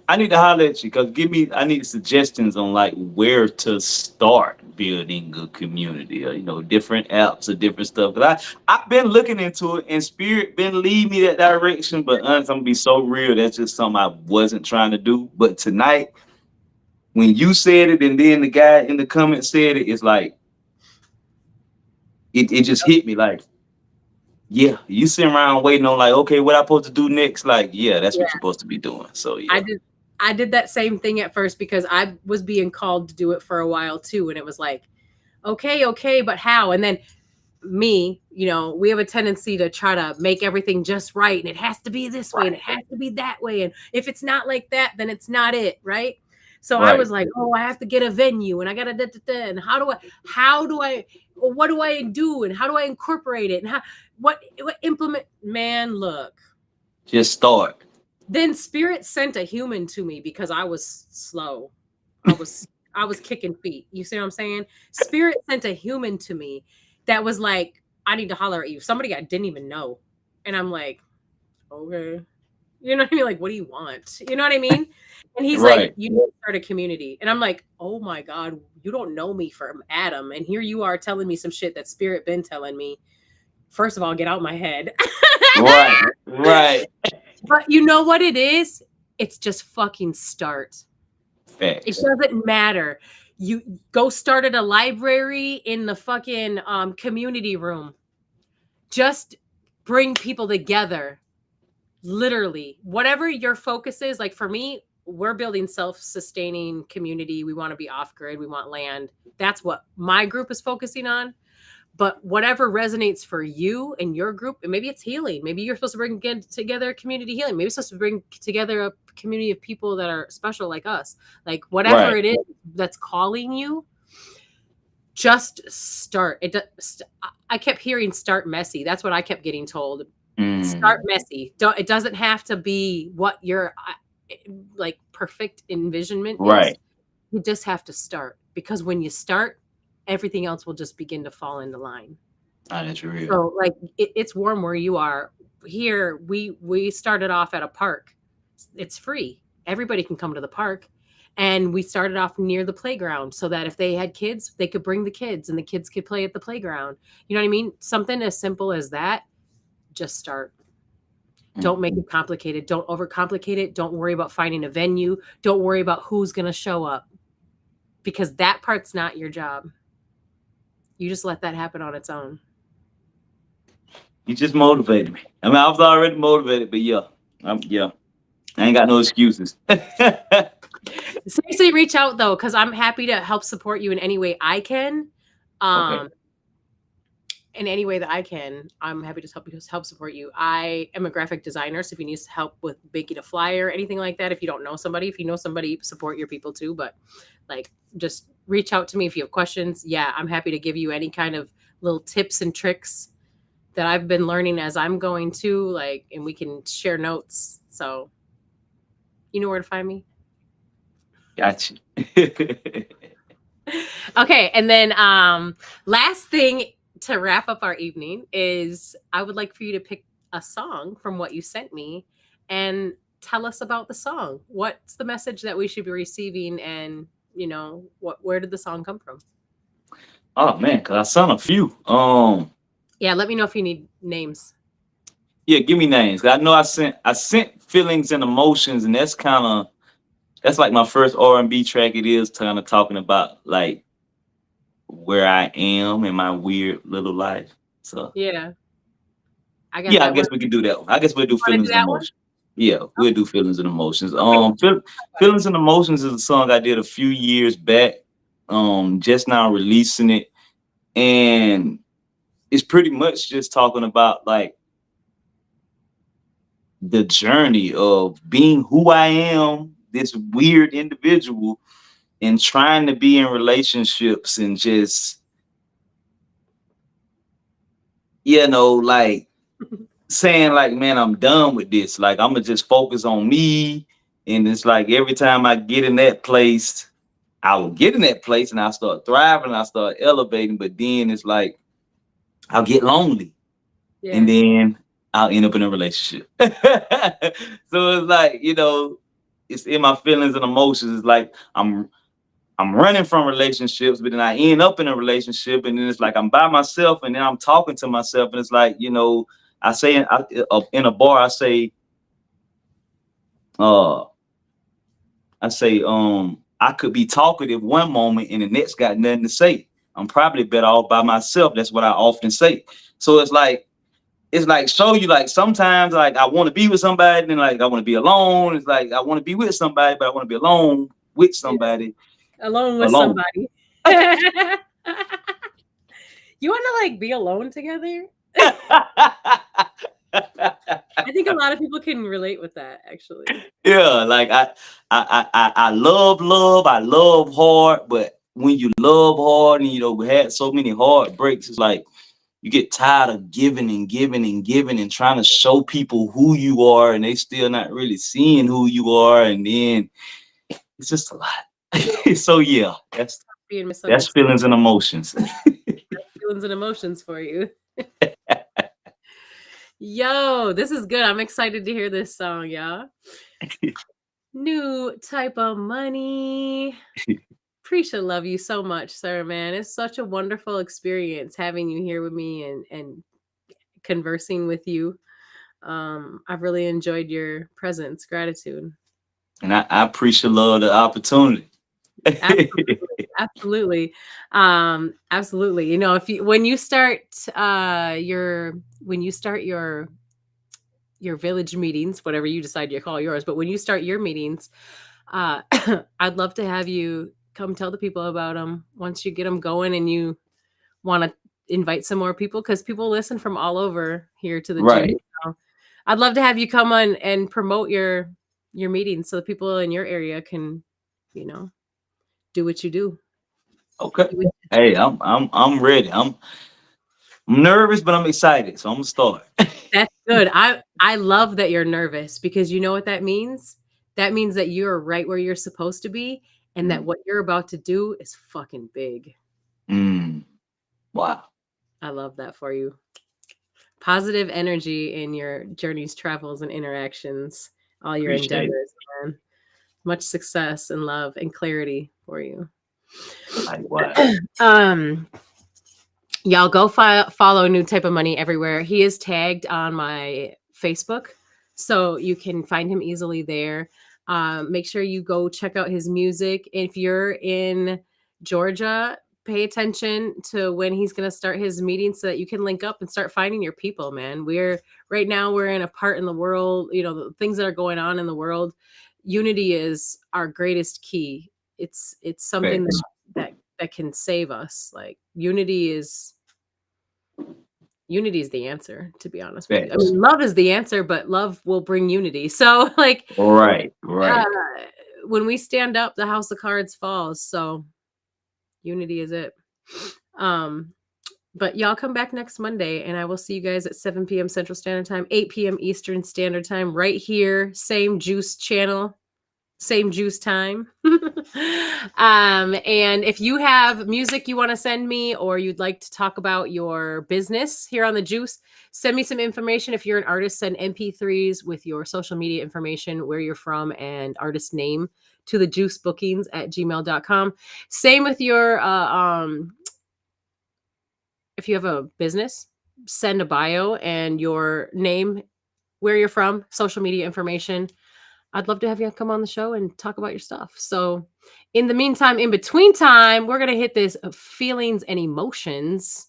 I need to holler at you because I need suggestions on like where to start building a community or, different apps or different stuff. Cause I've been looking into it and spirit been leading me that direction, but honestly, I'm gonna be so real. That's just something I wasn't trying to do. But tonight, when you said it and then the guy in the comments said it, it's like, it just hit me like, yeah, you sitting around waiting on like, okay, what I supposed to do next? Like, yeah, that's Yeah. what you're supposed to be doing. So yeah. I did that same thing at first because I was being called to do it for a while too. And it was like, okay, but how? And then me, we have a tendency to try to make everything just right. And it has to be this way and it has to be that way. And if it's not like that, then it's not it. Right. So I Right. was like, oh, I have to get a venue and I got to, and how do I, what do I do and how do I incorporate it and what implement? Man, look. Just start. Then spirit sent a human to me because I was slow. I was I was kicking feet. You see what I'm saying? Spirit sent a human to me that was like, I need to holler at you. Somebody I didn't even know. And I'm like, okay. You know what I mean? Like, what do you want? You know what I mean? And he's like, Right. you need to start a community. And I'm like, oh my God, you don't know me from Adam. And here you are telling me some shit that spirit been telling me. First of all, get out my head. Right. Right. But you know what it is? It's just fucking start. It Facts. doesn't matter. You go start at a library in the fucking community room. Just bring people together. Literally, whatever your focus is. Like for me, we're building self-sustaining community. We want to be off grid. We want land. That's what my group is focusing on. But whatever resonates for you and your group, and maybe it's healing. Maybe you're supposed to bring together community healing. Maybe you're supposed to bring together a community of people that are special like us. Like whatever Right. it is that's calling you, just start. I kept hearing start messy. That's what I kept getting told. Start messy. It doesn't have to be what your like perfect envisionment is. Right. You just have to start, because when you start, everything else will just begin to fall into line. Oh, that's real. So like it's warm where you are. Here we started off at a park. It's free. Everybody can come to the park. And we started off near the playground so that if they had kids, they could bring the kids and the kids could play at the playground. You know what I mean? Something as simple as that. Just start. Don't make it complicated. Don't overcomplicate it. Don't worry about finding a venue. Don't worry about who's going to show up, because that part's not your job. You just let that happen on its own. You just motivated me. I mean, I was already motivated, but yeah, I ain't got no excuses. Seriously, reach out though, because I'm happy to help support you in any way I can. Okay. In any way that I can, I'm happy to help support you. I am a graphic designer, so if you need help with making a flyer, anything like that, if you don't know somebody, if you know somebody, support your people too. But like, just reach out to me if you have questions. Yeah, I'm happy to give you any kind of little tips and tricks that I've been learning as I'm going to, like, and we can share notes. So you know where to find me. Gotcha. Okay, and then last thing to wrap up our evening is I would like for you to pick a song from what you sent me and tell us about the song. What's the message that we should be receiving, and you know, where did the song come from? Oh man, cause I sent a few. Yeah, let me know if you need names. Yeah, give me names. 'Cause I know I sent feelings and emotions, and that's like my first R&B track. It is kind of talking about like where I am in my weird little life. So Yeah, I got yeah, I that one. guess we can do that one. I guess we'll do You want to do feelings and that one? emotions. Yeah, we'll do feelings and emotions. Okay. Feelings and emotions is a song I did a few years back. Just now releasing it, and it's pretty much just talking about like the journey of being who I am, this weird individual, and trying to be in relationships and just, like saying like, man, I'm done with this. Like, I'm gonna just focus on me. And it's like every time I get in that place, I will get in that place and I start thriving, I start elevating, but then it's like I'll get lonely. And Yeah. then I'll end up in a relationship. So it's like, it's in my feelings and emotions. It's like I'm running from relationships, but then I end up in a relationship, and then it's like I'm by myself, and then I'm talking to myself, and it's like, I say in a bar, uh, I could be talkative one moment, and the next got nothing to say. I'm probably better off by myself. That's what I often say. So it's like show you, like sometimes like I want to be with somebody, and like I want to be alone. It's like I want to be with somebody, but I want to be alone with somebody. Alone with Alone. somebody. You want to like be alone together? I think a lot of people can relate with that, actually. Yeah, like I love, I love hard, but when you love hard and had so many heartbreaks, it's like you get tired of giving and giving and giving and trying to show people who you are, and they still not really seeing who you are, and then it's just a lot. So yeah, Being that's misunderstood. feelings and emotions. Feelings and emotions for you. Yo, this is good. I'm excited to hear this song, y'all. New Typa Money. Appreciate love you so much, sir, man. It's such a wonderful experience having you here with me and conversing with you. I've really enjoyed your presence. Gratitude. And I appreciate love the opportunity. Absolutely. Absolutely. You know, when you start your village meetings, whatever you decide to call yours, but when you start your meetings, I'd love to have you come tell the people about them once you get them going and you want to invite some more people, because people listen from all over here to the Right. gym. So I'd love to have you come on and promote your meetings so the people in your area can, do what you do. Okay. Hey, I'm ready. I'm nervous, but I'm excited. So I'm gonna start. That's good. I love that you're nervous, because you know what that means? That means that you're right where you're supposed to be, and that what you're about to do is fucking big. Wow. I love that for you. Positive energy in your journeys, travels, and interactions, all your Appreciate endeavors, man. Much success and love and clarity for you. Likewise. Y'all go follow New Typa Money everywhere. He is tagged on my Facebook, so you can find him easily there. Make sure you go check out his music. If you're in Georgia, pay attention to when he's going to start his meeting so that you can link up and start finding your people, man. Right now we're in a part in the world, the things that are going on in the world. Unity is our greatest key. It's something that can save us. Like unity is the answer, to be honest with you. I mean, love is the answer, but love will bring unity. So like, right. When we stand up, the house of cards falls. So unity is it. But y'all come back next Monday and I will see you guys at 7 p.m. Central Standard Time, 8 p.m. Eastern Standard Time, right here. Same juice channel. Same juice time. And if you have music you want to send me, or you'd like to talk about your business here on the Juice, send me some information. If you're an artist, send MP3s with your social media information, where you're from, and artist name to the juicebookings@gmail.com. Same with your, if you have a business, send a bio and your name, where you're from, social media information. I'd love to have you come on the show and talk about your stuff. So in the meantime, in between time, we're going to hit this feelings and emotions.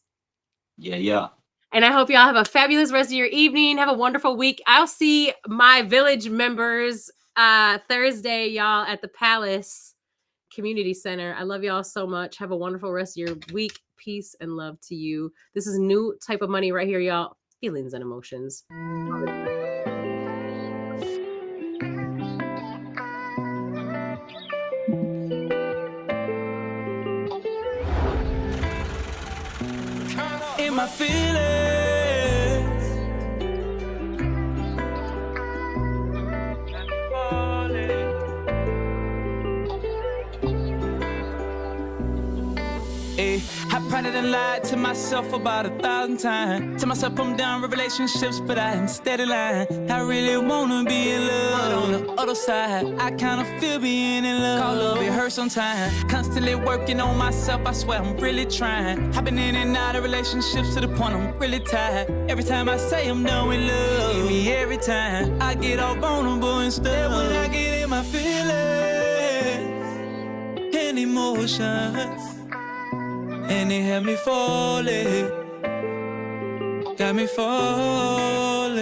Yeah. And I hope y'all have a fabulous rest of your evening. Have a wonderful week. I'll see my village members Thursday, y'all, at the Palace Community Center. I love y'all so much. Have a wonderful rest of your week. Peace and love to you. This is New Typa Money right here, y'all. Feelings and emotions. In my feelings, I probably done lied to myself about 1,000 times. Tell myself I'm down with relationships, but I am steady lying. I really wanna be in love, but on the other side, I kinda feel being in love. Call love, it hurts sometimes. Constantly working on myself, I swear I'm really trying. I've been in and out of relationships to the point I'm really tired. Every time I say I'm done with love, hit me every time. I get all vulnerable and stuff. When I get in my feelings and emotions, and it had me falling, got me falling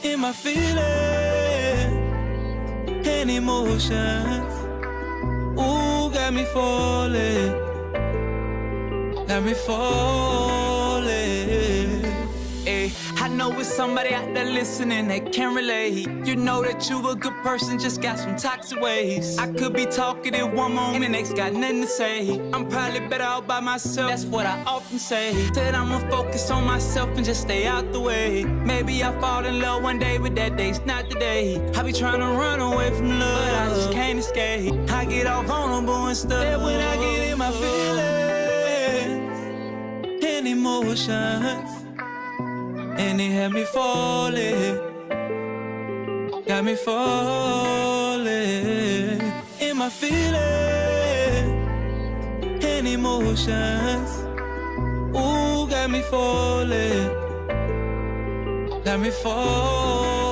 in my feelings and emotions. Ooh, got me falling, got me falling. Ay, I know it's somebody out there listening that can relate. You know that you a good person, just got some toxic ways. I could be talkative one moment, and the next got nothing to say. I'm probably better out by myself, that's what I often say. That I'ma focus on myself and just stay out the way. Maybe I'll fall in love one day, but that day's not the day. I be trying to run away from love, but I just can't escape. I get all vulnerable and stuff. That when I get in my feelings and emotions, and it had me falling, got me falling in my feelings and emotions. Ooh, got me falling, got me falling.